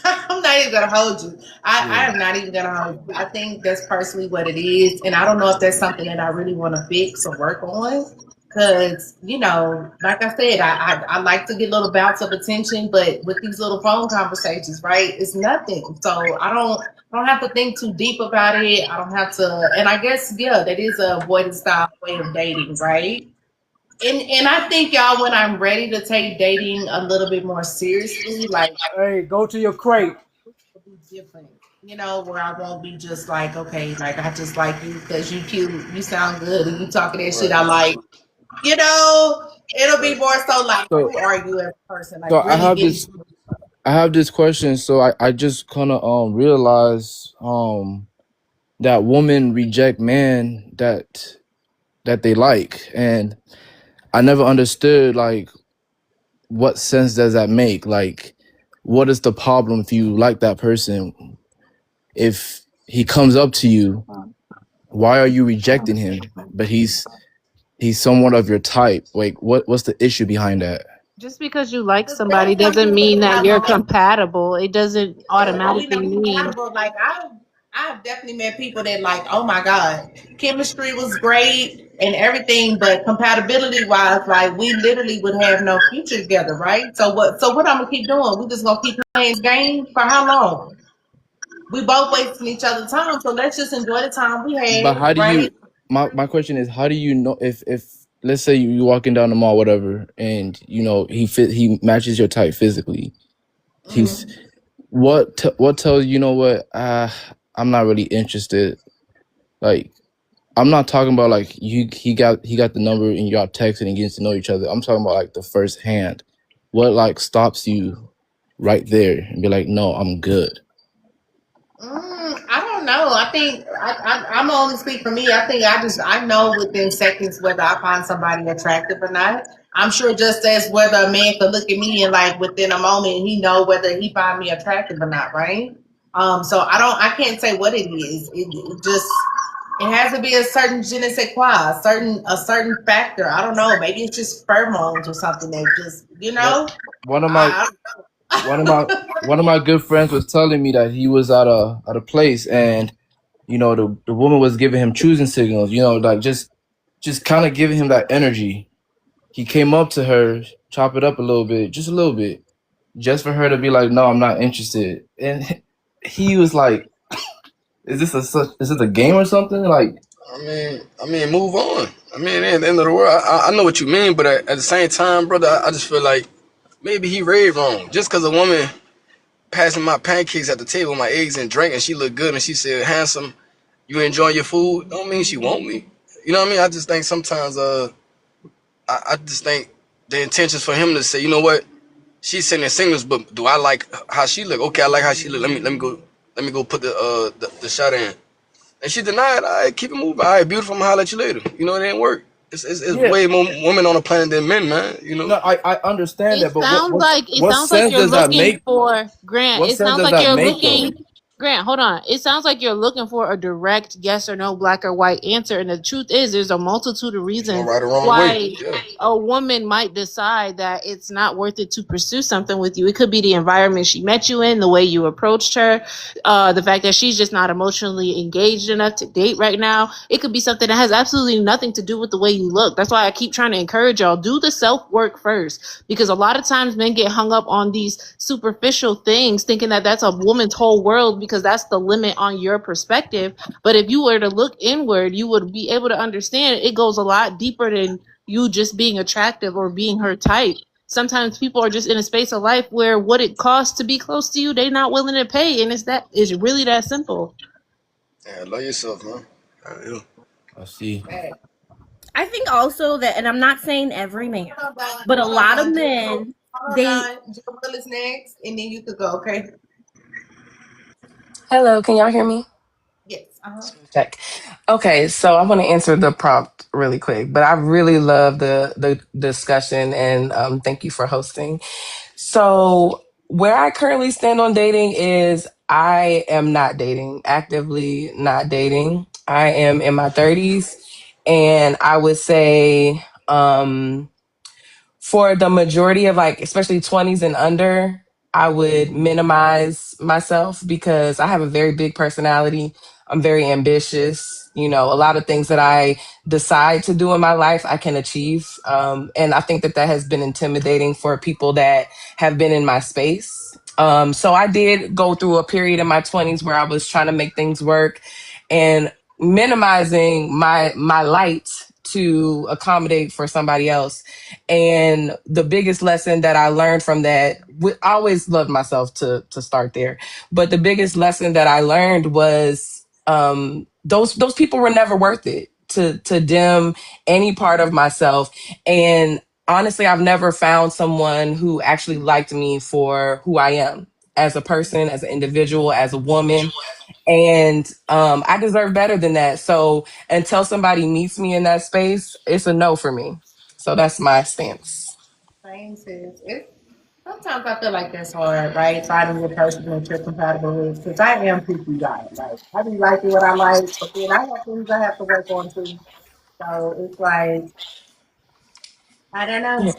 I'm not even gonna hold you. I am not even gonna hold you. I think that's personally what it is, and I don't know if that's something that I really want to fix or work on. Cause like I said, I like to get little bouts of attention, but with these little phone conversations, right, it's nothing. So I don't have to think too deep about it. I don't have to, and I guess that is a avoidance style way of dating, right? And I think y'all, when I'm ready to take dating a little bit more seriously, like Hey, go to your crate. it'll be different, where I won't be just like, okay, like I just like you because you cute, you sound good, and you talking that shit I like. It'll be more so like, so who are you as a person? Like so really getting. I have this question. So I just kind of realize that women reject men that they like, and I never understood like what sense does that make? Like, what is the problem if you like that person? If he comes up to you, why are you rejecting him? But he's somewhat of your type. Like, what's the issue behind that? Just because you like somebody doesn't mean that you're compatible. It doesn't We automatically not mean. compatible. Like I've definitely met people that like, oh my God, chemistry was great and everything, but compatibility wise, like we literally would have no future together, right? So what I'm gonna keep doing? We just gonna keep playing this game for how long? We both wasting each other's time, so let's just enjoy the time we But had, how do you? right? My question is, how do you know if let's say you walking down the mall, whatever, and he matches your type physically. He's what tells you, what I'm not really interested. Like, I'm not talking about like he got the number and y'all texting and getting to know each other. I'm talking about like the first hand. What like stops you right there and be like, no, I'm good. I don't know. I think I'm gonna only speak for me. I think I know within seconds whether I find somebody attractive or not. I'm sure just as whether a man could look at me and like within a moment he know whether he find me attractive or not, right? So I can't say what it is. It has to be a certain je ne sais quoi, a certain factor. I don't know. Maybe it's just pheromones or something that just One of my one of my good friends was telling me that he was at a place, and the woman was giving him choosing signals, like just kind of giving him that energy. He came up to her, chop it up a little bit, just a little bit, just for her to be like, no, I'm not interested. And he was like, is this a game or something? Like, I mean, move on. I mean, at the end of the world, I know what you mean, but at the same time, brother, I just feel like maybe he read wrong. Just because a woman passing my pancakes at the table, my eggs and drink, and she look good, and she said, handsome, you enjoying your food, don't mean she want me. You know what I mean? I just think sometimes, I just think the intentions for him to say, you know what, she's sending signals, but do I like how she look? Okay, I like how she look. Let me go put the shot in. And she denied. All right, keep it moving. All right, beautiful. I'm gonna holler at you later. It didn't work. It's way more women on the planet than men, man. No, I understand It that, but sounds what like sense you're does that looking make? for Grant. What It sense sounds does like that you're make, though? looking. Grant, hold on. It sounds like you're looking for a direct yes or no, black or white answer. And the truth is, there's a multitude of There's no reasons right or wrong way. why Yeah. a woman might decide that it's not worth it to pursue something with you. It could be the environment she met you in, the way you approached her, the fact that she's just not emotionally engaged enough to date right now. It could be something that has absolutely nothing to do with the way you look. That's why I keep trying to encourage y'all, do the self-work first. Because a lot of times men get hung up on these superficial things, thinking that that's a woman's whole world because that's the limit on your perspective. But if you were to look inward, you would be able to understand it goes a lot deeper than you just being attractive or being her type. Sometimes people are just in a space of life where what it costs to be close to you, they're not willing to pay, and it's really that simple. Yeah, love yourself, man. Yeah. I see. I think also that, and I'm not saying every man, but a lot of men, they. Jill Will is next, and then you could go. Okay. Hello, can y'all hear me? Yes. Check. Okay, so I want to answer the prompt really quick, but I really love the discussion and thank you for hosting. So where I currently stand on dating is I am not dating, actively not dating. I am in my 30s, and I would say for the majority of like, especially 20s and under, I would minimize myself because I have a very big personality. I'm very ambitious. You know, a lot of things that I decide to do in my life, I can achieve. And I think that that has been intimidating for people that have been in my space. So I did go through a period in my 20s where I was trying to make things work and minimizing my light to accommodate for somebody else. And the biggest lesson that I learned from that, I always loved myself to start there. But the biggest lesson that I learned was those people were never worth it to dim any part of myself. And honestly, I've never found someone who actually liked me for who I am as a person, as an individual, as a woman. And I deserve better than that. So until somebody meets me in that space, it's a no for me. So that's my stance. Same sis. Sometimes I feel like that's hard, right? Finding a person that you're compatible with. Because I am picky guy. Like I be liking what I like, but then I have things I have to work on too. So it's like I don't know. Yeah.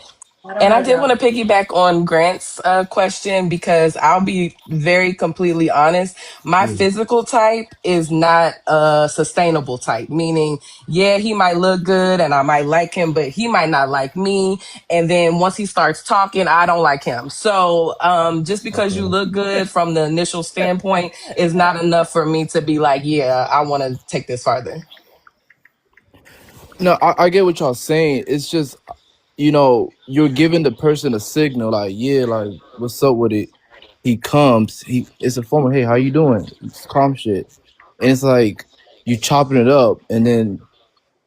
I don't And I know, did y'all. want to piggyback on Grant's question because I'll be very completely honest. My physical type is not a sustainable type, meaning, yeah, he might look good and I might like him, but he might not like me. And then once he starts talking, I don't like him. So just because you look good from the initial standpoint is not enough for me to be like, yeah, I want to take this farther. No, I get what y'all saying. It's just, you're giving the person a signal, like, yeah, like, what's up with it? He comes, it's a form of, hey, how you doing? It's calm shit. And it's like you chopping it up and then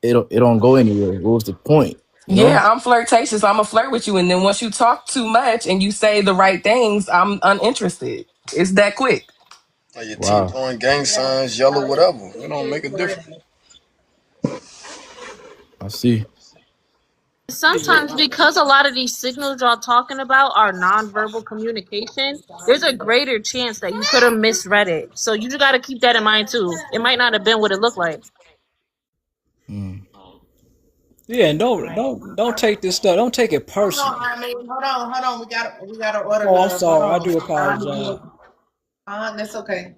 it don't go anywhere. What was the point? You know? Yeah, I'm flirtatious. I'm a flirt with you. And then once you talk too much and you say the right things, I'm uninterested. It's that quick. Like your Wow. T-point, gang signs, yellow, whatever. It don't make a difference. I see. Sometimes because a lot of these signals y'all talking about are nonverbal communication, there's a greater chance that you could have misread it. So you just got to keep that in mind too. It might not have been what it looked like. Yeah, and don't take this stuff. Don't take it Hold personal. on, I mean, hold on. We gotta order. Oh, I'm the- sorry. I hold do on. apologize. That's okay.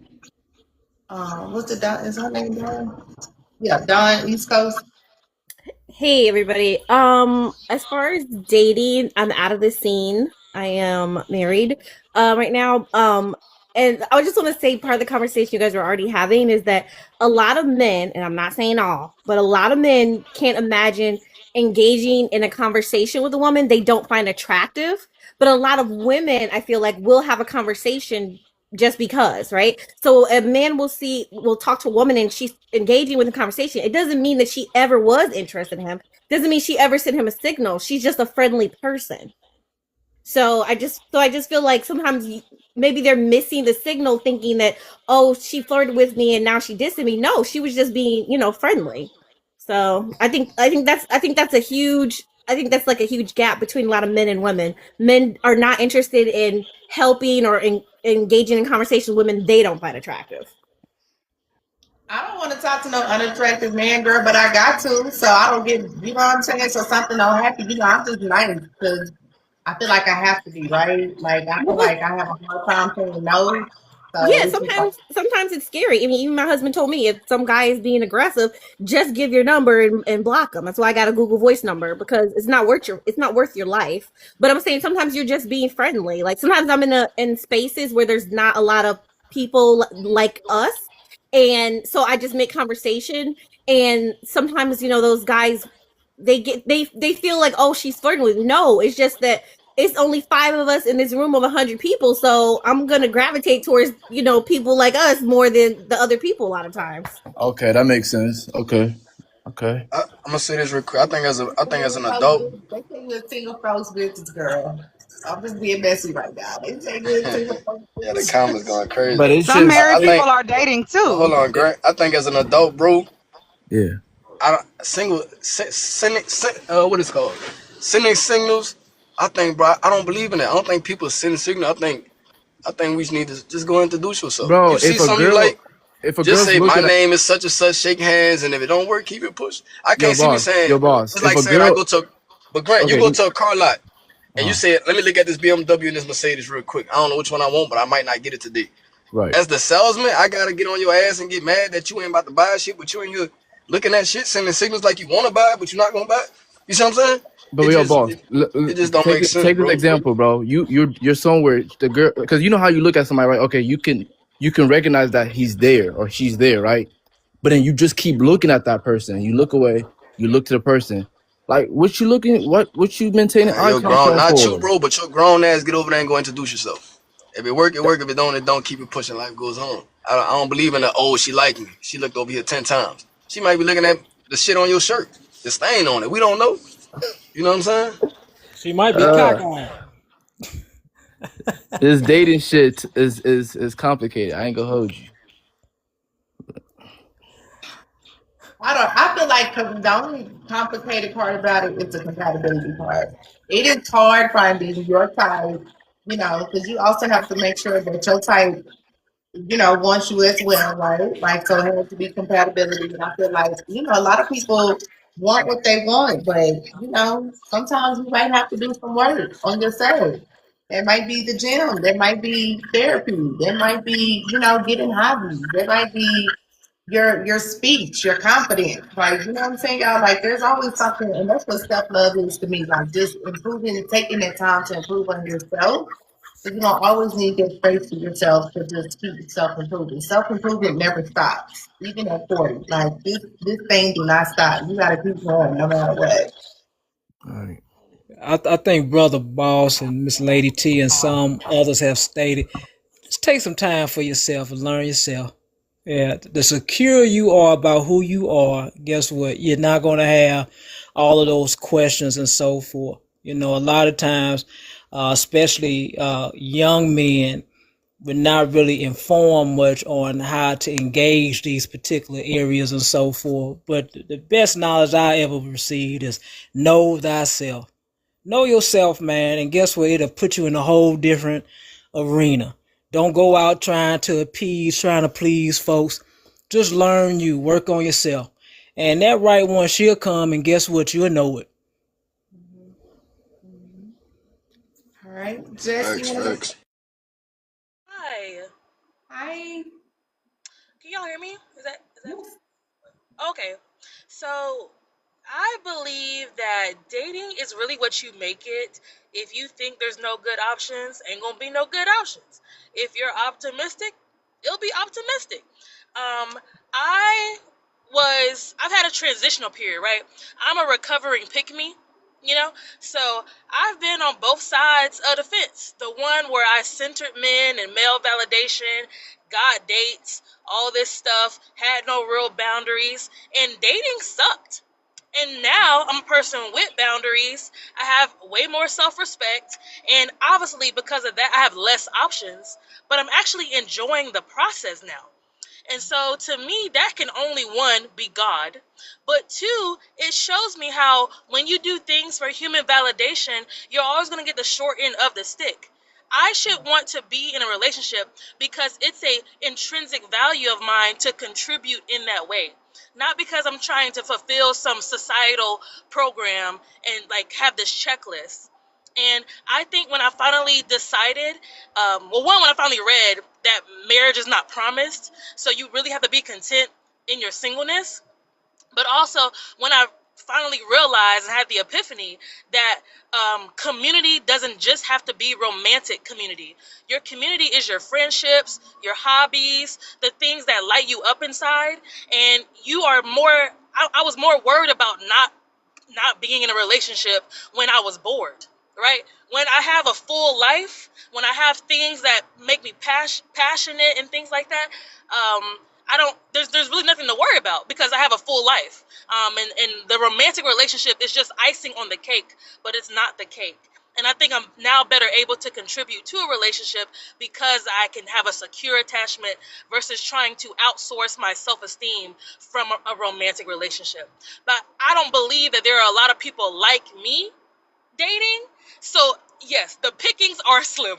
What's the Don? Is her name Dawn? Yeah, Dawn, East Coast. Hey everybody. As far as dating, I'm out of the scene. I am married right now. And I just want to say part of the conversation you guys are already having is that a lot of men, and I'm not saying all, but a lot of men can't imagine engaging in a conversation with a woman they don't find attractive. But a lot of women, I feel like, will have a conversation just because, right? So a man will talk to a woman and she's engaging with a conversation. It doesn't mean that she ever was interested in him. Doesn't mean she ever sent him a signal. She's just a friendly person. So I just feel like sometimes maybe they're missing the signal, thinking that, oh, she flirted with me and now she dissed me. No, she was just being, friendly. So I think that's a huge I think that's like a huge gap between a lot of men and women. Men are not interested in helping or engaging in conversation with women they don't find attractive. I don't want to talk to no unattractive man, girl, but I got to, so I don't get, you know what I'm saying? So something don't happen, I'm just nice because I feel like I have to be, right? Like, I feel like I have a hard time saying no. So Yeah, it's just like, sometimes it's scary. I mean, even my husband told me if some guy is being aggressive, just give your number and block him. That's why I got a Google Voice number, because it's not worth your life. But I'm saying sometimes you're just being friendly. Like sometimes I'm in spaces where there's not a lot of people like us, and so I just make conversation. And sometimes those guys, they feel like, oh, she's flirting with me. No, it's just that it's only 5 of us in this room of 100 people, so I'm gonna gravitate towards people like us more than the other people a lot of times. Okay, that makes sense. Okay. I'm gonna say this real quick. I think as an adult, they say you're a single folks bitches, girl. I'm just being messy right now. They say you're a single folks yeah, the bitch. comments going crazy. But it's Some just married I think- people are dating too. Hold on, Grant. I think as an adult, bro, yeah. what is it called? Sending signals. I think, bro, I don't believe in that. I don't think people send signals. I think we just need to just go introduce yourself. Bro, You see if a something you girl like, if a just girl's say my looking at name is such and such, shake hands, and if it don't work, keep it pushing. I can't see me saying yo boss, it's like if a saying I girl go to, but Grant, you okay, go to a car lot and you uh, say, let me look at this BMW and this Mercedes real quick. I don't know which one I want, but I might not get it today. right. As the salesman, I gotta get on your ass and get mad that you ain't about to buy shit, but you ain't here looking at shit, sending signals like you want to buy it, but you're not gonna buy it. You see what I'm saying? But It yo, just, boss, it just don't make sense, take this bro. example, bro. You're somewhere the girl, because you know how you look at somebody, right? Okay, you can recognize that he's there or she's there, right? But then you just keep looking at that person. You look away. You look to the person. Like what you looking? What you maintaining Man, eye you're grown, contact not you, for? bro, but your grown ass get over there and go introduce yourself. If it work, it work. If it don't, it don't. Keep it pushing. Life goes on. I don't believe in the she liked me. She looked over here 10 times. She might be looking at the shit on your shirt, the stain on it. We don't know. You know what I'm saying? She might be cockeyed. This dating shit is complicated. I ain't gonna hold you. I feel like the only complicated part about it is the compatibility part. It is hard finding your type, because you also have to make sure that your type, wants you as well, right? Like, so it has to be compatibility. And I feel like, a lot of people want what they want, but, sometimes you might have to do some work on yourself. There might be the gym. There might be therapy. There might be, getting hobbies. There might be your speech, your confidence. Like, you know what I'm saying, y'all? Like, there's always something, and that's what self-love is to me. Like, just improving, taking that time to improve on yourself. So you don't always need that space for yourself to just keep yourself improving. Self-improvement never stops, even at 40. Like, this thing do not stop. You gotta keep going no matter what. All right. I think Brother Boss and Miss Lady T and some others have stated, just take some time for yourself and learn yourself. Yeah, the secure you are about who you are, guess what? You're not going to have all of those questions and so forth. A lot of times, especially young men, we're not really informed much on how to engage these particular areas and so forth. But the best knowledge I ever received is know thyself. Know yourself, man, and guess what? It'll put you in a whole different arena. Don't go out trying to please folks. Just learn you, work on yourself. And that right one, she'll come, and guess what? You'll know it. All right, Jess, you wanna go? Hi. Hi. Can y'all hear me? Is that okay? So I believe that dating is really what you make it. If you think there's no good options, ain't gonna be no good options. If you're optimistic, it'll be optimistic. I've had a transitional period, right? I'm a recovering pick-me, so I've been on both sides of the fence. The one where I centered men and male validation, got dates, all this stuff, had no real boundaries, and dating sucked. And now I'm a person with boundaries. I have way more self-respect, and obviously because of that I have less options, but I'm actually enjoying the process now. And so to me, that can only, one, be God. But two, it shows me how when you do things for human validation, you're always going to get the short end of the stick. I should want to be in a relationship because it's a intrinsic value of mine to contribute in that way. Not because I'm trying to fulfill some societal program and like have this checklist. And I think when I finally decided, when I finally read that marriage is not promised, so you really have to be content in your singleness. But also when I finally realized and had the epiphany that community doesn't just have to be romantic community. Your community is your friendships, your hobbies, the things that light you up inside. And you are more, I was more worried about not being in a relationship when I was bored, right? When I have a full life, when I have things that make me passionate and things like that, there's really nothing to worry about because I have a full life. And the romantic relationship is just icing on the cake, but it's not the cake. And I think I'm now better able to contribute to a relationship because I can have a secure attachment versus trying to outsource my self-esteem from a romantic relationship. But I don't believe that there are a lot of people like me dating. So yes, the pickings are slim.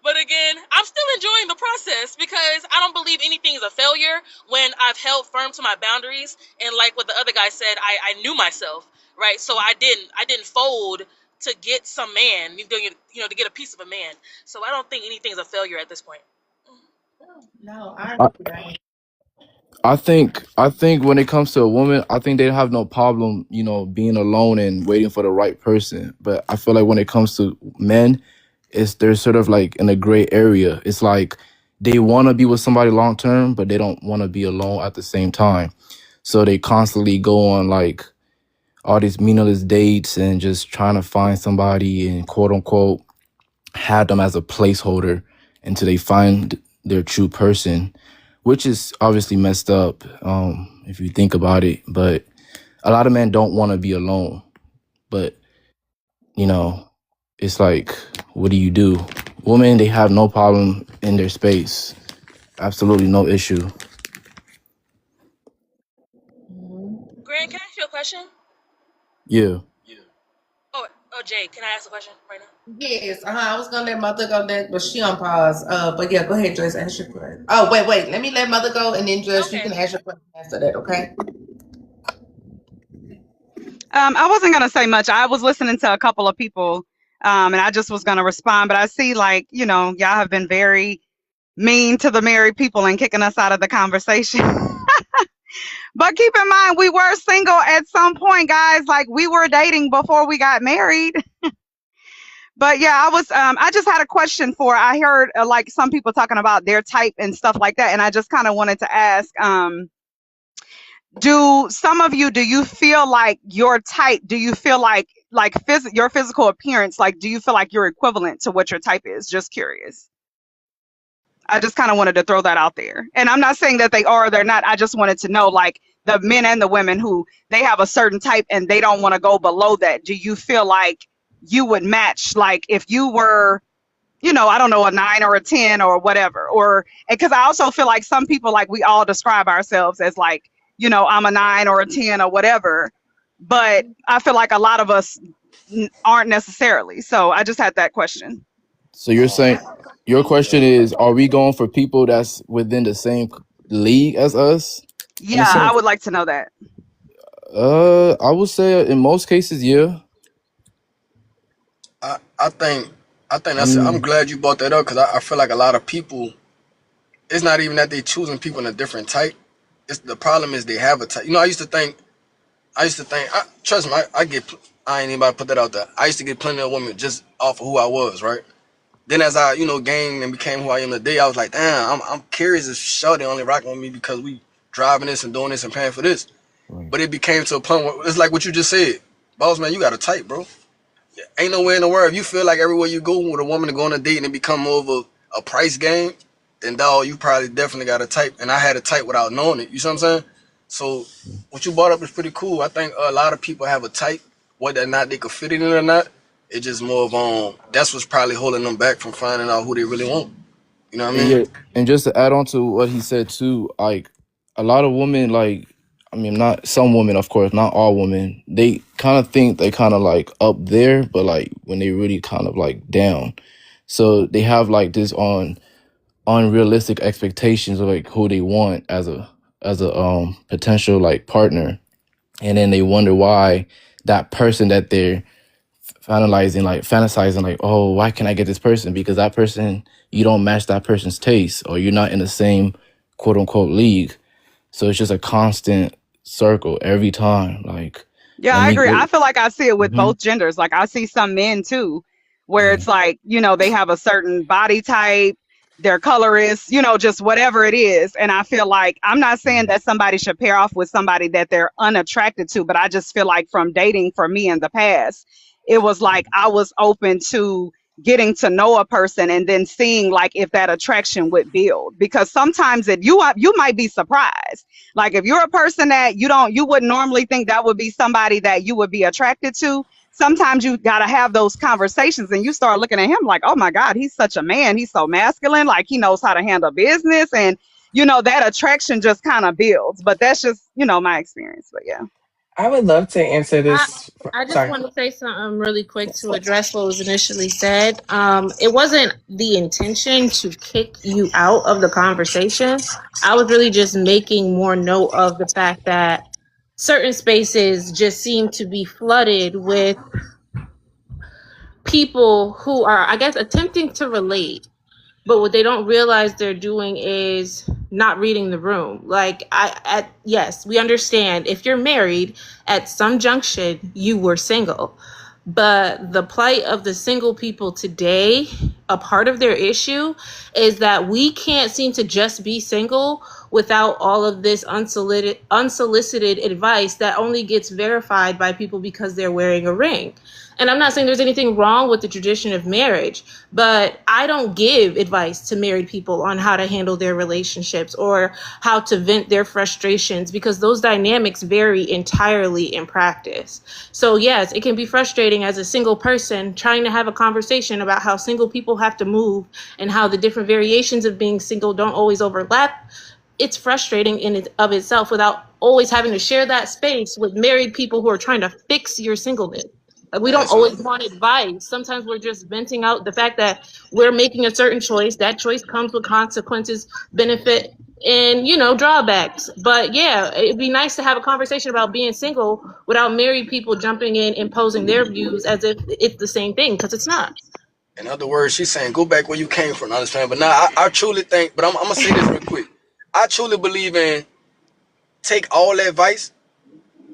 But again, I'm still enjoying the process because I don't believe anything is a failure when I've held firm to my boundaries. And like what the other guy said, I knew myself, right? So I didn't fold to get some man, to get a piece of a man. So I don't think anything's a failure at this point. No, I I, agree. I think when it comes to a woman, I think they have no problem, being alone and waiting for the right person. But I feel like when it comes to men, they're sort of like in a gray area. It's like they want to be with somebody long term, but they don't want to be alone at the same time. So they constantly go on like all these meaningless dates and just trying to find somebody and quote unquote have them as a placeholder until they find their true person, which is obviously messed up if you think about it. But a lot of men don't want to be alone. But, it's like, what do you do? Women, they have no problem in their space. Absolutely no issue. Grant, can I ask you a question? Yeah. Oh, Jay, can I ask a question right now? Yes, I was gonna let Mother go next, but she on pause. But yeah, go ahead, Joyce, ask your question. Oh, wait, let me let Mother go, and then Joyce, you can ask your question after that, okay? I wasn't gonna say much. I was listening to a couple of people, and I just was gonna respond. But I see, like, y'all have been very mean to the married people and kicking us out of the conversation. But keep in mind, we were single at some point, guys. Like, we were dating before we got married. But yeah, I just had a question I heard like some people talking about their type and stuff like that. And I just kind of wanted to ask, do you feel like your type, do you feel like your physical appearance, like, do you feel like you're equivalent to what your type is? Just curious. I just kind of wanted to throw that out there. And I'm not saying that they are or they're not. I just wanted to know, like, the men and the women who they have a certain type and they don't want to go below that. Do you feel like you would match, like, if you were, I don't know, a 9 or a 10 or whatever? Or because I also feel like some people, like, we all describe ourselves as like, I'm a 9 or a 10 or whatever. But I feel like a lot of us aren't necessarily. So I just had that question. So you're saying your question is, are we going for people that's within the same league as us? Yeah, I would like to know that. I would say in most cases, yeah. I think that's. I'm glad you brought that up because I feel like a lot of people. It's not even that they choosing people in a different type. It's the problem is they have a type. I used to think. Trust me, I ain't anybody put that out there. I used to get plenty of women just off of who I was, right? Then as I, gained and became who I am today, I was like, damn, I'm curious if shorty only rocking with me because we driving this and doing this and paying for this. Right. But it became to a point where it's like what you just said. Boss man, you got a type, bro. Ain't nowhere in the world. If you feel like everywhere you go with a woman to go on a date and it become more of a price game, then dog, you probably definitely got a type. And I had a type without knowing it. You see what I'm saying? So what you brought up is pretty cool. I think a lot of people have a type, whether or not they could fit it in or not. It's just more of that's what's probably holding them back from finding out who they really want. You know what I And mean? yeah, and just to add on to what he said too, like a lot of women, like I mean, not some women, of course, not all women. They kind of think they kind of like up there, but like when they really kind of like down. So they have like this on unrealistic expectations of like who they want as a potential like partner, and then they wonder why that person that they're fantasizing like, oh, why can't I get this person? Because that person, you don't match that person's taste, or you're not in the same quote unquote league. So it's just a constant circle every time. Like, Yeah, let I me agree. I get. feel like I see it with Hmm. both genders. Like I see some men too, where it's like, they have a certain body type, their color is, just whatever it is. And I feel like I'm not saying that somebody should pair off with somebody that they're unattracted to, but I just feel like from dating for me in the past, it was like I was open to getting to know a person and then seeing like if that attraction would build. Because sometimes you might be surprised. Like if you're a person that you wouldn't normally think that would be somebody that you would be attracted to, sometimes you got to have those conversations and you start looking at him like, oh my God, he's such a man. He's so masculine. Like he knows how to handle business. And, that attraction just kind of builds. But that's just, my experience. But yeah. I would love to answer I, this. I just Sorry. want to say something really quick to address what was initially said. It wasn't the intention to kick you out of the conversation. I was really just making more note of the fact that certain spaces just seem to be flooded with people who are, I guess, attempting to relate. But what they don't realize they're doing is not reading the room. Like yes, we understand if you're married at some junction, you were single. But the plight of the single people today, a part of their issue is that we can't seem to just be single without all of this unsolicited advice that only gets verified by people because they're wearing a ring. And I'm not saying there's anything wrong with the tradition of marriage, but I don't give advice to married people on how to handle their relationships or how to vent their frustrations, because those dynamics vary entirely in practice. So yes, it can be frustrating as a single person trying to have a conversation about how single people have to move and how the different variations of being single don't always overlap. It's frustrating in and of itself without always having to share that space with married people who are trying to fix your singleness. Like, we don't always want advice. Sometimes we're just venting out the fact that we're making a certain choice. That choice comes with consequences, benefit, and drawbacks. But yeah, it'd be nice to have a conversation about being single without married people jumping in, imposing their views as if it's the same thing, because it's not. In other words, she's saying go back where you came from. I understand, but now I truly think. But I'm gonna say this real quick. I truly believe in take all that advice,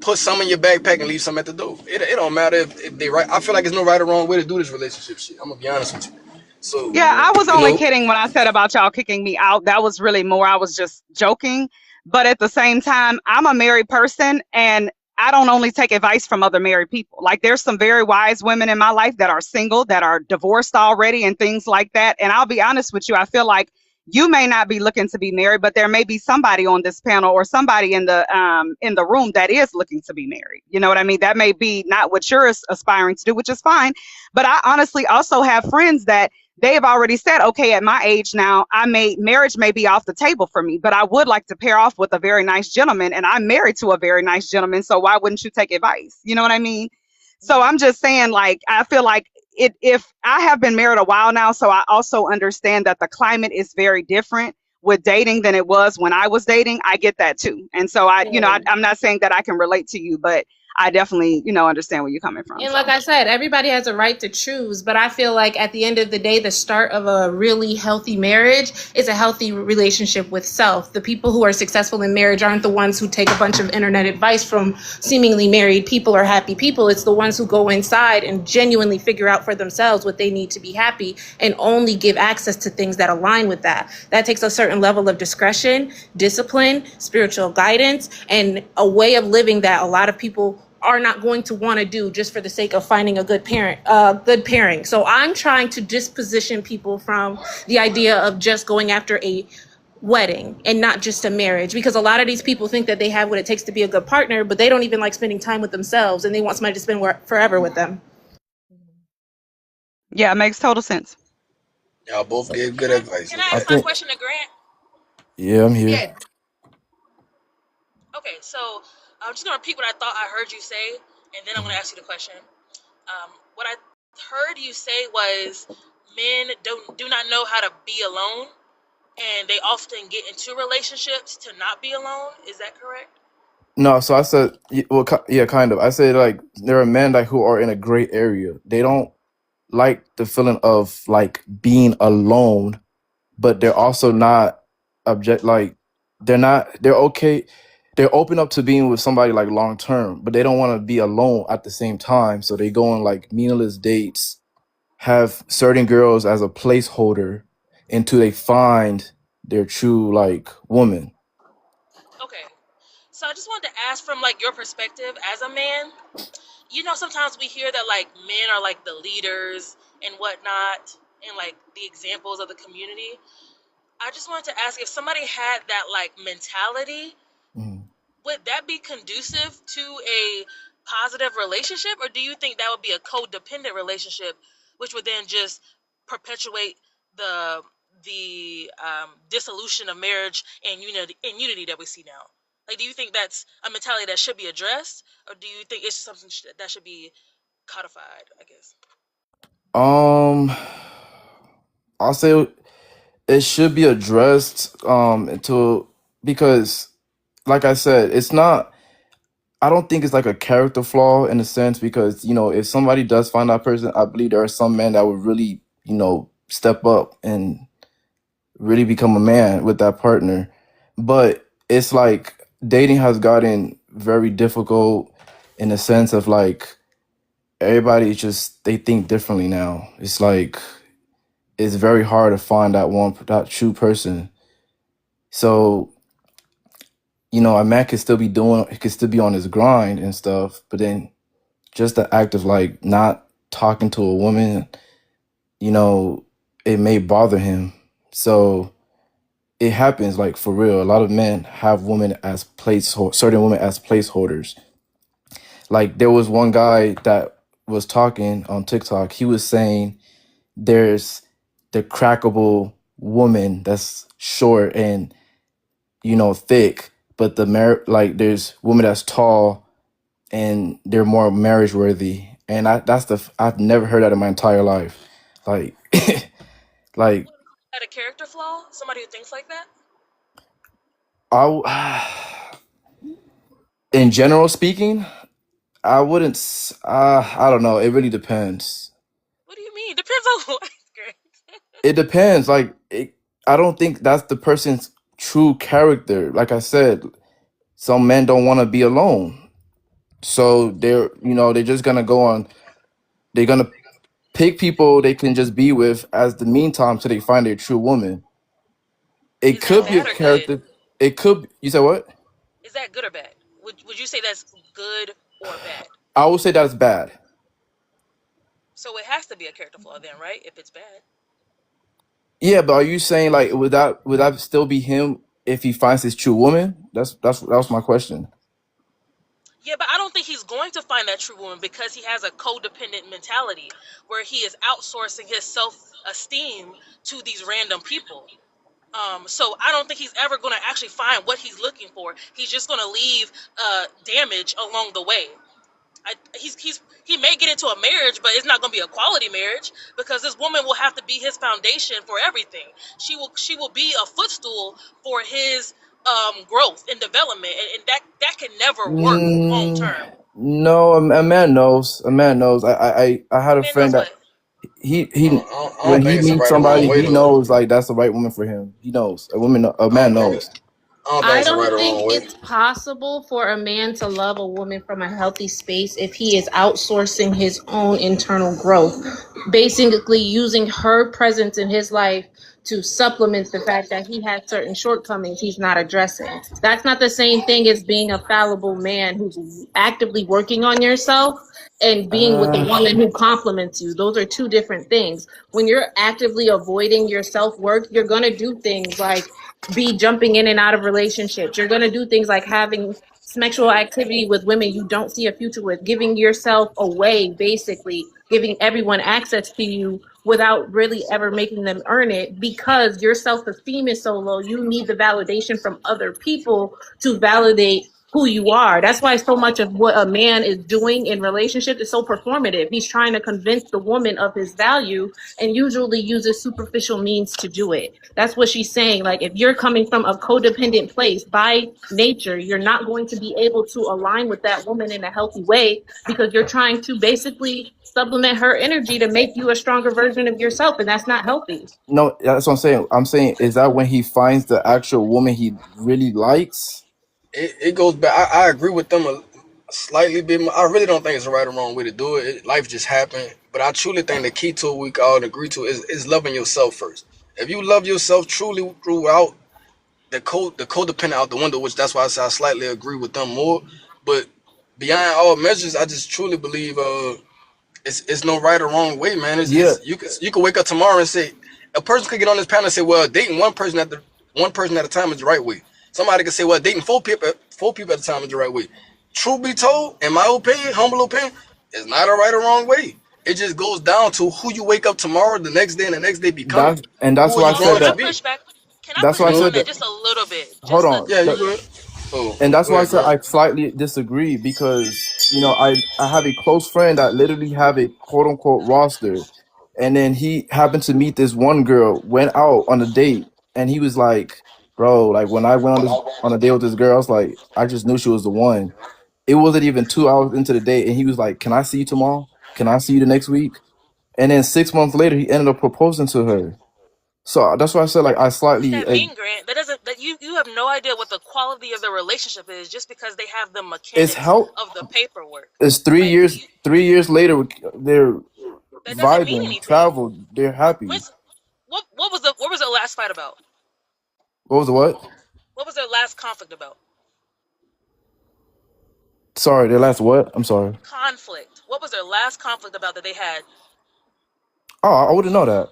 put some in your backpack, and leave some at the door. It don't matter if they right. I feel like there's no right or wrong way to do this relationship shit. I'm gonna be honest with you. So Yeah, I was only kidding when I said about y'all kicking me out. That was really more, I was just joking. But at the same time, I'm a married person and I don't only take advice from other married people. Like there's some very wise women in my life that are single, that are divorced already and things like that. And I'll be honest with you, I feel like you may not be looking to be married, but there may be somebody on this panel or somebody in the room that is looking to be married. You know what I mean? That may be not what you're aspiring to do, which is fine. But I honestly also have friends that they have already said, okay, at my age now, marriage may be off the table for me, but I would like to pair off with a very nice gentleman, and I'm married to a very nice gentleman. So why wouldn't you take advice? You know what I mean? So I'm just saying, like, I feel like if I have been married a while now, so I also understand that the climate is very different with dating than it was when I was dating. I get that too. And so I'm not saying that I can relate to you, but I definitely, understand where you're coming from. And like I said, everybody has a right to choose, but I feel like at the end of the day, the start of a really healthy marriage is a healthy relationship with self. The people who are successful in marriage aren't the ones who take a bunch of internet advice from seemingly married people or happy people. It's the ones who go inside and genuinely figure out for themselves what they need to be happy and only give access to things that align with that. That takes a certain level of discretion, discipline, spiritual guidance, and a way of living that a lot of people are not going to want to do just for the sake of finding a good pairing. So I'm trying to disposition people from the idea of just going after a wedding and not just a marriage, because a lot of these people think that they have what it takes to be a good partner, but they don't even like spending time with themselves and they want somebody to spend forever with them. Yeah, it makes total sense. Y'all both gave good advice. Can Look I at I ask that. my think, question to Grant? yeah, I'm here. Yeah. Okay, so I'm just gonna repeat what I thought I heard you say, and then I'm gonna ask you the question. What I heard you say was men do not know how to be alone, and they often get into relationships to not be alone. Is that correct? No, so I said, well, yeah, kind of. I said like there are men like who are in a gray area. They don't like the feeling of like being alone, but they're also not they're okay. They're open up to being with somebody like long term, but they don't want to be alone at the same time. So they go on like meaningless dates, have certain girls as a placeholder until they find their true like woman. Okay. So I just wanted to ask from like your perspective as a man. You know, sometimes we hear that like men are like the leaders and whatnot, and like the examples of the community. I just wanted to ask if somebody had that like mentality, Mhm. would that be conducive to a positive relationship, or do you think that would be a codependent relationship, which would then just perpetuate the dissolution of marriage and unity that we see now? Like, do you think that's a mentality that should be addressed, or do you think it's just something that should be codified? I guess. Um, I'll say it should be addressed into because like I said, it's not I don't think it's like a character flaw in a sense because if somebody does find that person, I believe there are some men that would really, step up and really become a man with that partner. But it's like dating has gotten very difficult in the sense of like everybody they think differently now. It's like it's very hard to find that true person. So, a man could still be on his grind and stuff, but then just the act of like not talking to a woman, it may bother him. So it happens like for real. A lot of men have certain women as placeholders. Like there was one guy that was talking on TikTok. He was saying there's the crackable woman that's short and thick, but there's women that's tall and they're more marriage worthy. And I've never heard that in my entire life. Like like That a character flaw? Somebody who thinks like that? in general speaking, I wouldn't. I don't know. It really depends. What do you mean? Depends on what. It depends. I don't think that's the person's true character. Like I said, some men don't want to be alone, so they're just gonna go on. They're gonna pick people they can just be with as the meantime till they find their true woman. It Is that could be a bad or good? character. It could. You said what? Is that good or bad? Would you say that's good or bad? I would say that's bad. So it has to be a character flaw then, right? If it's bad. Yeah, but are you saying like would that still be him if he finds his true woman? That was my question. Yeah, but I don't think he's going to find that true woman because he has a codependent mentality where he is outsourcing his self-esteem to these random people. So I don't think he's ever going to actually find what he's looking for. He's just going to leave damage along the way. He may get into a marriage, but it's not going to be a quality marriage because this woman will have to be his foundation for everything. She will be a footstool for his growth and development, and that can never work long term. No, a man knows. A man knows. I had a Man friend knows that what. he I don't when he think it's the meets right or somebody, wrong way he though. knows like that's the right woman for him. He knows. A I man don't think knows. it, I don't think I it's the right don't or think wrong way. it's possible for a man to love a woman from a healthy space if he is outsourcing his own internal growth, basically using her presence in his life to supplement the fact that he has certain shortcomings he's not addressing. That's not the same thing as being a fallible man who's actively working on yourself and being with a woman who compliments you. Those are two different things. When you're actively avoiding your self-work, you're going to do things like be jumping in and out of relationships. You're going to do things like having sexual activity with women you don't see a future with, giving yourself away, basically, giving everyone access to you without really ever making them earn it, because your self-esteem is so low. You need the validation from other people to validate who you are. That's why so much of what a man is doing in relationships is so performative. He's trying to convince the woman of his value and usually uses superficial means to do it. That's what she's saying. Like, if you're coming from a codependent place by nature, you're not going to be able to align with that woman in a healthy way, because you're trying to basically supplement her energy to make you a stronger version of yourself, and that's not healthy. No, that's what I'm saying. I'm saying, is that when he finds the actual woman he really likes? It goes back. I agree with them a slightly bit more. I really don't think it's the right or wrong way to do it. Life just happened. But I truly think the key to it, we all agree to, is loving yourself first. If you love yourself truly throughout, the codependent out the window, which that's why I say I slightly agree with them more. But beyond all measures, I just truly believe it's no right or wrong way, man. Yeah. You can wake up tomorrow and say, a person could get on this panel and say, well, dating one person at a time is the right way. Somebody could say, well, dating four people at a time is the right way. Truth be told, in my opinion, humble opinion, it's not a right or wrong way. It just goes down to who you wake up tomorrow, the next day, and the next day become. That's Who why are I you said going to that. be? That's why I said on that that. just a little bit. Hold on. Yeah, you good. Oh, And that's go why I ahead, said bro. I slightly disagree, because I have a close friend that literally have a quote unquote roster, and then he happened to meet this one girl, went out on a date, and he was like, bro, like when I went on a date with this girl, I was like, I just knew she was the one. It wasn't even 2 hours into the date, and he was like, can I see you tomorrow? Can I see you the next week? And then 6 months later, he ended up proposing to her. So that's why I said, like, I slightly That mean, Grant? That doesn't. That you have no idea what the quality of the relationship is just because they have the it's mechanics how of the paperwork. it's 3 years. 3 years later, they're That doesn't mean vibing, anything. travel, they're happy. What was their last fight about? What was the what? What was their last conflict about? Sorry, their last what? I'm sorry. Conflict. What was their last conflict about that they had? Oh, I wouldn't know that.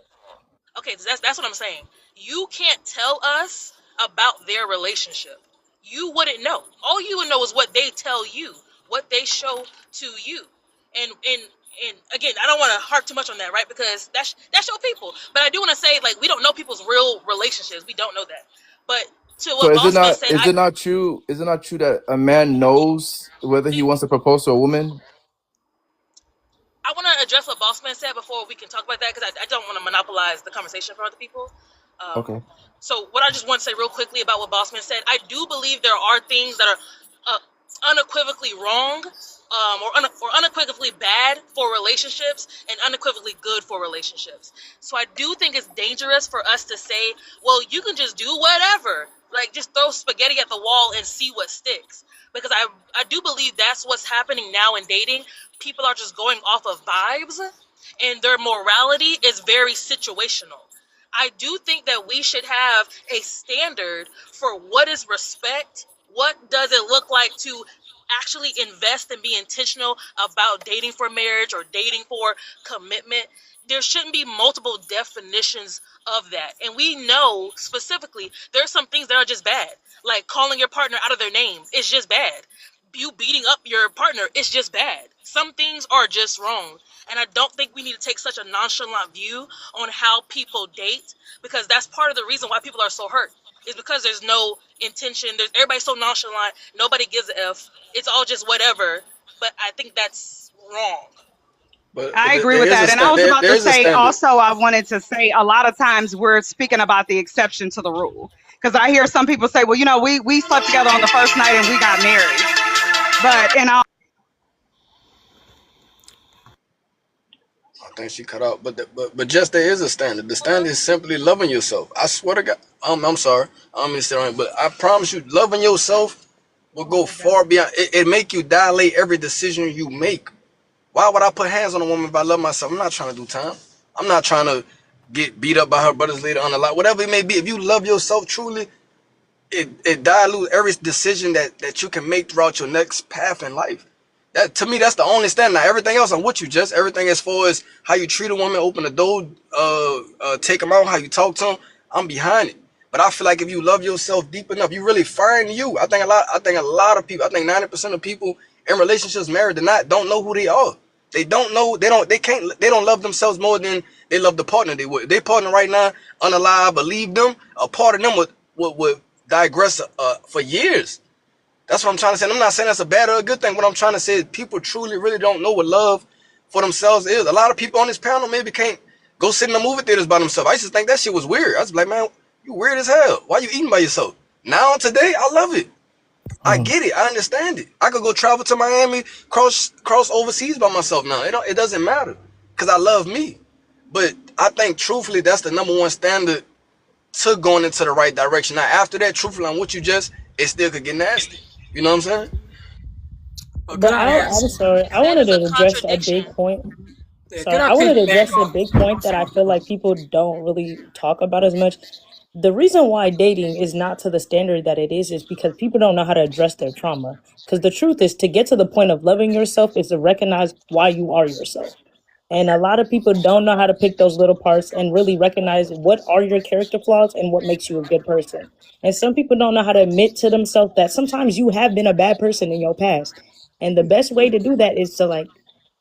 Okay, that's what I'm saying. You can't tell us about their relationship. You wouldn't know. All you would know is what they tell you, what they show to you. And again, I don't want to harp too much on that, right? Because that's your people. But I do want to say, like, we don't know people's real relationships. We don't know that. But to So what Bossman said, is it not true? Is it not true that a man knows whether he wants to propose to a woman? I want to address what Bossman said before we can talk about that, because I don't want to monopolize the conversation for other people. Okay. So what I just want to say real quickly about what Bossman said, I do believe there are things that are unequivocally wrong, or unequivocally bad for relationships and unequivocally good for relationships. So I do think it's dangerous for us to say, well, you can just do whatever, like just throw spaghetti at the wall and see what sticks. Because I do believe that's what's happening now in dating. People are just going off of vibes, and their morality is very situational. I do think that we should have a standard for what is respect. What does it look like to actually invest and be intentional about dating for marriage or dating for commitment? There shouldn't be multiple definitions of that. And we know specifically there's some things that are just bad. Like calling your partner out of their name is just bad. You beating up your partner is just bad. Some things are just wrong. And I don't think we need to take such a nonchalant view on how people date, because that's part of the reason why people are so hurt. Is because there's no intention. Everybody's so nonchalant. Nobody gives a F. It's all just whatever. But I think that's wrong. But I agree with that. And I was about to say also, I wanted to say a lot of times we're speaking about the exception to the rule. Because I hear some people say, well, you know, we slept together on the first night and we got married. But in all I think she cut out, but just there is a standard. The standard is simply loving yourself. I swear to God, I'm sorry, I don't mean to sit on it, but I promise you, loving yourself will go far beyond. It make you dilate every decision you make. Why would I put hands on a woman if I love myself? I'm not trying to do time. I'm not trying to get beat up by her brothers later on the line. Whatever it may be, if you love yourself truly, it dilutes every decision that you can make throughout your next path in life. That to me, that's the only standard. Now, everything else, I'm with you. Just everything as far as how you treat a woman, open the door, take them out, how you talk to them, I'm behind it. But I feel like if you love yourself deep enough, you really find you. I think a lot of people, I think 90% of people in relationships, married or not, don't know who they are. They don't know. They can't. They don't love themselves more than they love the partner they with. Their partner right now, unalive, but leave them. A part of them would digress for years. That's what I'm trying to say. And I'm not saying that's a bad or a good thing. What I'm trying to say is people truly really don't know what love for themselves is. A lot of people on this panel maybe can't go sit in the movie theaters by themselves. I used to think that shit was weird. I was like, man, you weird as hell. Why you eating by yourself? Now today, I love it. I get it. I understand it. I could go travel to Miami, cross overseas by myself now. It doesn't matter because I love me. But I think truthfully, that's the #1 standard to going into the right direction. Now after that, truthfully, on what you just, it still could get nasty. You know what I'm saying? But I'm sorry. I wanted to address a big point. Sorry, I wanted to address a big point that I feel like people don't really talk about as much. The reason why dating is not to the standard that it is because people don't know how to address their trauma. Because the truth is, to get to the point of loving yourself is to recognize why you are yourself. And a lot of people don't know how to pick those little parts and really recognize what are your character flaws and what makes you a good person. And some people don't know how to admit to themselves that sometimes you have been a bad person in your past. And the best way to do that is to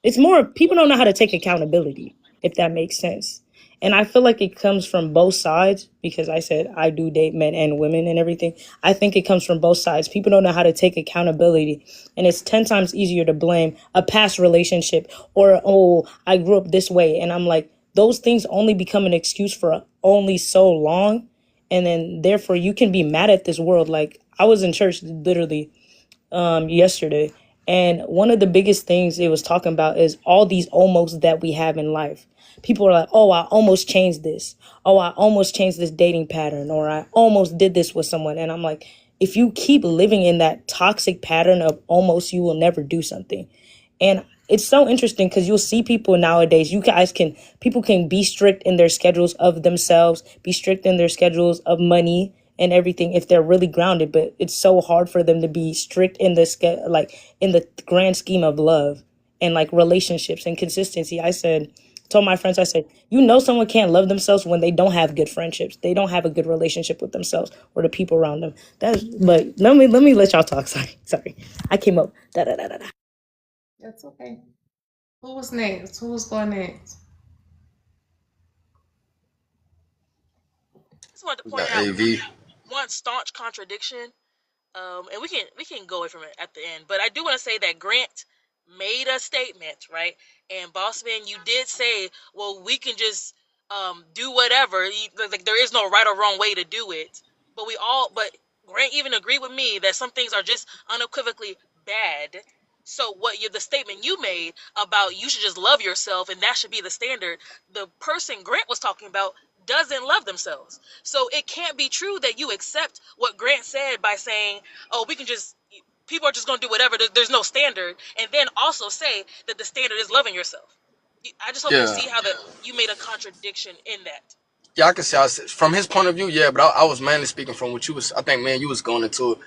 it's more, people don't know how to take accountability, if that makes sense. And I feel like it comes from both sides because I said I do date men and women and everything. I think it comes from both sides. People don't know how to take accountability. And it's 10 times easier to blame a past relationship or, oh, I grew up this way. And I'm like, those things only become an excuse for only so long. And then therefore you can be mad at this world. Like I was in church literally yesterday. And one of the biggest things it was talking about is all these almost that we have in life. People are like, oh, I almost changed this. Oh, I almost changed this dating pattern, or I almost did this with someone. And I'm like, if you keep living in that toxic pattern of almost, you will never do something. And it's so interesting because you'll see people nowadays, people can be strict in their schedules of themselves, be strict in their schedules of money and everything if they're really grounded. But it's so hard for them to be strict in in the grand scheme of love and like relationships and consistency. Told my friends, I said, someone can't love themselves when they don't have good friendships. They don't have a good relationship with themselves or the people around them. But let me let y'all talk. Sorry. I came up. That's okay. Who was next? Who was going next? I just wanted to point out one staunch contradiction, and we can go away from it at the end. But I do want to say that Grant made a statement, right? And Bossman, you did say, well, we can just do whatever. Like there is no right or wrong way to do it. But Grant even agreed with me that some things are just unequivocally bad. So the statement you made about you should just love yourself and that should be the standard, the person Grant was talking about doesn't love themselves. So it can't be true that you accept what Grant said by saying, oh, people are just going to do whatever. There's no standard. And then also say that the standard is loving yourself. I just hope you see how you made a contradiction in that. Yeah, I can see from his point of view, yeah, but I was mainly speaking from what you was, I think, man, you was going into it.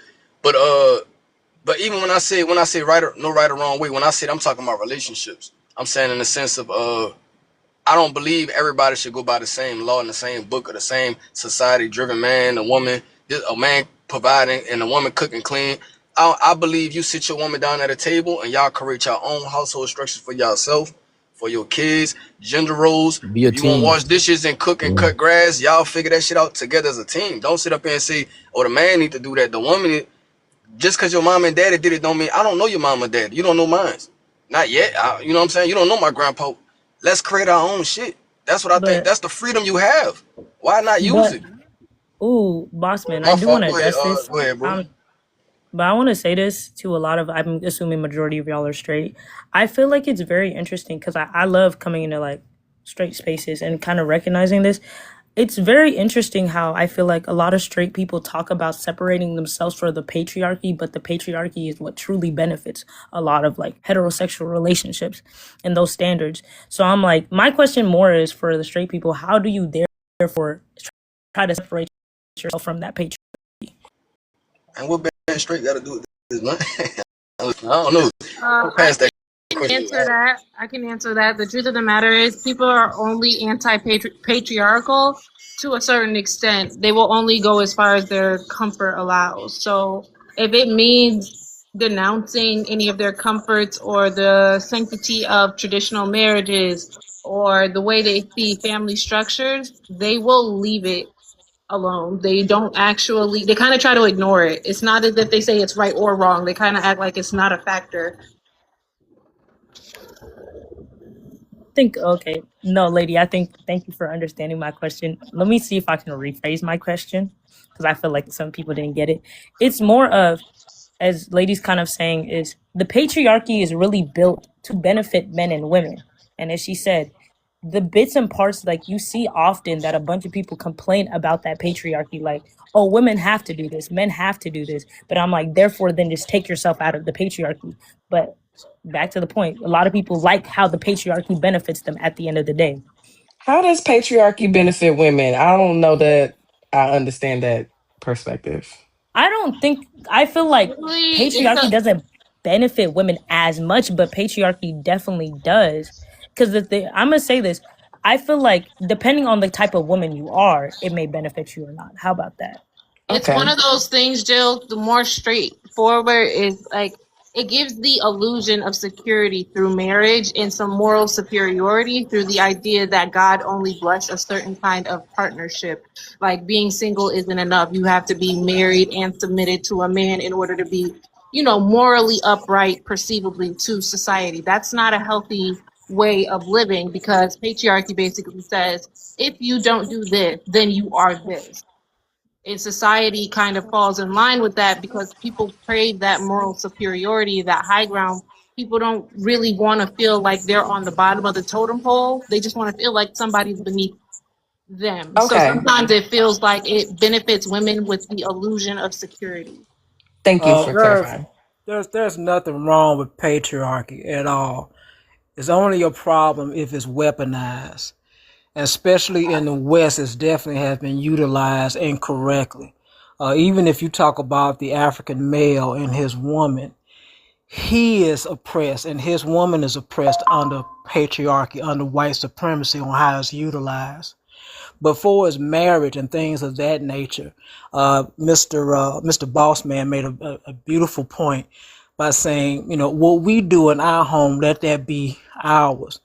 But even when I say no right or wrong way, when I say I'm talking about relationships, I'm saying in the sense of I don't believe everybody should go by the same law and the same book or the same society-driven man, a man providing and a woman cooking clean. I believe you sit your woman down at a table and y'all create your own household structures for yourself, for your kids, gender roles. Be a you want team. to wash dishes and cook and cut grass, y'all figure that shit out together as a team. Don't sit up here and say, oh, the man need to do that. The woman, just because your mom and daddy did it don't mean I don't know your mom and daddy. You don't know mine. Not yet. You know what I'm saying? You don't know my grandpa. Let's create our own shit. That's what I think. That's the freedom you have. Why not use it? Ooh, Bossman, I do want to address this. Go ahead, bro. But I want to say this to a lot of, I'm assuming majority of y'all are straight. I feel like it's very interesting because I love coming into like straight spaces and kind of recognizing this. It's very interesting how I feel like a lot of straight people talk about separating themselves from the patriarchy, but the patriarchy is what truly benefits a lot of like heterosexual relationships and those standards. So I'm like, my question more is for the straight people, how do you therefore try to separate yourself from that patriarchy? And what being straight got to do with this, man? I don't know. Past that. I can answer that. The truth of the matter is people are only anti-patriarchal to a certain extent. They will only go as far as their comfort allows. So if it means denouncing any of their comforts or the sanctity of traditional marriages or the way they see family structures, they will leave it alone. They don't actually, they kind of try to ignore it. It's not as if they say it's right or wrong. They kind of act like it's not a factor. Think okay. No, lady, I think thank you for understanding my question. Let me see if I can rephrase my question because I feel like some people didn't get it. It's more of, as ladies kind of saying, is the patriarchy is really built to benefit men and women. And as she said, the bits and parts, like you see often that a bunch of people complain about that patriarchy, like, oh, women have to do this, men have to do this. But I'm like, therefore, then just take yourself out of the patriarchy. But back to the point, a lot of people like how the patriarchy benefits them at the end of the day. How does patriarchy benefit women? I don't know that I understand that perspective. I feel like Really, patriarchy doesn't benefit women as much, but patriarchy definitely does. Because I'm going to say this, I feel like depending on the type of woman you are, it may benefit you or not. How about that? It's one of those things, Jill, the more straightforward is like it gives the illusion of security through marriage and some moral superiority through the idea that God only blessed a certain kind of partnership. Like being single isn't enough. You have to be married and submitted to a man in order to be, morally upright, perceivably to society. That's not a healthy way of living because patriarchy basically says, if you don't do this, then you are this. And society kind of falls in line with that because people crave that moral superiority, that high ground. People don't really want to feel like they're on the bottom of the totem pole. They just want to feel like somebody's beneath them. So sometimes it feels like it benefits women with the illusion of security. Thank you for clarifying. There's nothing wrong with patriarchy at all. It's only a problem if it's weaponized. Especially in the West, it definitely has been utilized incorrectly. Even if you talk about the African male and his woman, he is oppressed and his woman is oppressed under patriarchy, under white supremacy on how it's utilized. Before his marriage and things of that nature, Mr. Bossman made a beautiful point by saying, what we do in our home, let that be ours.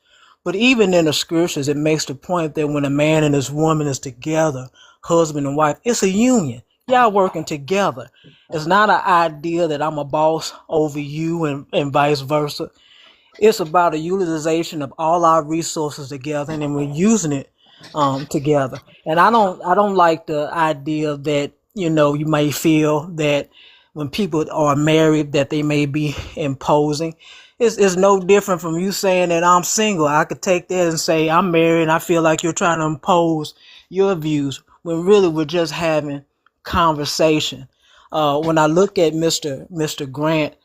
But even in the scriptures, it makes the point that when a man and his woman is together, husband and wife, it's a union. Y'all working together. It's not an idea that I'm a boss over you and vice versa. It's about a utilization of all our resources together, and then we're using it together. And I don't like the idea that, you may feel that when people are married that they may be imposing. It's no different from you saying that I'm single. I could take that and say I'm married and I feel like you're trying to impose your views when really we're just having conversation. When I look at Mr. Grant,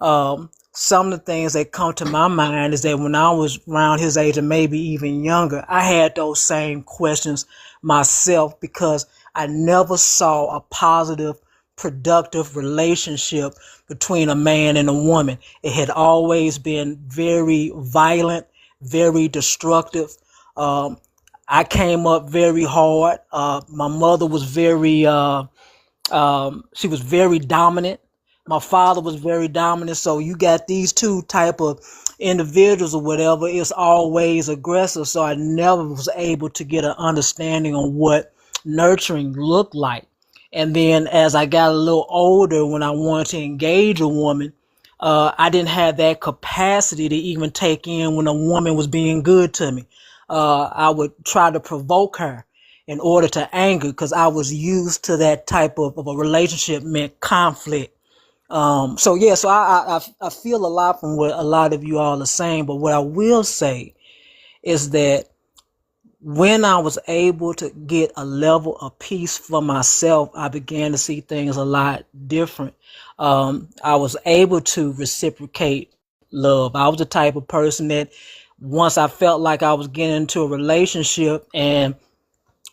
some of the things that come to my mind is that when I was around his age or maybe even younger, I had those same questions myself because I never saw a positive, productive relationship between a man and a woman. It had always been very violent, very destructive. I came up very hard. My mother was she was very dominant. My father was very dominant. So you got these two type of individuals or whatever. It's always aggressive. So I never was able to get an understanding on what nurturing looked like. And then as I got a little older, when I wanted to engage a woman, I didn't have that capacity to even take in when a woman was being good to me. I would try to provoke her in order to anger because I was used to that type of a relationship meant conflict. So I feel a lot from what a lot of you all are saying. But what I will say is that when I was able to get a level of peace for myself, I began to see things a lot different. I was able to reciprocate love. I was the type of person that once I felt like I was getting into a relationship and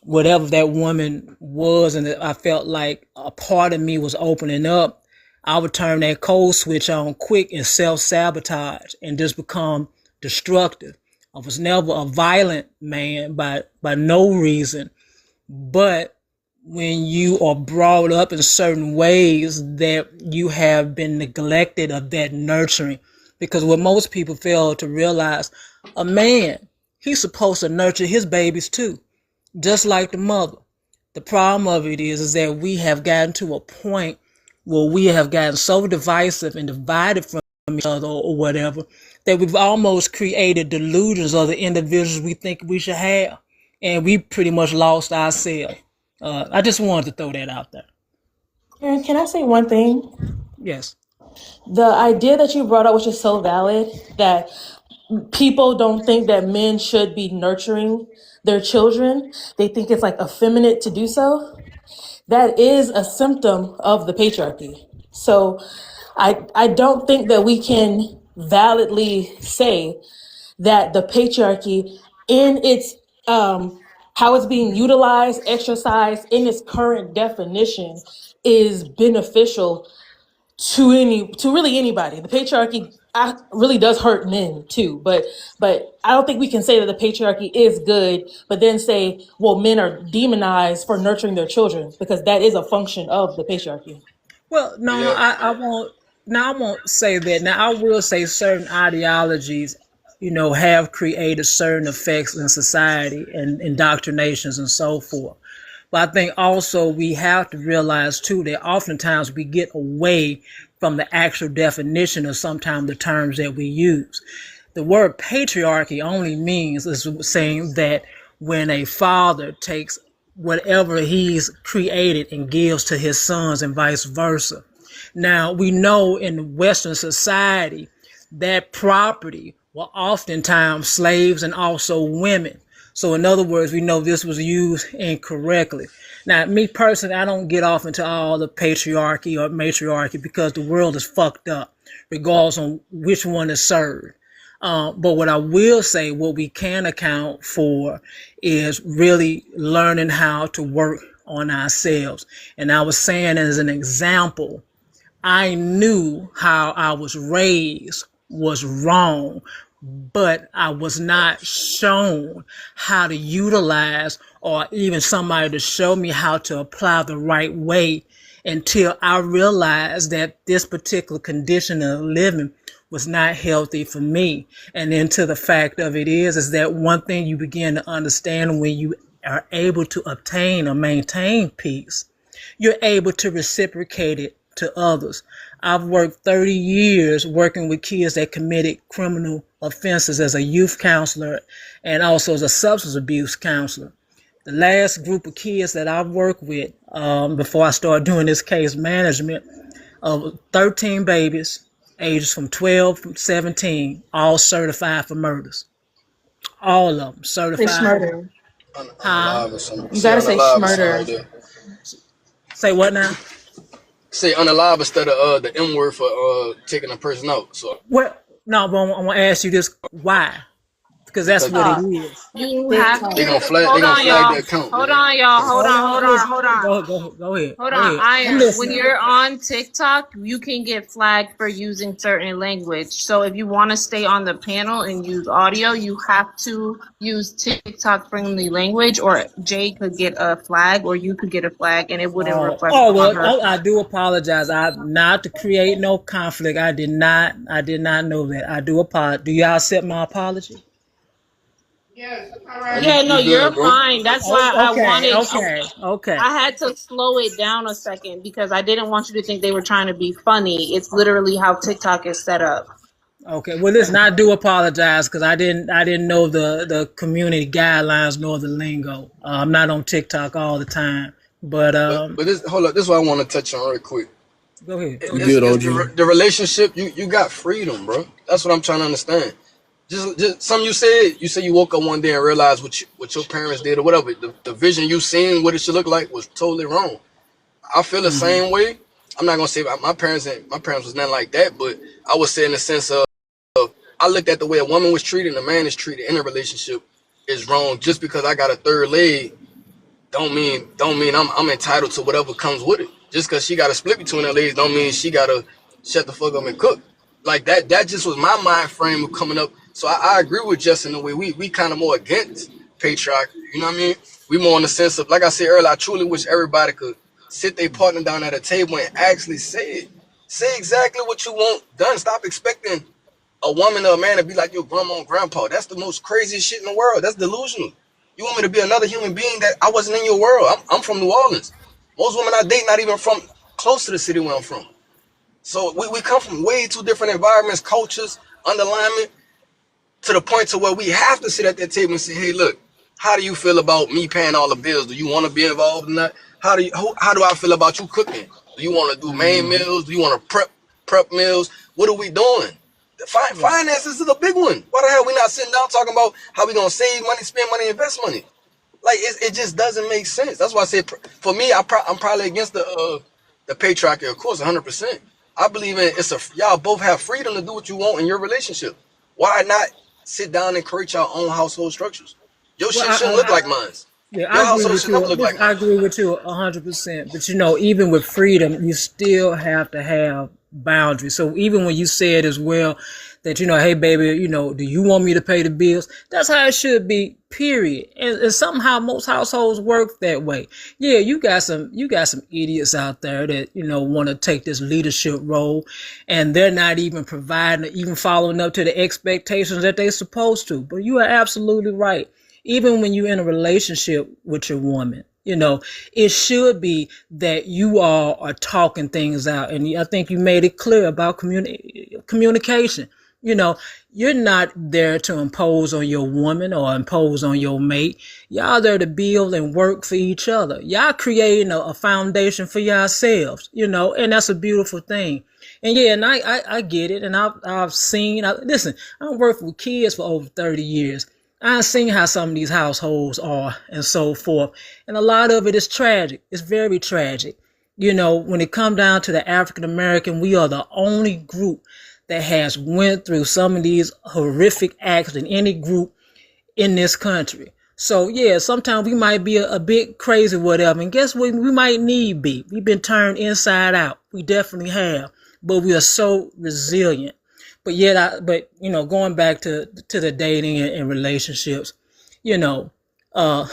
whatever that woman was, and I felt like a part of me was opening up, I would turn that cold switch on quick and self-sabotage and just become destructive. I was never a violent man by no reason, but when you are brought up in certain ways that you have been neglected of that nurturing. Because what most people fail to realize, a man, he's supposed to nurture his babies too, just like the mother. The problem of it is that we have gotten to a point where we have gotten so divisive and divided from each other or whatever, that we've almost created delusions of the individuals we think we should have. And we pretty much lost ourselves. I just wanted to throw that out there. Aaron, can I say one thing? Yes. The idea that you brought up, which is so valid, that people don't think that men should be nurturing their children. They think it's like effeminate to do so. That is a symptom of the patriarchy. So I don't think that we can validly say that the patriarchy in its how it's being utilized, exercised in its current definition is beneficial to really anybody. The patriarchy really does hurt men too, but I don't think we can say that the patriarchy is good, but then say, well, men are demonized for nurturing their children, because that is a function of the patriarchy. Well, no, Yeah. I won't. Now I won't say that. Now I will say certain ideologies, have created certain effects in society and indoctrinations and so forth. But I think also we have to realize too that oftentimes we get away from the actual definition of sometimes the terms that we use. The word patriarchy only means is saying that when a father takes whatever he's created and gives to his sons and vice versa. Now, we know in Western society that property were oftentimes slaves and also women. So in other words, we know this was used incorrectly. Now, me personally, I don't get off into all the patriarchy or matriarchy because the world is fucked up, regardless on which one is served. But what I will say, what we can account for is really learning how to work on ourselves. And I was saying as an example, I knew how I was raised was wrong, but I was not shown how to utilize or even somebody to show me how to apply the right way until I realized that this particular condition of living was not healthy for me. And then to the fact of it is that one thing you begin to understand when you are able to obtain or maintain peace, you're able to reciprocate it to others. I've worked 30 years working with kids that committed criminal offenses as a youth counselor and also as a substance abuse counselor. The last group of kids that I've worked with before I started doing this case management, 13 babies, ages from 12 to 17, all certified for murders. All of them certified. Say schmurder. Unalive or something. You gotta say unalive or something schmurder. right there. Say what now? Say unalive instead of the M word for taking a person out. So Well, no, but I want to ask you this: why? Because that's what it is. You have they gonna to. flag. They Hold gonna on, flag y'all. the account. Hold man. on, y'all. Hold on. Go ahead. Hold Go on, ahead. I'm Iron. When listening. you're on TikTok, you can get flagged for using certain language. So if you want to stay on the panel and use audio, you have to use TikTok friendly language, or Jay could get a flag, or you could get a flag, and it wouldn't reflect on Well, her. I do apologize. Not to create no conflict. I did not know that. I do apologize. Do y'all accept my apology? Yeah, no, You you're good, bro? fine. That's why I wanted. Okay. I had to slow it down a second because I didn't want you to think they were trying to be funny. It's literally how TikTok is set up. Okay. Well, listen, I do apologize because I didn't know the community guidelines nor the lingo. I'm not on TikTok all the time, but But this, hold up. This is what I want to touch on real quick. go ahead. It's, Good, it's OG. the relationship. You got freedom, bro. That's what I'm trying to understand. Just something you said. You said you woke up one day and realized what your parents did or whatever. The vision you seen what it should look like was totally wrong. I feel the same way. I'm not gonna say my parents was nothing like that, but I would say in the sense of I looked at the way a woman was treated and a man is treated in a relationship is wrong. Just because I got a third leg, don't mean I'm entitled to whatever comes with it. Just because she got a split between her legs, don't mean she gotta shut the fuck up and cook. Like that just was my mind frame of coming up. So I agree with Justin the way we kind of more against patriarchy. You know what I mean? We more in the sense of, like I said earlier, I truly wish everybody could sit their partner down at a table and actually say it. Say exactly what you want done. Stop expecting a woman or a man to be like your grandma and grandpa. That's the most craziest shit in the world. That's delusional. You want me to be another human being that I wasn't in your world. I'm from New Orleans. Most women I date not even from close to the city where I'm from. So we come from way too different environments, cultures, underlinement, to the point to where we have to sit at that table and say, hey, look, how do you feel about me paying all the bills? Do you want to be involved in that? How do I feel about you cooking? Do you want to do main meals? Do you want to prep meals? What are we doing? Finances is a big one. Why the hell we not sitting down talking about how we gonna save money, spend money, invest money? Like it just doesn't make sense. That's why I say for me, I'm probably against the patriarchy, of course, 100%. I believe in y'all both have freedom to do what you want in your relationship. Why not sit down and create your own household structures? Your shit shouldn't look like mine. Yeah, Your I agree household with should never you. look like I mine. agree with you 100%. But you know, even with freedom, you still have to have boundaries. So even when you said as well that, you know, hey baby, you know, do you want me to pay the bills? That's how it should be, period. And somehow most households work that way. Yeah, you got some idiots out there that, you know, want to take this leadership role and they're not even providing, even following up to the expectations that they're supposed to. But you are absolutely right. Even when you're in a relationship with your woman, you know, it should be that you all are talking things out. And I think you made it clear about communication. You know, you're not there to impose on your woman or impose on your mate. Y'all there to build and work for each other. Y'all creating a foundation for yourselves, you know, and that's a beautiful thing. And yeah, and I get it. And I've seen, listen, I've worked with kids for over 30 years. I've seen how some of these households are and so forth. And a lot of it is tragic. It's very tragic. You know, when it comes down to the African American, we are the only group that has went through some of these horrific acts in any group in this country. So yeah, sometimes we might be a bit crazy, whatever. And guess what? We might need be. We've been turned inside out. We definitely have. But we are so resilient. But yet, you know, going back to the dating and relationships, you know, I've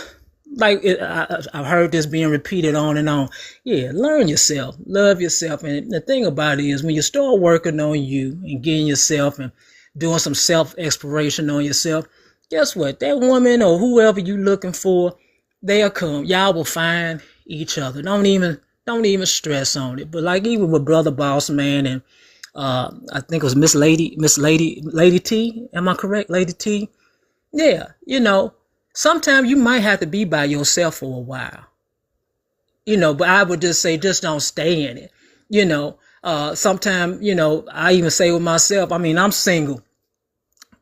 heard this being repeated on and on. Yeah, learn yourself, love yourself. And the thing about it is when you start working on you and getting yourself and doing some self-exploration on yourself, guess what? That woman or whoever you looking for, they'll come. Y'all will find each other. Don't even stress on it. But like even with Brother Boss Man and I think it was Lady T. Am I correct? Lady T. Yeah, you know, sometimes you might have to be by yourself for a while. You know, but I would just say just don't stay in it. You know, sometimes, you know, I even say with myself, I mean, I'm single,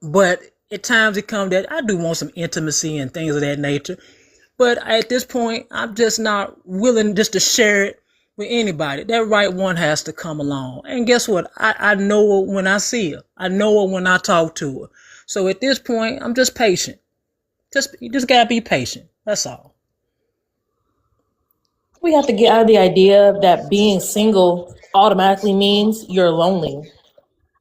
but at times it comes that I do want some intimacy and things of that nature. But at this point, I'm just not willing just to share it with anybody. That right one has to come along. And guess what? I know her when I see her. I know her when I talk to her. So at this point, I'm just patient. You just gotta be patient. That's all. We have to get out of the idea that being single automatically means you're lonely.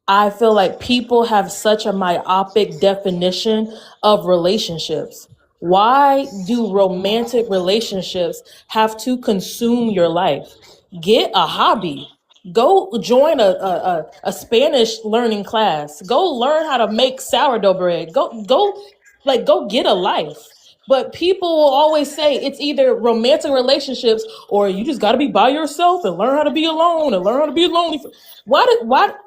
I feel like people have such a myopic definition of relationships. Why do romantic relationships have to consume your life? Get a hobby. Go join a Spanish learning class. Go learn how to make sourdough bread. Go get a life. But people will always say it's either romantic relationships or you just got to be by yourself and learn how to be alone and learn how to be lonely. Why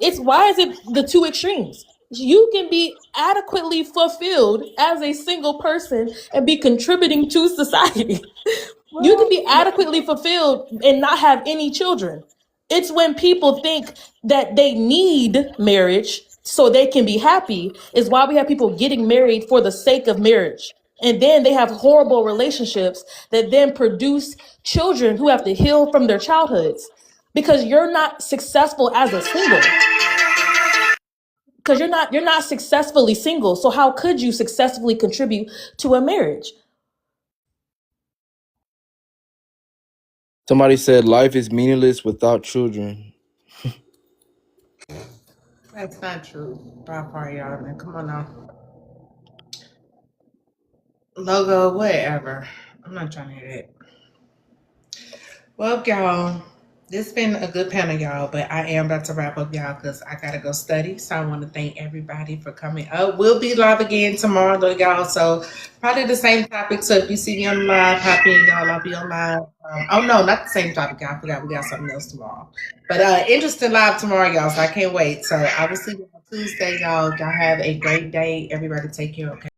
is it the two extremes? You can be adequately fulfilled as a single person and be contributing to society. You can be adequately fulfilled and not have any children. It's when people think that they need marriage so they can be happy is why we have people getting married for the sake of marriage. And then they have horrible relationships that then produce children who have to heal from their childhoods because you're not successful as a single. Because you're not successfully single. So how could you successfully contribute to a marriage? Somebody said life is meaningless without children. That's not true. Y'all, man. Come on now. Logo, whatever. I'm not trying to hear that. Well, y'all, this been a good panel, y'all, but I am about to wrap up, y'all, because I got to go study. So I want to thank everybody for coming up. We'll be live again tomorrow, though, y'all. So probably the same topic. So if you see me on the live, hop in, y'all. I'll be on live. Oh, no, not the same topic, y'all. I forgot we got something else tomorrow. But interesting live tomorrow, y'all, so I can't wait. So I will see you on Tuesday, y'all. Y'all have a great day. Everybody take care, okay?